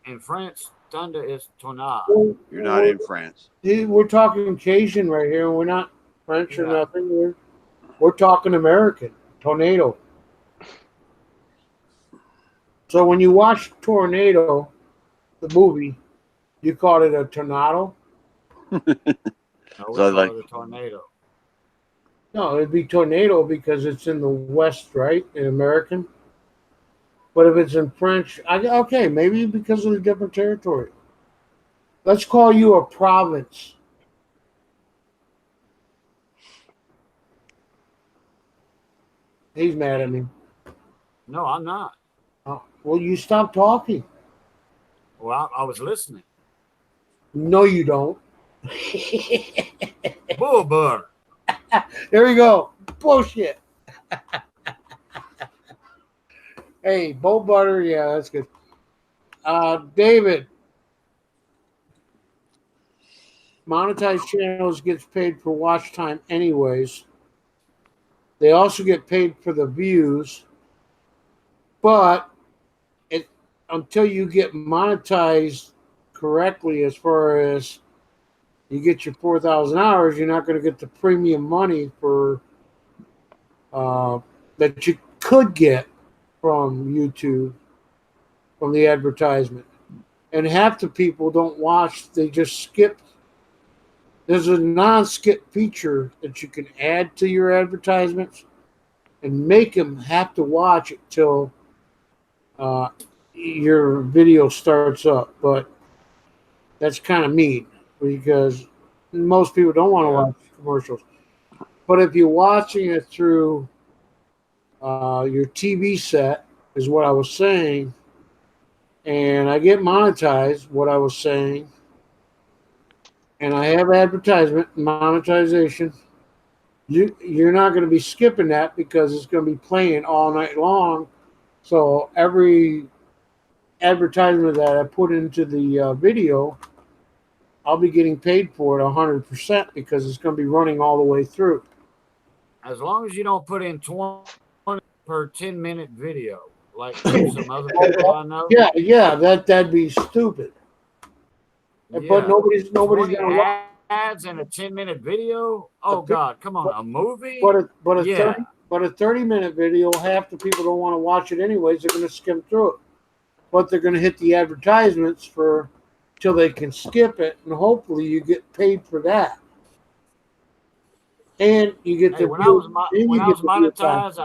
In French, thunder is tornado. You're not in France. We're talking Cajun right here. We're not French or Yeah. nothing. We're talking American. Tornado. So when you watch Tornado, the movie, you call it a tornado? No, we So call like- it a tornado. No, it'd be tornado because it's in the West, right? In American. But if it's in French, okay, maybe because of the different territory. Let's call you a province. He's mad at me. No, I'm not. Oh, well, you stop talking. Well, I was listening. No, you don't. Bull butter. There we go. Bullshit. Hey, bull butter. Yeah, that's good. David, monetized channels gets paid for watch time anyways. They also get paid for the views, but until you get monetized correctly, as far as you get your 4,000 hours, you're not going to get the premium money for that you could get from YouTube, from the advertisement. And half the people don't watch, they just skip. There's a non-skip feature that you can add to your advertisements and make them have to watch it till your video starts up. But that's kind of mean because most people don't want to watch commercials. But if you're watching it through your TV set, is what I was saying, and I get monetized, what I was saying, and I have advertisement monetization, you're not going to be skipping that because it's going to be playing all night long. So every advertisement that I put into the video, I'll be getting paid for it 100% because it's going to be running all the way through. As long as you don't put in 20 per 10-minute video, like some other people I know. Yeah, that'd be stupid. Yeah. But nobody's 20 gonna watch. ads and a 10-minute video. Oh God, come on, a movie? But a Yeah. 30-minute video, half the people don't want to watch it anyways. They're going to skim through it, but they're going to hit the advertisements for till they can skip it, and hopefully you get paid for that. And you get Hey, the when I was monetized,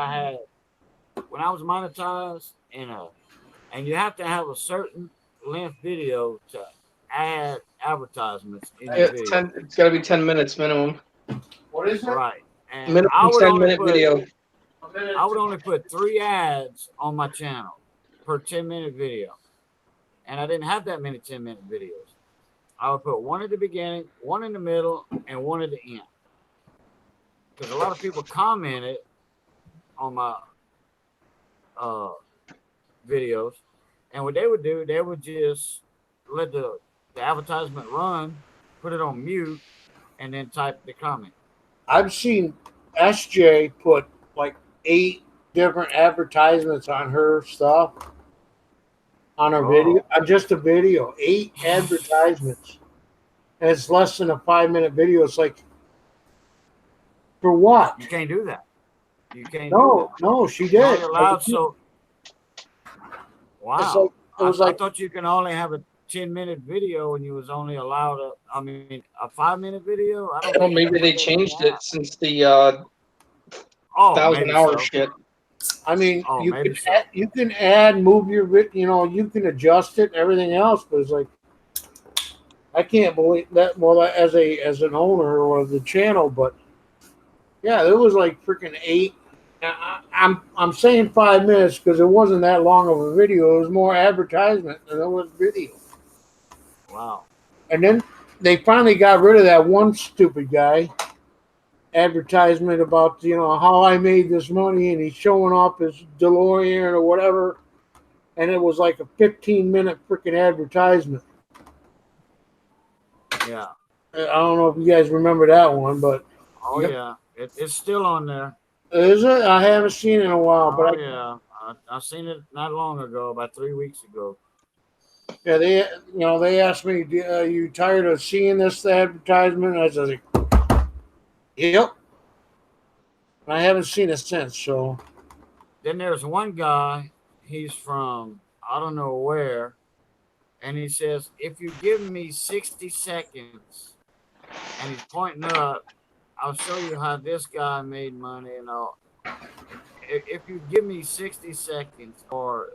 and you have to have a certain length video to add advertisements in your video. It's got to be 10 minutes minimum. What is it? Right. And Minimum I would 10-minute video. I would only put 3 ads on my channel per 10-minute video. And I didn't have that many 10-minute videos. I would put 1 at the beginning, 1 in the middle, and 1 at the end. Because a lot of people commented on my videos. And what they would do, they would just let the advertisement run, put it on mute, and then type the comment. I've seen SJ put like 8 different advertisements on her stuff, on her video, just a video, 8 advertisements. And it's less than a 5-minute video. It's like, for what? You can't do that. You can't. No, she You're did. only allowed so. Wow. It's like, it was I like, thought you can only have a 10-minute video and you was only allowed a 5-minute video. I don't Well, think maybe they that changed yeah. it since the 1,000 maybe hour so. shit. I mean, Oh, you maybe can so. you can add, move your, you can adjust it, and everything else. But it's like I can't believe that. Well, as an owner of the channel, but yeah, there was like freaking 8. I'm saying 5 minutes because it wasn't that long of a video. It was more advertisement than it was video. Wow. And then they finally got rid of that one stupid guy advertisement about how I made this money, and he's showing off his DeLorean or whatever, and it was like a 15-minute freaking advertisement. Yeah. I don't know if you guys remember that one, but Oh, yeah. It's still on there. is it? I haven't seen it in a while, Oh, but yeah. I seen it not long ago, about 3 weeks ago. yeah, they asked me, "Are you tired of seeing this advertisement?" And I was like, "Yep." And I haven't seen it since. So Then there's one guy, he's from I don't know where, and he says, if you give me 60 seconds, and he's pointing up, I'll show you how this guy made money and all. If you give me 60 seconds, or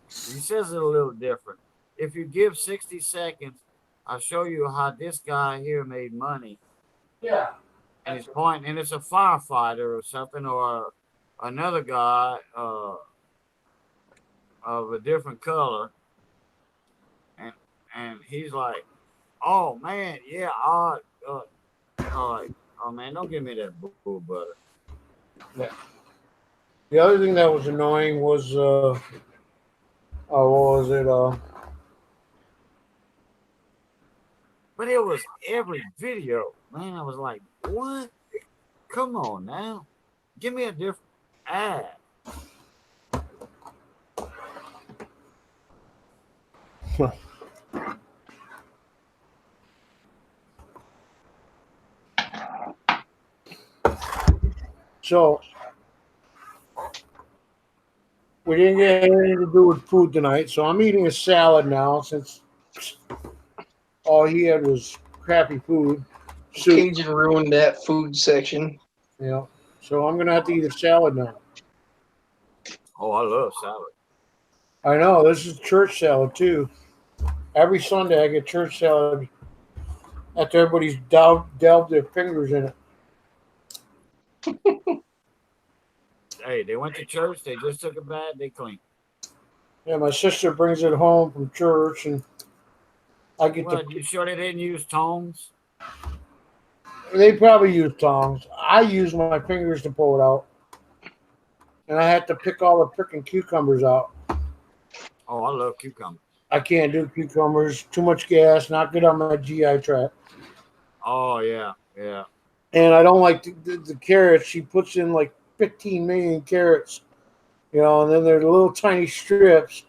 he says it a little different. If you give 60 seconds, I'll show you how this guy here made money. yeah, And he's pointing, and it's a firefighter or something, or another guy of a different color. And he's like, oh, man, yeah, all right. Oh, man, don't give me that bull butter. yeah. The other thing that was annoying was what was it? But it was every video. Man, I was like, what? Come on now. Give me a different ad. So we didn't get anything to do with food tonight, so I'm eating a salad now since all he had was crappy food, soup. Cajun ruined that food section. So I'm gonna have to eat a salad now. Oh, I love salad. I know this is church salad too. Every Sunday I get church salad after everybody's delved their fingers in it. Hey, they went to church. They just took a bath. They clean. Yeah, my sister brings it home from church, and I get What, you sure they didn't use tongs? They probably use tongs. I use my fingers to pull it out, and I had to pick all the freaking cucumbers out. Oh, I love cucumbers. I can't do cucumbers. Too much gas. Not good on my GI tract. Oh, yeah, yeah. And I don't like the carrots. She puts in like 15 million carrots, and then they're little tiny strips,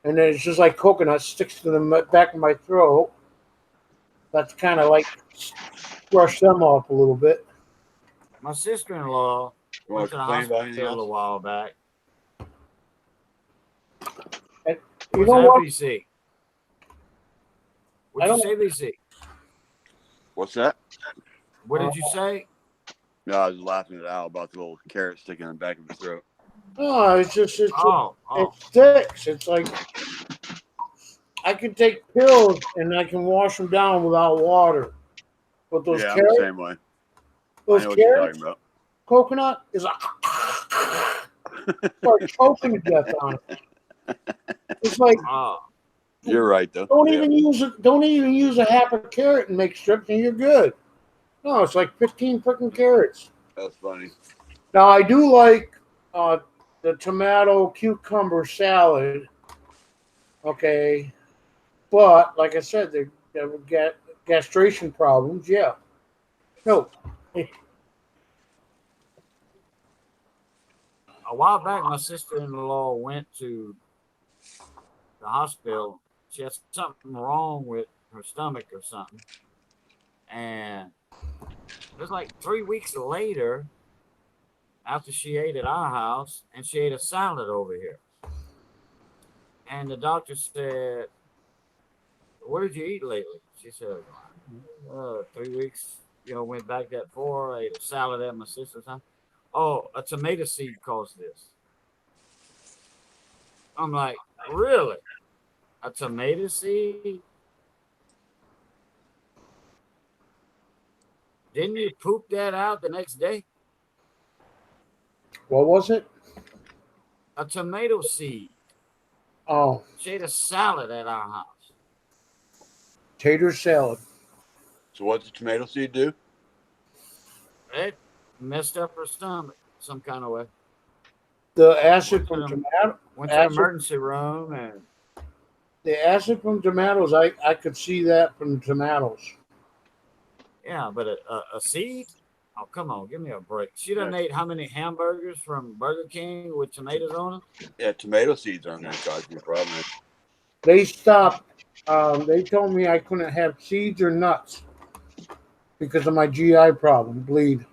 and then it's just like coconut sticks to the back of my throat. That's kind of like brush them off a little bit. My sister-in-law went to the hospital a while back. And you Was know that what? VC? What'd you say, VC? What's that? What did you say? No, I was laughing at Al about the little carrot sticking in the back of his throat. No, it Oh. sticks. It's like I can take pills and I can wash them down without water. But those Yeah, I'm carrots, the same way. I those know what you're carrots, talking about. coconut is like start choking to death on it. It's like You're right though. don't even use a half a carrot and make strips and you're good. No, it's like 15 freaking carrots. That's funny. Now I do like the tomato cucumber salad. Okay, but like I said, they would get gastration problems. Yeah, no. A while back, my sister-in-law went to the hospital. She had something wrong with her stomach or something. And it was like 3 weeks later, after she ate at our house, and she ate a salad over here. And the doctor said, what did you eat lately? She said, 3 weeks, went back that far. I ate a salad at my sister's house. Oh, a tomato seed caused this. I'm like, really? A tomato seed? Didn't you poop that out the next day? What was it? A tomato seed. Oh, She ate a salad at our house. tater salad. So what's the tomato seed do? It messed up her stomach some kind of way. The acid Went to from the, tomato. went to the Acid, emergency room and the acid from tomatoes. I could see that from tomatoes. yeah, but a seed? Oh, come on, give me a break. She done ate how many hamburgers from Burger King with tomatoes on them? Yeah, tomato seeds aren't going to cause you a problem. They stopped. They told me I couldn't have seeds or nuts because of my GI problem, bleed.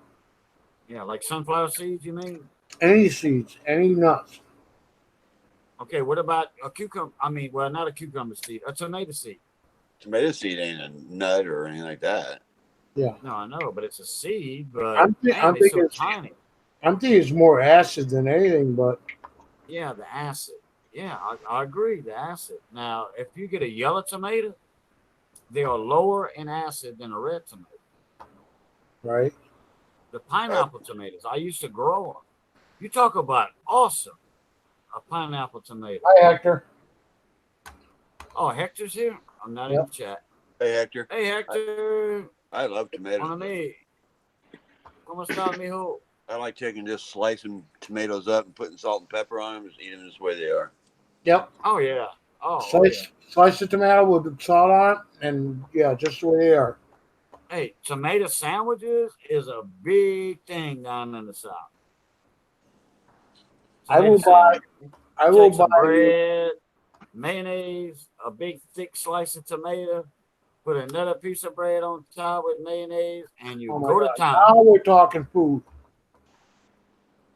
Yeah, like sunflower seeds, you mean? Any seeds, any nuts. Okay, what about a cucumber? I mean, well, not a cucumber seed, a tomato seed. Tomato seed ain't a nut or anything like that. Yeah, No, I know, but it's a seed. But I'm, man, I'm they're thinking. so tiny. I'm thinking it's more acid than anything, but Yeah, the acid. Yeah, I agree. The acid. Now, if you get a yellow tomato, they are lower in acid than a red tomato. right. The pineapple tomatoes, I used to grow them. You talk about awesome. A pineapple tomato. Hi, Hector. Oh, Hector's here. I'm not in Yep. the chat. Hey, Hector. Hey, Hector. I love tomatoes. On me. ¿Cómo está, mijo? I like taking just slicing tomatoes up and putting salt and pepper on them, just eating them just the way they are. Yep. Oh yeah. Oh Slice the tomato with salt on it, and yeah, just the way they are. yeah. Hey, tomato sandwiches is a big thing down in the south. I will Tomato buy. sandwich. I will Take some buy. bread, mayonnaise, a big thick slice of tomato, put another piece of bread on top with mayonnaise, and you Oh my go to God. town. Now we're talking food.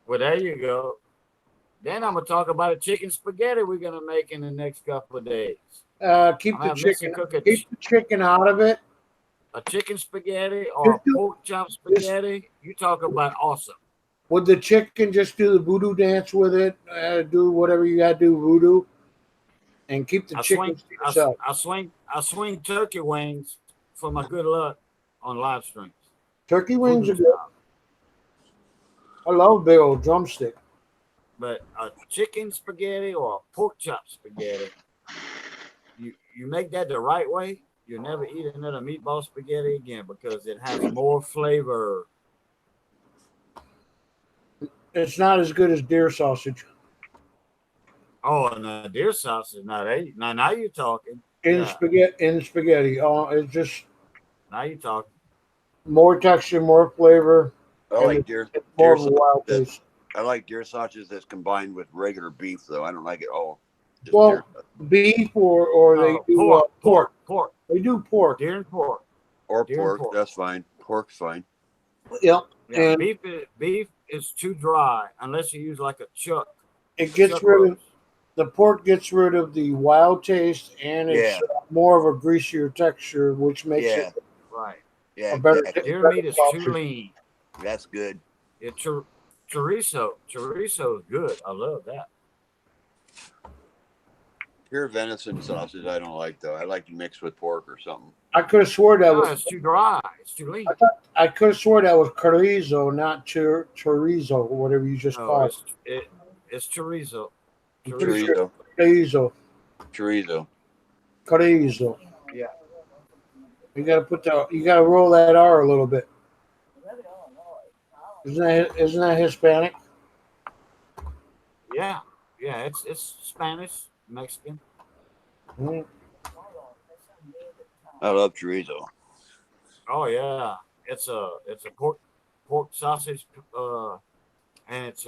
Well, there you go. Then I'm gonna talk about a chicken spaghetti we're gonna make in the next couple of days. Keep I'm the gonna Missy chicken. cook Keep the chicken out of it. a chicken spaghetti or Just a do, pork chop just spaghetti. You talk about awesome. with the chicken. Just do the voodoo dance with it. Do whatever you gotta do, voodoo, and keep the I chicken swing, to yourself. I swing turkey wings for my good luck on live streams. Turkey wings Voodoo are good. style. I love big old drumstick. But a chicken spaghetti or a pork chop spaghetti, you make that the right way, you'll never eat another meatball spaghetti again because it has more flavor. It's not as good as deer sausage. Oh, and the deer sausage. Now you're talking. In Yeah, spaghetti, it's just now you're talking. more texture, more flavor, I and like it's more deer of a wild sausage. taste. I like deer sausage that's combined with regular beef, though. I don't like it all. Just Well, deer beef or they No, do pork. They do pork. Deer and pork. or Deer and pork. pork. That's fine. Pork's fine. Yep. Yeah, And beef is too dry unless you use like a chuck. it gets Chuck rid of roast. the pork gets rid of the wild taste, and it's Yeah. more of a greasier texture, which makes Yeah. it Right. Yeah, a better, exactly. Deer better meat is sausage. too lean. That's good. It chorizo is good. I love that. Pure venison sausage, I don't like though. I like to mix with pork or something. I could have swore that No, was. it's too dry. It's too lean. I could have swore that was chorizo, not chorizo, or whatever you just No, called it's chorizo. I'm pretty sure Chorizo. chorizo. Chorizo. Chorizo. Yeah. You gotta roll that R a little bit. Isn't that Hispanic? Yeah. Yeah, it's Spanish, Mexican. Mm. I love chorizo. Oh yeah. It's a pork sausage and it's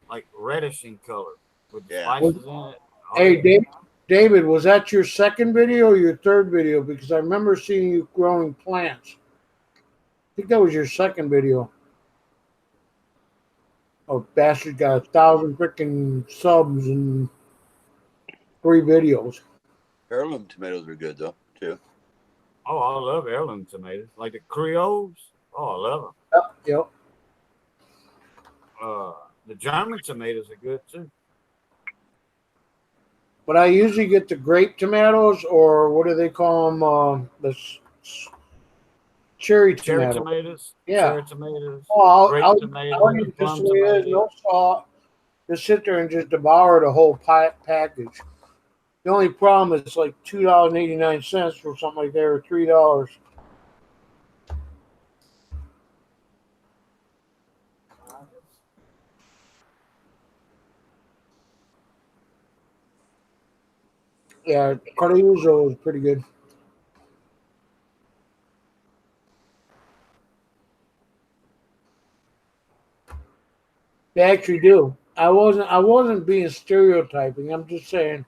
like reddish in color with the Yeah. spices in it. Oh, Hey, yeah. David, was that your second video or your third video? Because I remember seeing you growing plants. I think that was your second video. Oh, bastard got 1,000 freaking subs and 3 videos. Heirloom tomatoes are good though too. Oh, I love heirloom tomatoes. Like the Creoles. Oh, I love them. Yep. The German tomatoes are good too. But I usually get the grape tomatoes, or what do they call them? Cherry Cherry tomato. tomatoes, Yeah. cherry tomatoes, Oh, grape I'll tomatoes, eat just plum the way it is, tomatoes. no salt. Just sit there and just devour the whole package. The only problem is like $2.89 for something like that, or $3. Yeah, Cardozo is pretty good. They actually do. I wasn't being stereotyping. I'm just saying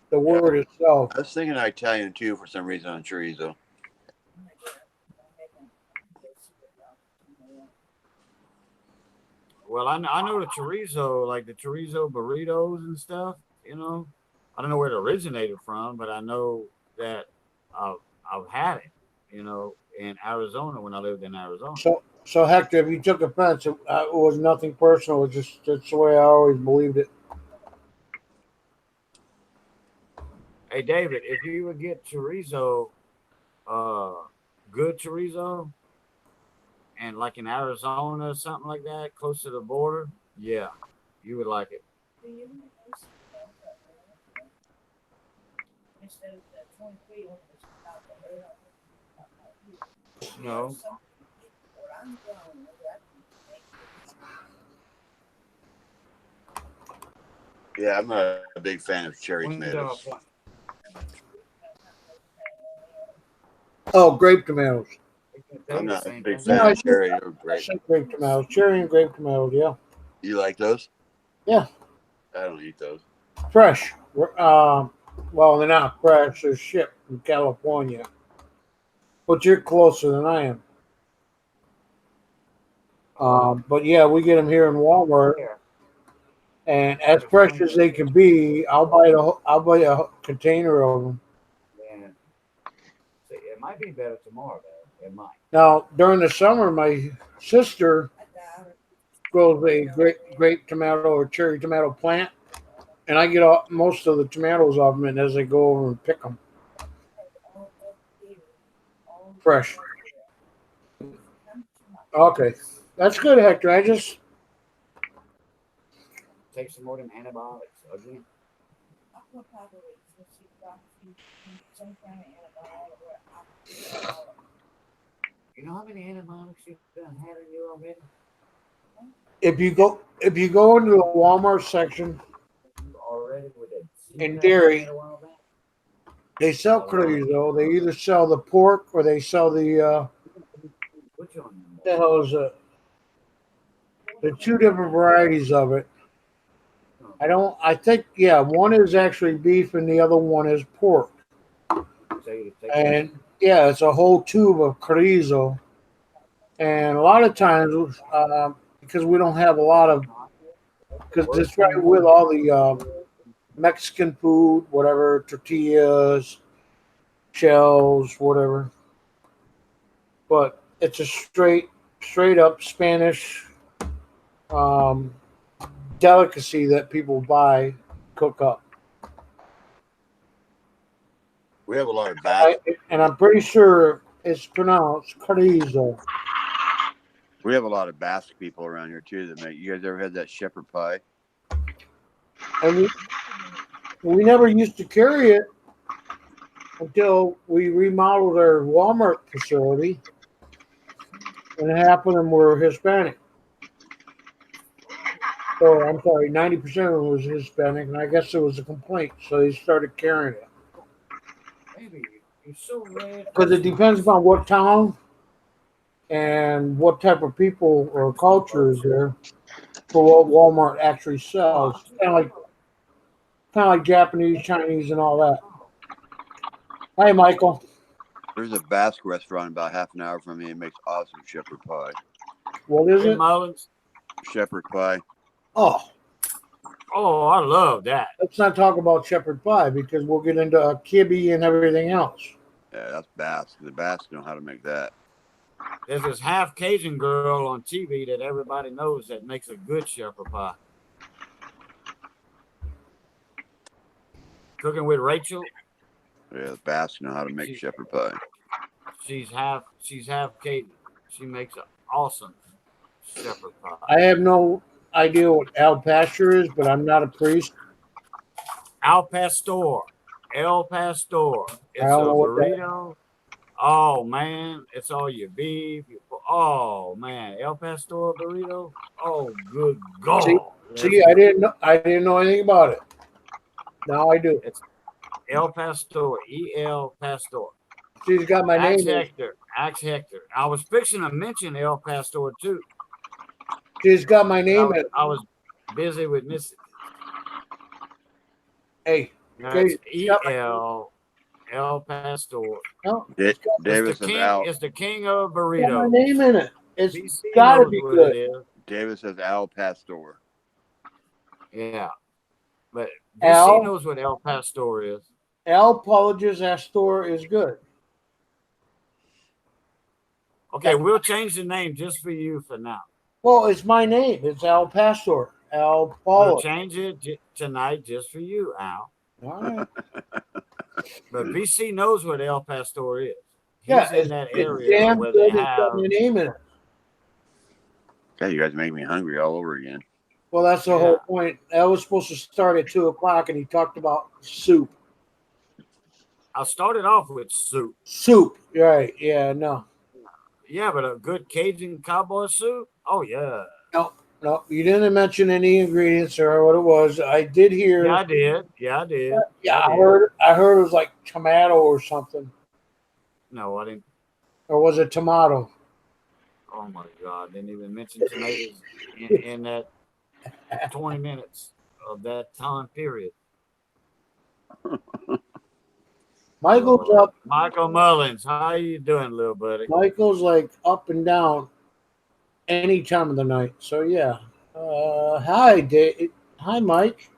the Yeah. word itself. I was thinking Italian too for some reason on chorizo. Well, I know the chorizo, like the chorizo burritos and stuff. You know, I don't know where it originated from, but I know that I've I've had it. You know, in Arizona when I lived in Arizona. So Hector, if you took offense, it was nothing personal. It was just that's the way I always believed it. Hey, David, if you would get chorizo, uh, good chorizo, and like in Arizona or something like that, close to the border, yeah, you would like it. No, Yeah, I'm not a big fan of cherry tomatoes. Oh, grape tomatoes. I'm not a big Yeah, fan of cherry or I grape. said grape tomatoes, cherry and grape tomatoes. Yeah, You like those? yeah, I don't eat those. fresh. Well, they're not fresh. They're shipped from California, but you're closer than I am. But yeah, we get them here in Walmart, and as fresh as they can be, I'll buy a container of them. yeah. See, it might be better tomorrow, though. It might. Now, during the summer, my sister grows a grape tomato or cherry tomato plant, and I get most of the tomatoes off them, and as I go over and pick them fresh. Okay, that's good, Hector. I just Take some more of them antibiotics again. You know how many antibiotics you've done had in you already? if you go into the Walmart section You already with it. in dairy, A while back. they sell chorizo. They either sell the pork or they sell Which one? the hell is it? The two different varieties of it. I don't. I think yeah, one is actually beef and the other one is pork. So you take And yeah, it's a whole tube of chorizo. And a lot of times, because we don't have a lot of, because it's right with all the Mexican food, whatever tortillas, shells, whatever. But it's a straight up Spanish um, delicacy that people buy, cook up. We have a lot of Basque. And I'm pretty sure it's pronounced chorizo. We have a lot of Basque people around here too that make. You guys ever had that shepherd pie? And we never used to carry it until we remodeled our Walmart facility, and half of them were Hispanic. So I'm sorry, 90% of them was Hispanic, and I guess it was a complaint, so they started carrying it. Maybe you're so red. Because it depends upon what town and what type of people or culture is there for what Walmart actually sells. Kind of like Japanese, Chinese, and all that. Hi, Michael. There's a Basque restaurant about half an hour from me. It makes awesome shepherd pie. What is it? Mullins. Shepherd pie. Oh, I love that. let's not talk about shepherd pie because we'll get into kibbe and everything else. Yeah, that's Basque. The Basques know how to make that. There's this half Cajun girl on TV that everybody knows that makes a good shepherd pie. Cooking with Rachel. Yeah, the Basque know how to make She- shepherd pie. She's half Cajun. She makes an awesome shepherd pie. I have no idea what Al Pasture is, but I'm not a priest. Al Pastor. El Pastor. It's I a don't know what that burrito. Oh man, it's all your beef. Oh man, El Pastor burrito. Oh good God. See, I didn't know anything about it. Now I do. It's El Pastor. El Pastor. She's got my name. Axe Hector. I was fixing to mention El Pastor too. She's got my name. I was busy with Missy. Hey, That's okay. El Pastor. No, Davis says Al. It's the king of got my burritos. name in it. It's BC gotta knows be what good. it is. Davis says Al Pastor. Yeah. But Al? BC knows what El Pastor is. Al Apologies Astor is good. Okay, we'll change the name just for you for now. Well, it's my name. It's Al Pastor. Al We'll Paul. change it tonight just for you, Al. All right. But BC knows what El Pastor is. He's Yeah, in that it's area damn where good. they It's got have. my name in it. God, you guys make me hungry all over again. Well, that's the whole point. I was supposed to start at 2:00, and he talked about soup. I started off with soup. Soup, right? Yeah, no, Yeah, but a good Cajun cowboy soup. Oh yeah. no. You didn't mention any ingredients or what it was. I did hear. Yeah, I did. Yeah, I did. Yeah, I did. heard. I heard it was like tomato or something, No, I didn't. or was it tomato? Oh my God! Didn't even mention tomatoes in that 20 minutes of that time period. Michael's up. Michael Mullins, how you doing, little buddy? Michael's like up and down any time of the night. So yeah. Hi, Dave. Hi, Mike.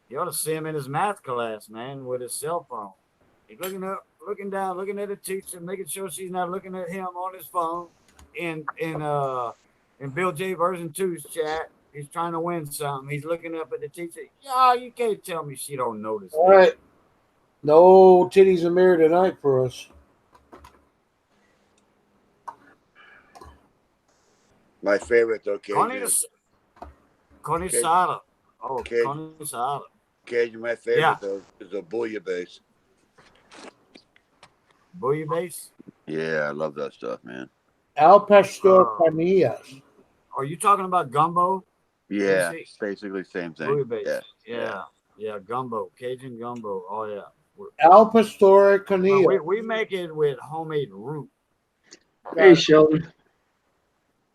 You ought to see him in his math class, man, with his cell phone. He's looking up, looking down, looking at the teacher, making sure she's not looking at him on his phone. In Bill J version 2's chat, he's trying to win something. He's looking up at the teacher. Yeah, you can't tell me she don't notice. All right. No titties and mirror tonight for us. My favorite though, Cajun. Conisada. Oh, Cajun. Conisada. Cajun, my favorite Yeah. though is a bouillabaisse. Bouillabaisse. Yeah, I love that stuff, man. Al Pastor Canillas. Are you talking about gumbo? Yeah, Basic. it's basically the same thing. Bouillabaisse. Yeah. Yeah, gumbo, Cajun gumbo. Oh yeah. Al Pastor Well, Canillas. we make it with homemade root. Hey, Sheldon.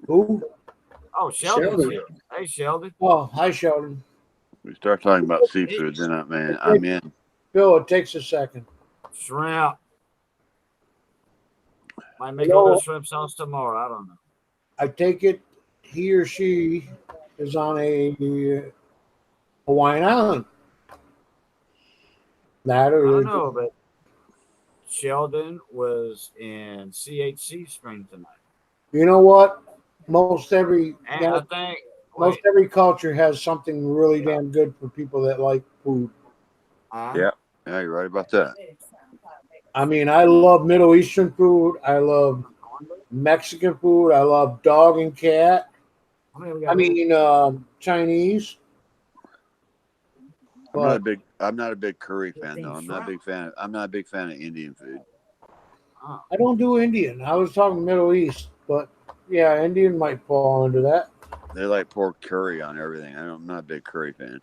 Who? Oh, Sheldon's Sheldon. here. Hey, Sheldon. Oh, hi, Sheldon. We start talking about seafood, then I'm in. Bill, it takes a second. Shrimp. Might make You a know- little shrimp sauce tomorrow. I don't know. I take it he or she is on a Hawaiian island. That I or don't know, but Sheldon was in CHC stream tonight. you know what? Most every And I think most every culture has something really damn good for people that like food. Yeah, you're right about that. I mean, I love Middle Eastern food. I love Mexican food. I love dog and cat. I mean, Chinese. I'm not a big curry fan though. I'm not a big fan of Indian food. I don't do Indian. I was talking Middle East, but yeah, Indian might fall into that. They like pour curry on everything. I'm not a big curry fan.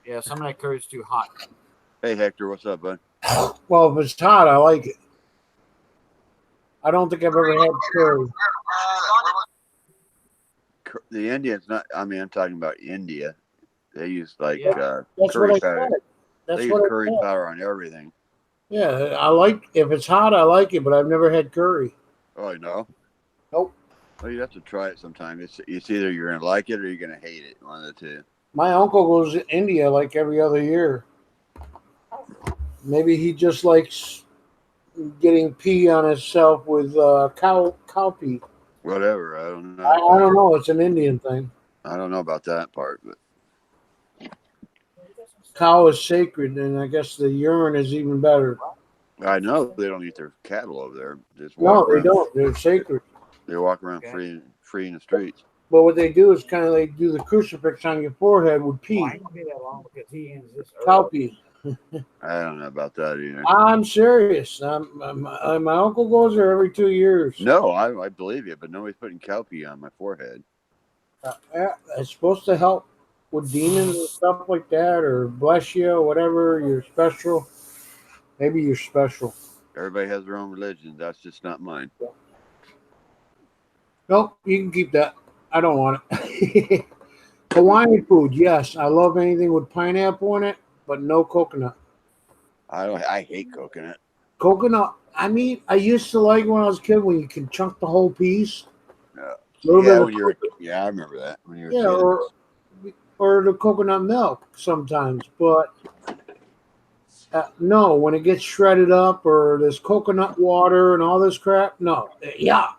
Yeah, some of that curry's too hot. Hey Hector, what's up, bud? Well, if it's hot, I like it. I don't think I've ever had curry. The Indians, I'm talking about India. They use like That's what curry I powder. said. That's They use what I curry said. powder on everything. Yeah, I like if it's hot, I like it, but I've never had curry. Oh, no? Nope. Well, you have to try it sometime. It's either you're gonna like it or you're gonna hate it. One of the two. My uncle goes to India like every other year. Maybe he just likes getting pee on himself with cow pee. Whatever. I don't know. I don't know. It's an Indian thing. I don't know about that part, but cow is sacred, and I guess the urine is even better. I know they don't eat their cattle over there. Just No, walk they around. don't. They're sacred. They walk around Okay. free in the streets. But what they do is kind of they do the crucifix on your forehead with Oh, pee, I ain't gonna be that long because he ends this cow early. pee. I don't know about that either. I'm serious. My uncle goes there every 2 years. No, I believe you, but nobody's putting cow pee on my forehead. Yeah, it's supposed to help with demons and stuff like that, or bless you, or whatever. You're special. Maybe you're special. Everybody has their own religion. That's just not mine. Nope, you can keep that. I don't want it. Hawaiian food, yes. I love anything with pineapple in it, but no coconut. I hate coconut. Coconut. I mean, I used to like when I was a kid when you can chunk the whole piece. No. Little bit Yeah, of when you're yeah, I remember that when you were yeah, a kid. or the coconut milk sometimes, but no, when it gets shredded up or there's coconut water and all this crap, no, yuck.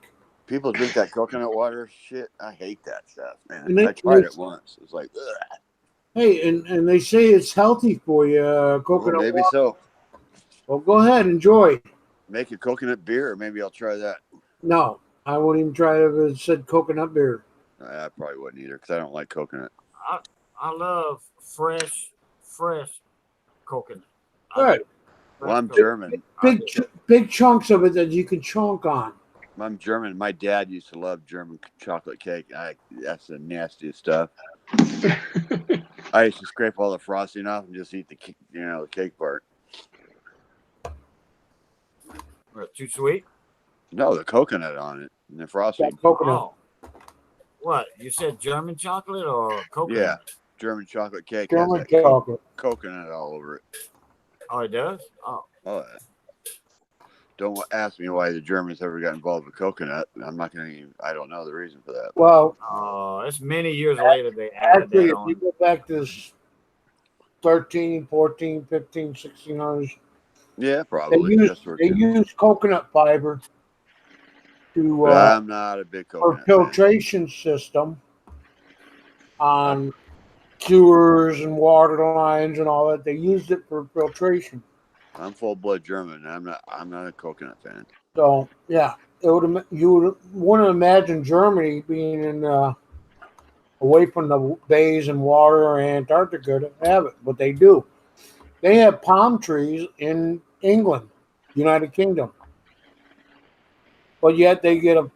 People drink that coconut water shit. I hate that stuff, man. And I tried it once. It was like, ugh. Hey, and they say it's healthy for you, Well, coconut maybe water. so. Well, go ahead, enjoy. Make a coconut beer, or maybe I'll try that. No, I wouldn't even try it if it said coconut beer. I probably wouldn't either because I don't like coconut. I love fresh coconut. Good. Well, I'm German. Big chunks of it that you can chunk on. I'm German. My dad used to love German chocolate cake. That's the nastiest stuff. I used to scrape all the frosting off and just eat the cake part. Too sweet? No, the coconut on it and the frosting. Coconut. Oh. What? You said German chocolate or coconut? Yeah, German chocolate cake German has that chocolate. coconut all over it. Oh, it does? Oh. Oh, don't ask me why the Germans ever got involved with coconut. I'm not going to. I don't know the reason for that. Well, It's many years later they added actually, that if on. you go back to 13, 14, 15, 1600s, Yeah, they probably. use coconut fiber to I'm not a big for coconut fan. filtration system on sewers and water lines and all that. They used it for filtration. I'm full blood German. I'm not a coconut fan. So yeah, you wouldn't imagine Germany being in away from the bays and water or Antarctica to have it, but they do. They have palm trees in England, United Kingdom, but yet they get a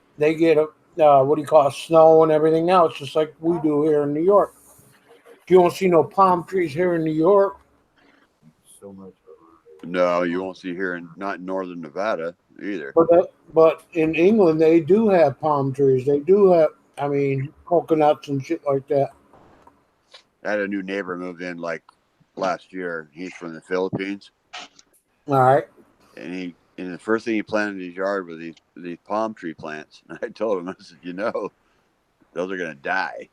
what do you call it, snow and everything else, just like we do here in New York. You don't see no palm trees here in New York. So much. No, you won't see here not in northern Nevada either. But in England, they do have palm trees. They do have, coconuts and shit like that. I had a new neighbor move in like last year. He's from the Philippines, All right. and the first thing he planted in his yard was these palm tree plants. And I told him, I said, those are gonna die.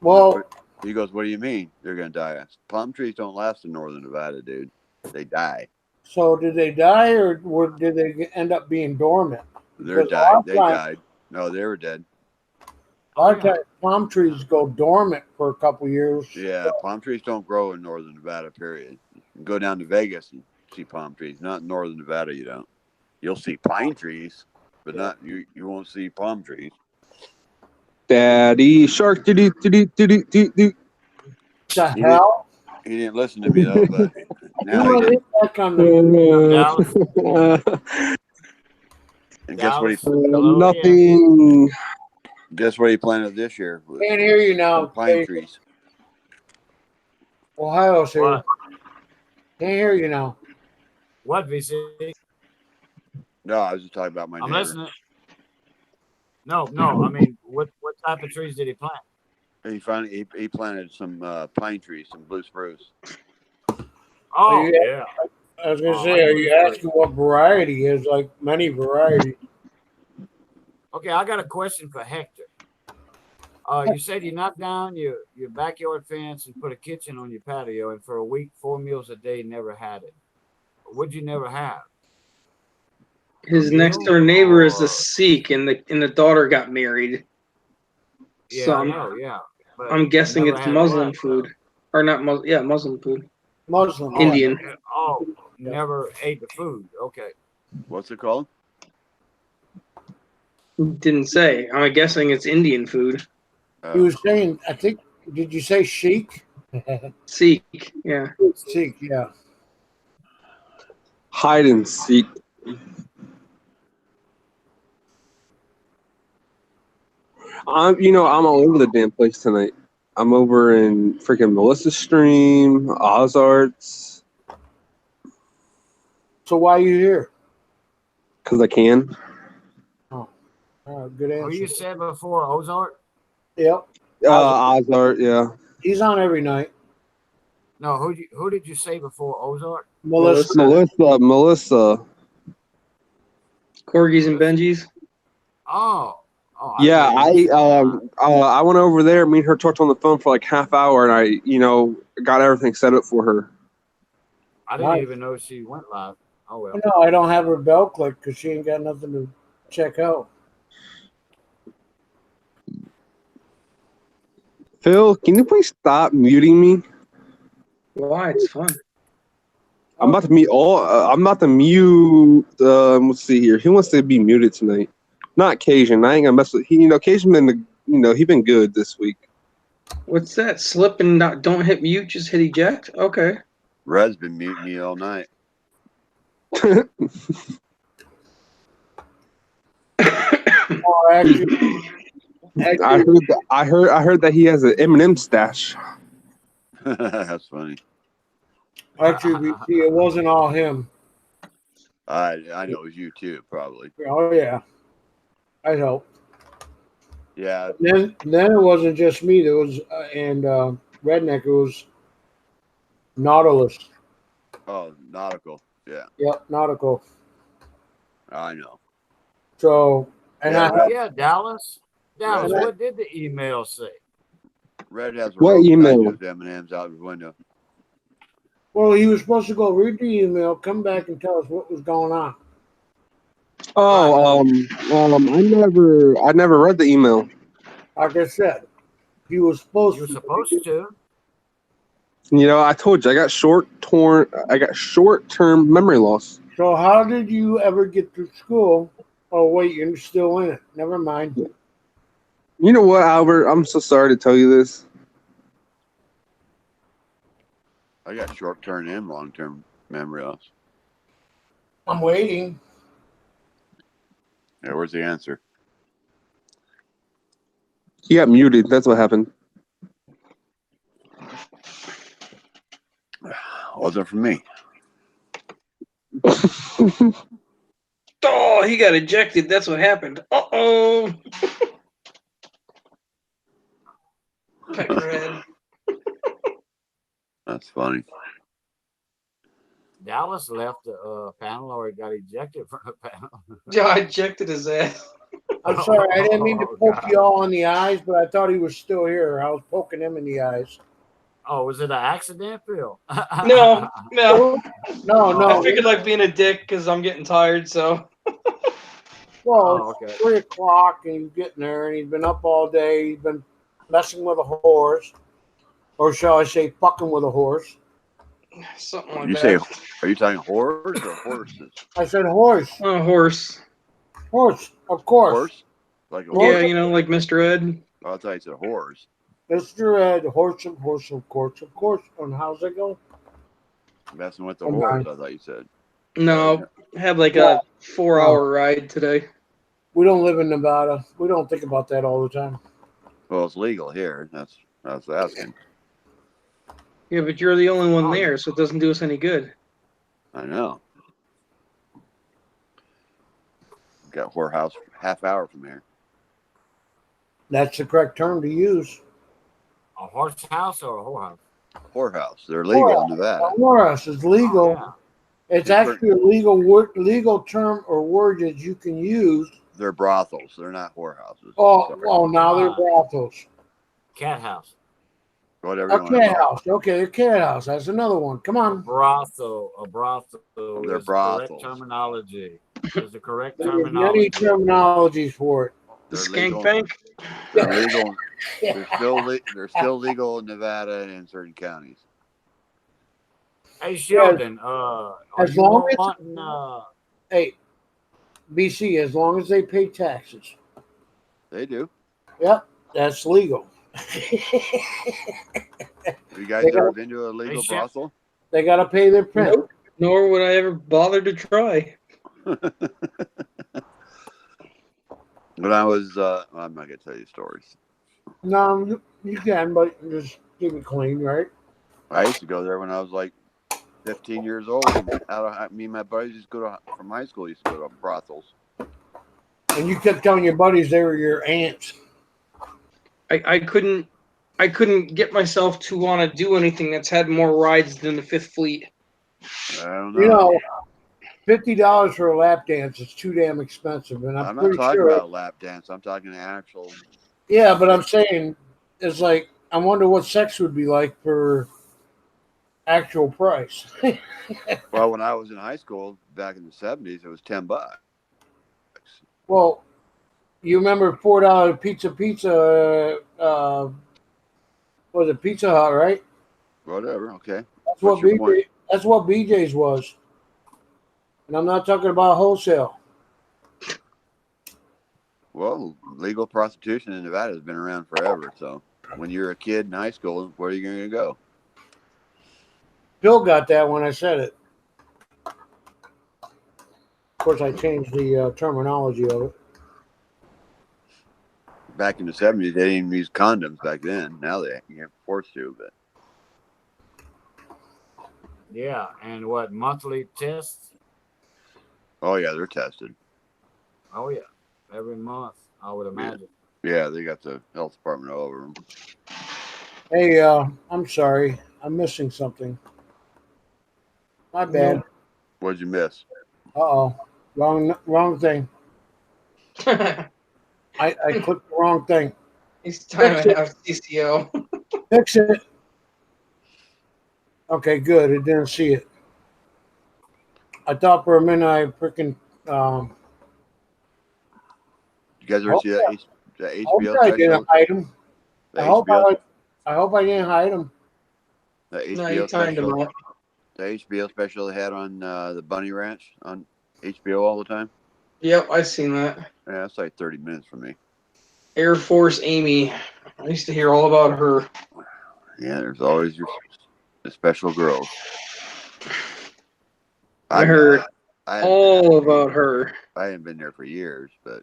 Well, he goes, what do you mean they're gonna die? I said, palm trees don't last in northern Nevada, dude. They die. so did they die or did they end up being dormant? They're died. They died. No, they were dead. A lot of times, palm trees go dormant for a couple years. Yeah, palm trees don't grow in northern Nevada, period. You can go down to Vegas and see palm trees. Not in northern Nevada, you don't. You'll see pine trees, but not you won't see palm trees. Daddy shark. The hell? He didn't listen to me though, but now You he hit did. back on the Dallas. And guess what? Nothing. Guess what he planted this year? Can't hear you now. Pine Dave. trees. Ohio's here. What? Can't hear you now. What, VC? No, I was just talking about my I'm neighbor. listening. No. I mean, what type of trees did he plant? He planted some pine trees, some blue spruce. Oh, Yeah. yeah. I was gonna Oh, say, I are you agree. asking what variety is? Like many varieties. Okay, I got a question for Hector. You said you knocked down your backyard fence and put a kitchen on your patio, and for a week, 4 meals a day, never had it. What'd you never have? His next door neighbor is a Sikh, and the daughter got married. Yeah, So I know, yeah. But I'm guessing never it's had Muslim what, food, or not Muslim? Yeah, Muslim food. Muslim. Indian. Oh, never ate the food. Okay. What's it called? Didn't say. I'm guessing it's Indian food. He was saying, I think, did you say Sheik? Sikh. Yeah. Sheik, yeah. Hide and seek. I'm all over the damn place tonight. I'm over in freaking Melissa's stream, Ozarts, So why are you here? because I can. Good Who you answer. said before, Ozark? Yep. Ozart, yeah. He's on every night. No, who did you say before, Ozark? Melissa. Melissa. Corgis and Benjis. Oh. Yeah, know I went over there. Me and her talked on the phone for like half hour, and I got everything set up for her. I didn't even know she went live. Oh well. No, I don't have her bell click because she ain't got nothing to check out. Phil, can you please stop muting me? Why? It's fun. I'm about to mute I'm about to mute. Let's see here. Who wants to be muted tonight? Not Cajun. I ain't gonna mess with he. Cajun been he been good this week. What's that? Slip and don't hit mute, just hit eject? Okay. Red's been muting me all night. Oh, actually, I heard that he has an Eminem stash. That's funny. actually, it wasn't all him. I know it was you too, probably. Oh yeah, I helped. Yeah. Then it wasn't just me. There was and Redneck. It was Nautilus. Oh, nautical. Yeah, Yep, Nautical. I know. So and Yeah, Yeah, Dallas. Dallas, Red- what did the email say? Red has a What rope email? tied to his M&Ms out his window. well, he was supposed to go read the email, come back and tell us what was going on. Oh, I never read the email. Like I said, he was supposed You were to. supposed to. I told you I got short-term memory loss. So how did you ever get through school? Oh wait, you're still in it. Never mind. You know what, Albert? I'm so sorry to tell you this. I got short-term and long-term memory loss. I'm waiting. Yeah, where's the answer? He got muted. That's what happened. Wasn't for me. Oh, he got ejected. That's what happened. Uh-oh. Peckerhead. That's funny. Dallas left the panel or he got ejected from the panel. Yeah, I ejected his ass. I'm sorry, I didn't mean to Oh, poke God. you all in the eyes, but I thought he was still here. I was poking him in the eyes. Oh, was it an accident, Phil? No. No, I no. figured like being a dick because I'm getting tired, so. Well, Oh, it's okay. 3:00 and he's getting there, and he's been up all day. He's been messing with a horse, or shall I say, fucking with a horse. Something like You that. say, are you talking horse or horses? I said horse, A horse. horse, of course. Horse? Like a Horse. Yeah, horse? like Mr. Ed. Oh, I thought you said horse. Mr. Ed, horse, of course, of course. And how's it go? Messing with the Okay. horse, I thought you said. No, had like Yeah. a 4-hour ride today. We don't live in Nevada. We don't think about that all the time. Well, it's legal here. That's asking. Yeah, but you're the only one Oh, there, so it doesn't do us any good. I know. Got whorehouse half hour from here. That's the correct term to use. A horse house or a whorehouse? Whorehouse. They're legal in Nevada. Horse is legal. Oh, It's actually a legal term or word that you can use. They're brothels. They're not whorehouses. Oh, now they're brothels. Cat house. Whatever A you want to cat call house. Okay, a cat house. That's another one. Come A on. brothel. They're is the correct brothels. terminology. Is the correct There's many terminology. terminologies for it. The They're skank legal. bank? They're legal. They're still legal in Nevada and in certain counties. Hey Sheldon, are As you long as- wanting? Hey, BC, as long as they pay taxes. They do. Yep, that's legal. Have you guys They ever got- been to a legal Hey, Chef. brothel? They got to pay their rent. Nope. Nor would I ever bother to try. When I was, I'm not gonna tell you stories. No, you can, but just keep it clean, right? I used to go there when I was like 15 years old. And me and my buddies used to go to from high school. Used to go to brothels. And you kept telling your buddies they were your aunts. I couldn't get myself to want to do anything that's had more rides than the Fifth Fleet. I don't know. You know, $50 for a lap dance is too damn expensive, and I'm I'm not pretty talking sure. about lap dance. I'm talking actual. Yeah, but I'm saying it's like I wonder what sex would be like for actual price. Well, when I was in high school back in the 70s, it was $10. Well, you remember $4 pizza? Was it Pizza Hut, right? Whatever. Okay. That's What's what your point? BJ. That's what BJ's was, and I'm not talking about wholesale. Well, legal prostitution in Nevada has been around forever. So when you're a kid in high school, where are you going to go? Bill got that when I said it. Of course, I changed the terminology of it. Back in the 70s, they didn't even use condoms back then. Now you're forced to. But Yeah, and what monthly tests? oh yeah, they're tested. Oh yeah, every month I would imagine. Yeah, they got the health department all over them. Hey, I'm sorry, I'm missing something. My bad. What'd you miss? Uh-oh, wrong thing. I clicked the wrong thing. It's time to have CCO. Fix it. Okay, good. I didn't see it. I thought for a minute I freaking. You guys ever see that I hope HBO I special? didn't hide them. The I hope HBO, I hope I didn't hide them. the No, you HBO timed him special. out. The HBO special they had on the Bunny Ranch on HBO all the time. Yep, I've seen that. Yeah, that's like 30 minutes for me. Air Force Amy. I used to hear all about her. Yeah, there's always the special girls. I heard I haven't all been there for about her. I haven't been there for years, but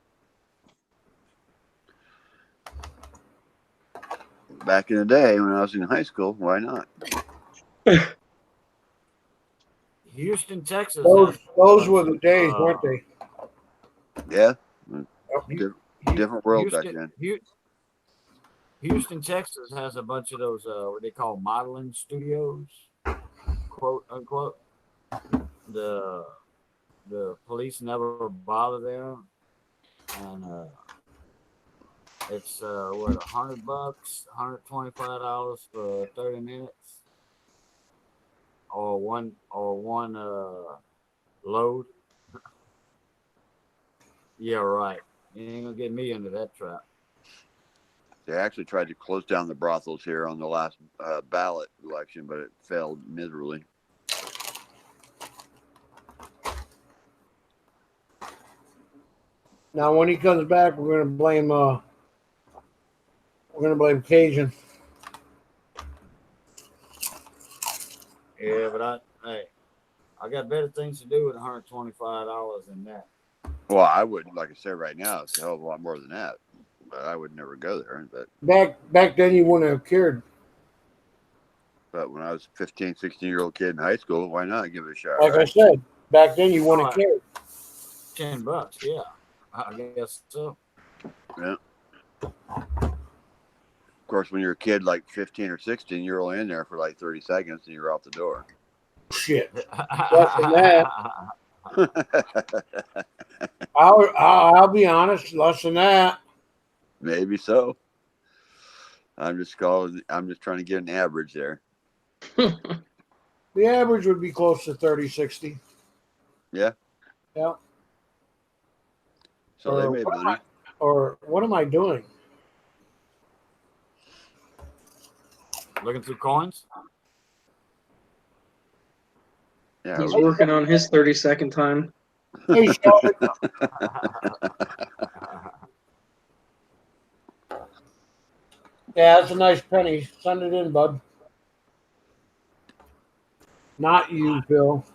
back in the day when I was in high school, why not? Houston, Texas. Those were the days, weren't they? Yeah, Hu- different world back Houston, then. Houston, Texas has a bunch of those what they call modeling studios, quote unquote. The police never bother there, and it's what $100, $125 for 30 minutes, or one load. Yeah, right. You ain't gonna get me into that trap. They actually tried to close down the brothels here on the last ballot election, but it failed miserably. Now, when he comes back, we're gonna blame Cajun. Yeah, but I got better things to do with $125 than that. Well, I would, like I said, right now, it's a hell of a lot more than that. But I would never go there. Back then, you wouldn't have cared. But when I was a 15, 16-year-old kid in high school, why not give it a shot? Like I Right? said, back then you wouldn't have cared. $10, yeah, I guess so. Yeah. Of course, when you're a kid like 15 or 16, you're only in there for like 30 seconds and you're out the door. Shit. Less than that. I'll be honest, less than that. Maybe so. I'm just trying to get an average there. The average would be close to 30, 60. Yeah. Yeah. So they made money. Or what am I doing? Looking through coins? Yeah. He's working on his 30-second time. Hey, Sheldon. Yeah, that's a nice penny. Send it in, bud. Not you, Phil.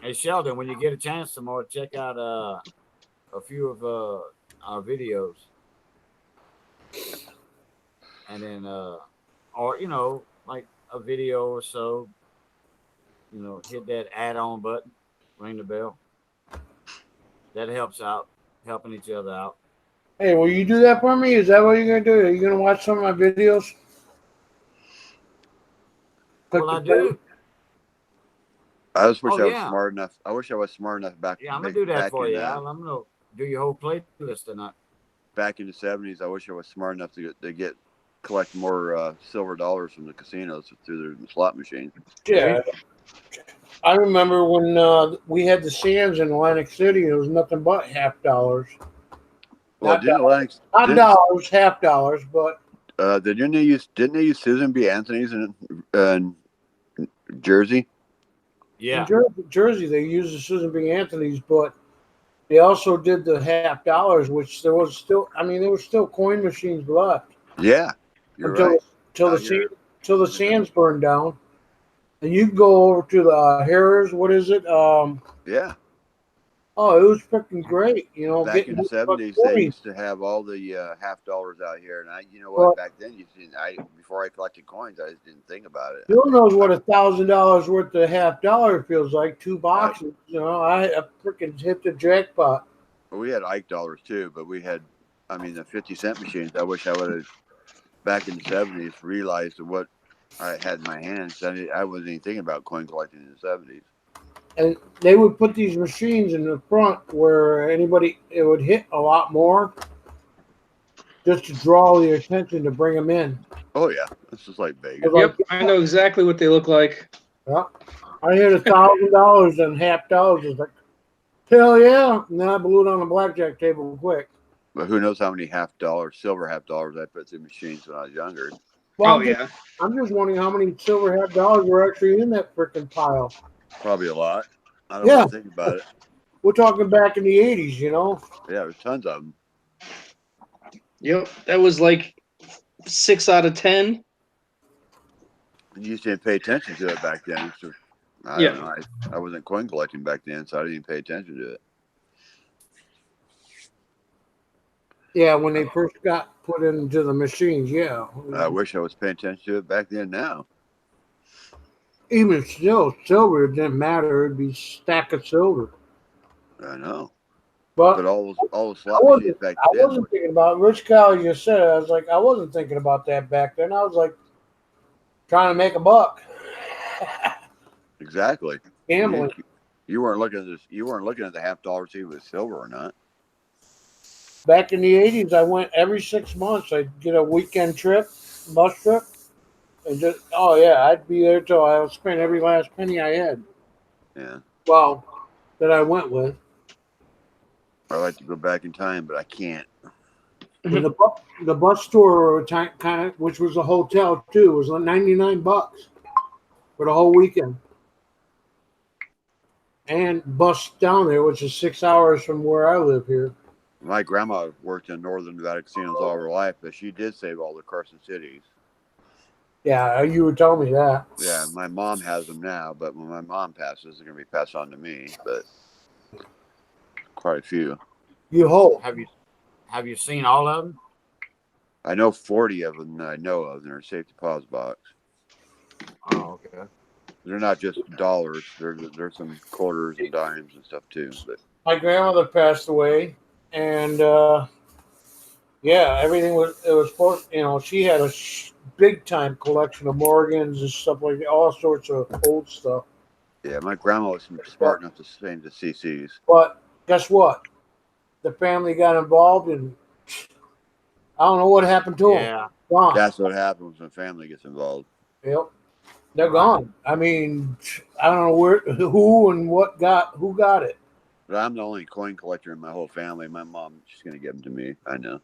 Hey Sheldon, when you get a chance tomorrow, check out a few of our videos, and then or like a video or so, hit that add-on button, ring the bell. That helps out, helping each other out. Hey, will you do that for me? Is that what you're gonna do? Are you gonna watch some of my videos? Well, I do. I just wish Oh, I was yeah. smart enough. I wish I was smart enough back. Yeah, I'm gonna do that back for in, you, Al. I'm gonna do your whole playlist tonight. Back in the '70s, I wish I was smart enough to collect more silver dollars from the casinos through the slot machine. Yeah. I remember when we had the Sands in Atlantic City. It was nothing but half dollars. Well, Not didn't Atlantic Not dollars, half dollars, but didn't they use Susan B. Anthony's in Jersey? Yeah. in Jersey they used the Susan B. Anthony's, but they also did the half dollars, which there was still. I mean, there were still coin machines left Yeah, you're until right. until Out the here. till the Sands burned down, and you go over to the Harrah's. What is it? Yeah. Oh, it was freaking great. Back in the '70s, they used to have all the half dollars out here, and you know what? Back then, before I collected coins, I just didn't think about it. Bill knows what $1,000 worth of half dollar feels like. 2 boxes. I freaking hit the jackpot. We had Ike dollars too, but we had, the 50-cent machines. I wish I would have, back in the '70s, realized what I had in my hands. I wasn't even thinking about coin collecting in the '70s. And they would put these machines in the front where it would hit a lot more just to draw the attention to bring them in. Oh, yeah. This is like Vegas. Yep, I know exactly what they look like. Yeah. I hit $1,000 and half dollars. It's like, hell yeah. And then I blew it on the blackjack table quick. But who knows how many silver half dollars I put through machines when I was younger. Well, yeah. I'm just wondering how many silver half dollars were actually in that freaking pile. Probably a lot. I don't want to think about it. We're talking back in the 80s, Yeah, there's tons of them. Yep, that was like 6 out of 10. You just didn't pay attention to it back then. So, I don't know. I wasn't coin collecting back then, so I didn't even pay attention to it. Yeah, when they first got put into the machines, yeah. I wish I was paying attention to it back then now. Even still, silver didn't matter. It'd be a stack of silver. I know. But all the slot machines back then. I wasn't thinking about Rich Cal just said it. I was like, I wasn't thinking about that back then. I was like trying to make a buck. Exactly. Gambling. You weren't looking at this. You weren't looking at the half dollar to see if it was silver or not. Back in the 80s, I went every 6 months. I'd get a weekend trip, bus trip, and I'd be there till I spent every last penny I had. Yeah. Well, that I went with. I'd like to go back in time, but I can't. And the bus tour kind of, which was a hotel too, was $99 for the whole weekend. And bus down there, which is 6 hours from where I live here. My grandma worked in northern Nevada casinos all her life, but she did save all the Carson cities. Yeah, you would tell me that. Yeah, my mom has them now, but when my mom passes, they're going to be passed on to me. But quite a few. You hope. Have you seen all of them? I know 40 of them that I know of in our safety deposit box. Oh, okay. They're not just dollars. There's some quarters and dimes and stuff too. But my grandmother passed away, and everything was supposed. She had a big time collection of Morgans and stuff like that, all sorts of old stuff. Yeah, my grandma was smart enough to save the CCs. But guess what? The family got involved, and I don't know what happened to them. Gone. That's what happens when family gets involved. Yep. They're gone. I mean, I don't know who got it. But I'm the only coin collector in my whole family. My mom, she's going to give them to me. I know.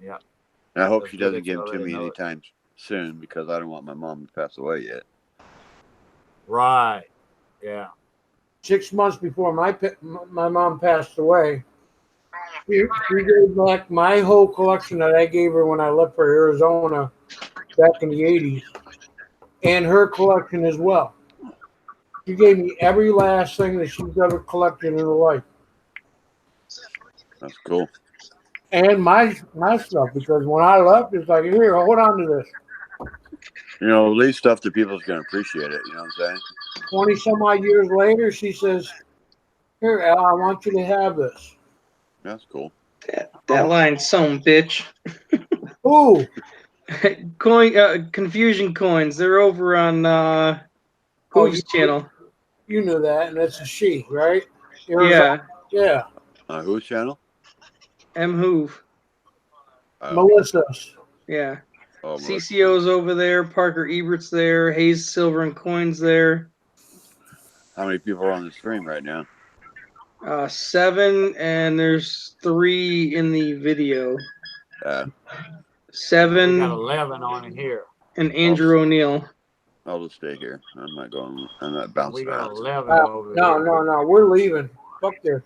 Yeah. And I hope she doesn't give them to me soon because I don't want my mom to pass away yet. Right. Yeah. 6 months before my mom passed away, she gave back my whole collection that I gave her when I left for Arizona back in the 80s, and her collection as well. She gave me every last thing that she's ever collected in her life, That's cool. and my stuff. Because when I left, it's like, here, hold on to this. You know, leave stuff to people's gonna appreciate it. You know what I'm saying? 20 some odd years later, she says, here, Al, I want you to have this. That's cool. That line, some bitch. Ooh, Confusion coins. They're over on whose channel? you knew that, and it's a she, right? Yeah, Yeah, Whose channel? M Hoove. Melissa's. Yeah. Oh, CCO's over there. Parker Ebert's there. Hayes Silver and Coins there. how many people are on the stream right now? 7, and there's 3 in the video. We 7 got 11 on it here. and Andrew O'Neill. I'll just stay here. I'm not We bouncing got around. 11 over No, here. no, we're leaving. Fuck this.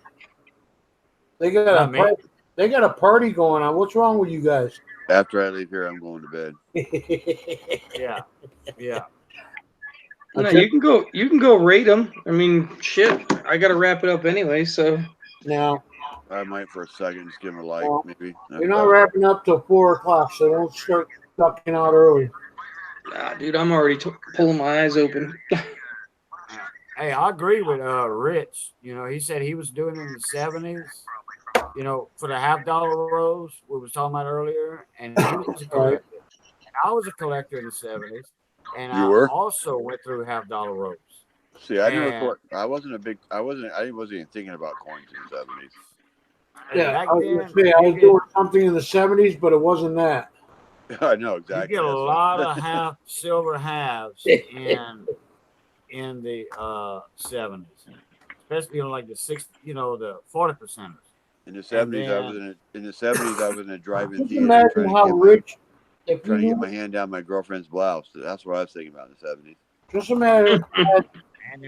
They got a Not me. party. They got a party going on. What's wrong with you guys? After I leave here, I'm going to bed. Yeah. Yeah. No, you can go rate them. I mean, shit. I gotta wrap it up anyway. So Now, I might for a second just give him a like, Well, maybe. you're not wrapping up till 4 o'clock, so don't start ducking out early. dude, I'm already pulling my eyes open. Hey, I agree with Rich. You know, he said he was doing it in the 70s. You know, for the $50 rolls we was talking about earlier, and he was a collector. And I was a collector in the 70s, and You I were? also went through $50 rolls. See, I never And- thought I wasn't even thinking about coins in the 70s. And Yeah, back I was then, gonna say I was you doing something in the 70s, but it wasn't that. I know you exactly. get a that's lot what- of silver halves in the 70s, especially like the 40%. in the 70s. I was in a drive-in Just theater imagine trying how to rich. If get you my knew, hand down my girlfriend's blouse. That's what I was thinking about in the 70s. just imagine, And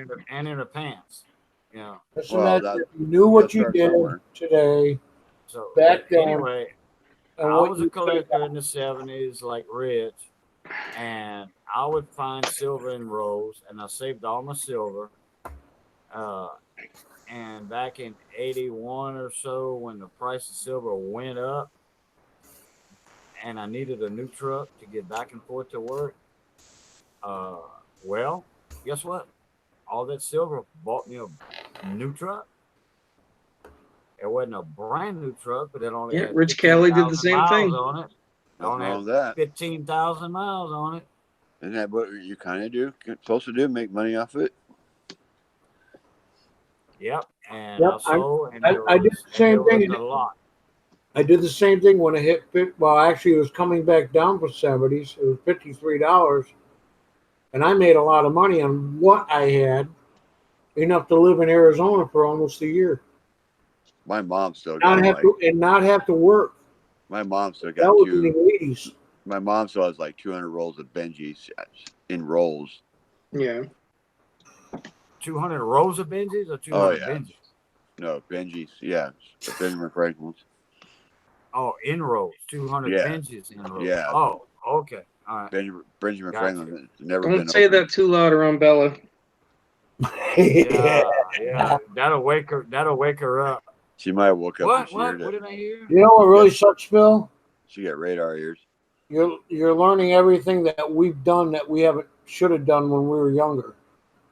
in the pants. You know. just Well, imagine that- if you knew what you you gotta did start somewhere. today. So Back then, anyway, and I what was a you collector in the 70s like Rich, and I would find silver in rolls, and I saved all my silver. And back in 81 or so, when the price of silver went up, and I needed a new truck to get back and forth to work, well, guess what? All that silver bought me a new truck. It wasn't a brand new truck, but it only had Rich Kelly did the 15,000 same miles thing. on it. It Nothing only wrong had with that. 15,000 miles on it. Isn't that what you kind of do? Supposed to do? Make money off it? Yep. And Yep, I sold, and I did the same there thing. was a lot. I did the same thing when it hit. Well, actually, it was coming back down for 70s. It was $53, and I made a lot of money on what I had, enough to live in Arizona for almost a year, My mom still got not have to work. my mom still That got was in the 80s. my mom still has like 200 rolls of Benjis in rolls. Yeah. 200 rows of Benjis or 200 yeah. Benjis? No, Benjis. Yeah. The Benjamin Franklin's. Oh, in rows. 200 Yeah. Benjis in rows. Yeah. Oh, okay. All right. Benjamin Gotcha. Franklin has never Don't been say opened. that too loud around Bella. Yeah. That'll wake her up. She might have woke up What? and she What? heard What it. did I hear? You know what really sucks, Phil? She got radar ears. You're learning everything that we've done that we should have done when we were younger.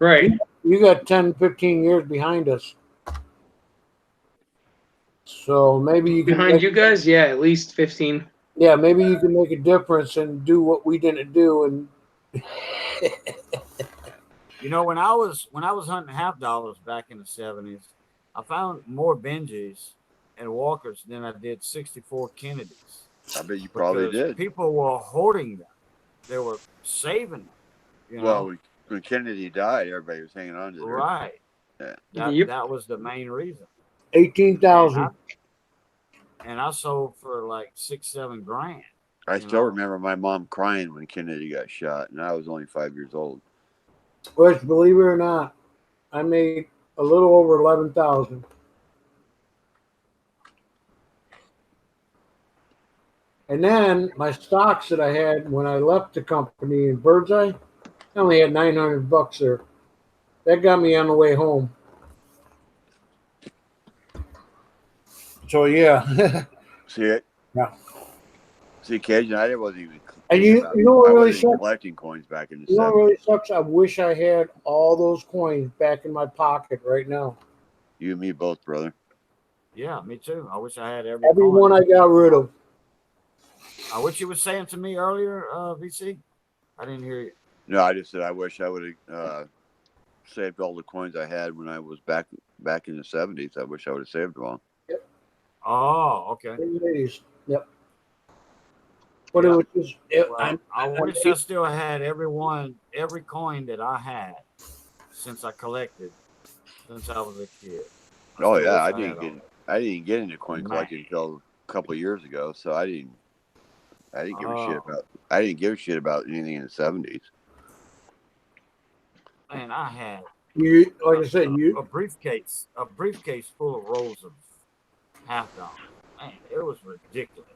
Right. You got 10, 15 years behind us. So maybe you can Behind you guys, yeah, at least 15. Yeah, maybe you can make a difference and do what we didn't do. And You know, when I was hunting $50 back in the 70s, I found more Benjis and Walkers than I did 64 Kennedys. I bet you probably Because did. people were hoarding them. They were saving them. You know? Well, when Kennedy died, everybody was hanging on to her. Right. Yeah. That was the main reason. 18,000. And I sold for like $6-7 grand. I You still know? remember my mom crying when Kennedy got shot, and I was only 5 years old. Which, believe it or not, I made a little over 11,000. And then my stocks that I had when I left the company in Birdseye, I only had $900 there. That got me on the way home. So yeah, See it? Yeah. See, Cajun, I wasn't even. And thinking you about- know what I really wasn't sucks? collecting coins back in the You know what 70s. really sucks? I wish I had all those coins back in my pocket right now. You and me both, brother. Yeah, me too. I wish I had every Every coin. one I got rid of. What you were saying to me earlier, VC? I didn't hear you. No, I just said I wish I would have saved all the coins I had when I was back in the 70s. I wish I would have saved them all. Oh, okay. In the 80s. Yep. But Yeah. it was just. Well, I wish I still had every coin that I had since I collected since I was a kid. Oh still yeah, wish I had all didn't get into coin Man. collecting until a couple of years ago. So I didn't give a shit Oh. about. I didn't give a shit about anything in the 70s. Man, I had You, like I said, a briefcase full of rolls of $50. Man, it was ridiculous.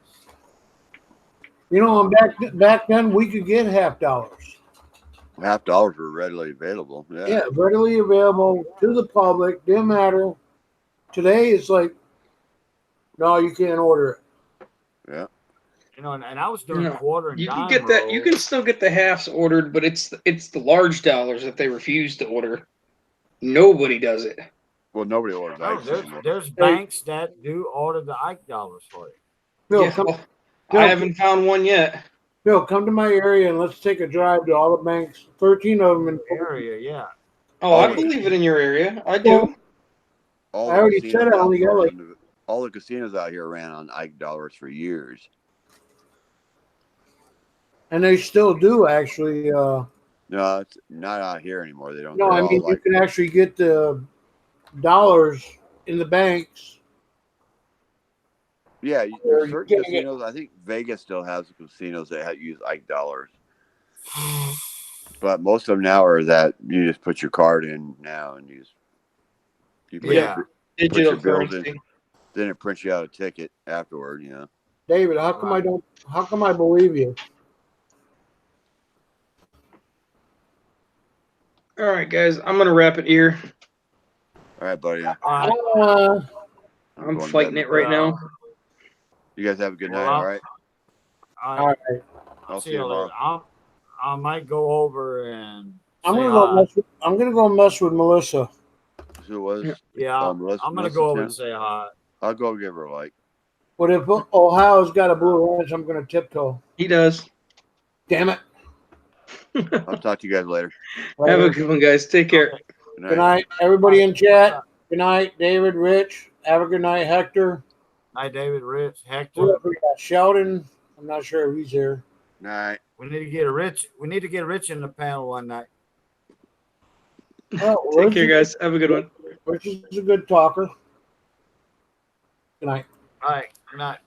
you know, back then we could get $50. $50 were readily available. Yeah, readily available to the public. Didn't matter. Today it's like, no, you can't order it. Yeah. You know, and I was doing No, quarter and you can dime get that. You rolls. can still get the halves ordered, but it's the large dollars that they refuse to order. Nobody does it. Well, nobody orders No, ice anymore. there's banks that do order the Ike dollars for you. Bill, Yeah, well, Bill, I haven't found one yet. Bill, come to my area and let's take a drive to all the banks. 13 of them. Area, yeah. Oh, I believe it in your area. I do. All I the already casinos said I out only here got like. all the casinos out here ran on Ike dollars for years. And they still do actually. No, it's not out here anymore. They don't. No, They're I all mean like, you can actually get the dollars in the banks. yeah, Or there's you certain can get- casinos. I think Vegas still has casinos that use Ike dollars, but most of them now are that you just put your card in now and you put Yeah. your, Digital put your bills in. currency. Then it prints you out a ticket afterward. You know. David, how come I don't? How come I believe you? All right, guys, I'm gonna wrap it here. All right, buddy. All right. I'm going to fighting bed. it right now. You guys have a good Well, night. All right. All All right. right, I'll See see you you later. tomorrow. I might go over and I'm say gonna go. hi. I'm gonna go mess with Melissa. Who was? Yeah, Melissa, I'm gonna Melissa go over Chan? and say hi. I'll go give her a like. But if Ohio's got a blue ranch, I'm gonna tiptoe. He does. Damn it! I'll talk to you guys later. Have a good one, guys. Take care. Okay. Good night. Good night, everybody in chat. Good night, David, Rich. Have a good night, Hector. Night, David, Rich, Hector. Who else we got? Sheldon. I'm not sure if he's here. Night. We need to get Rich. We need to get Rich in the panel one night. Oh, Take care, guys. Have a good one. Rich is a good talker. Good night. All right. Good night.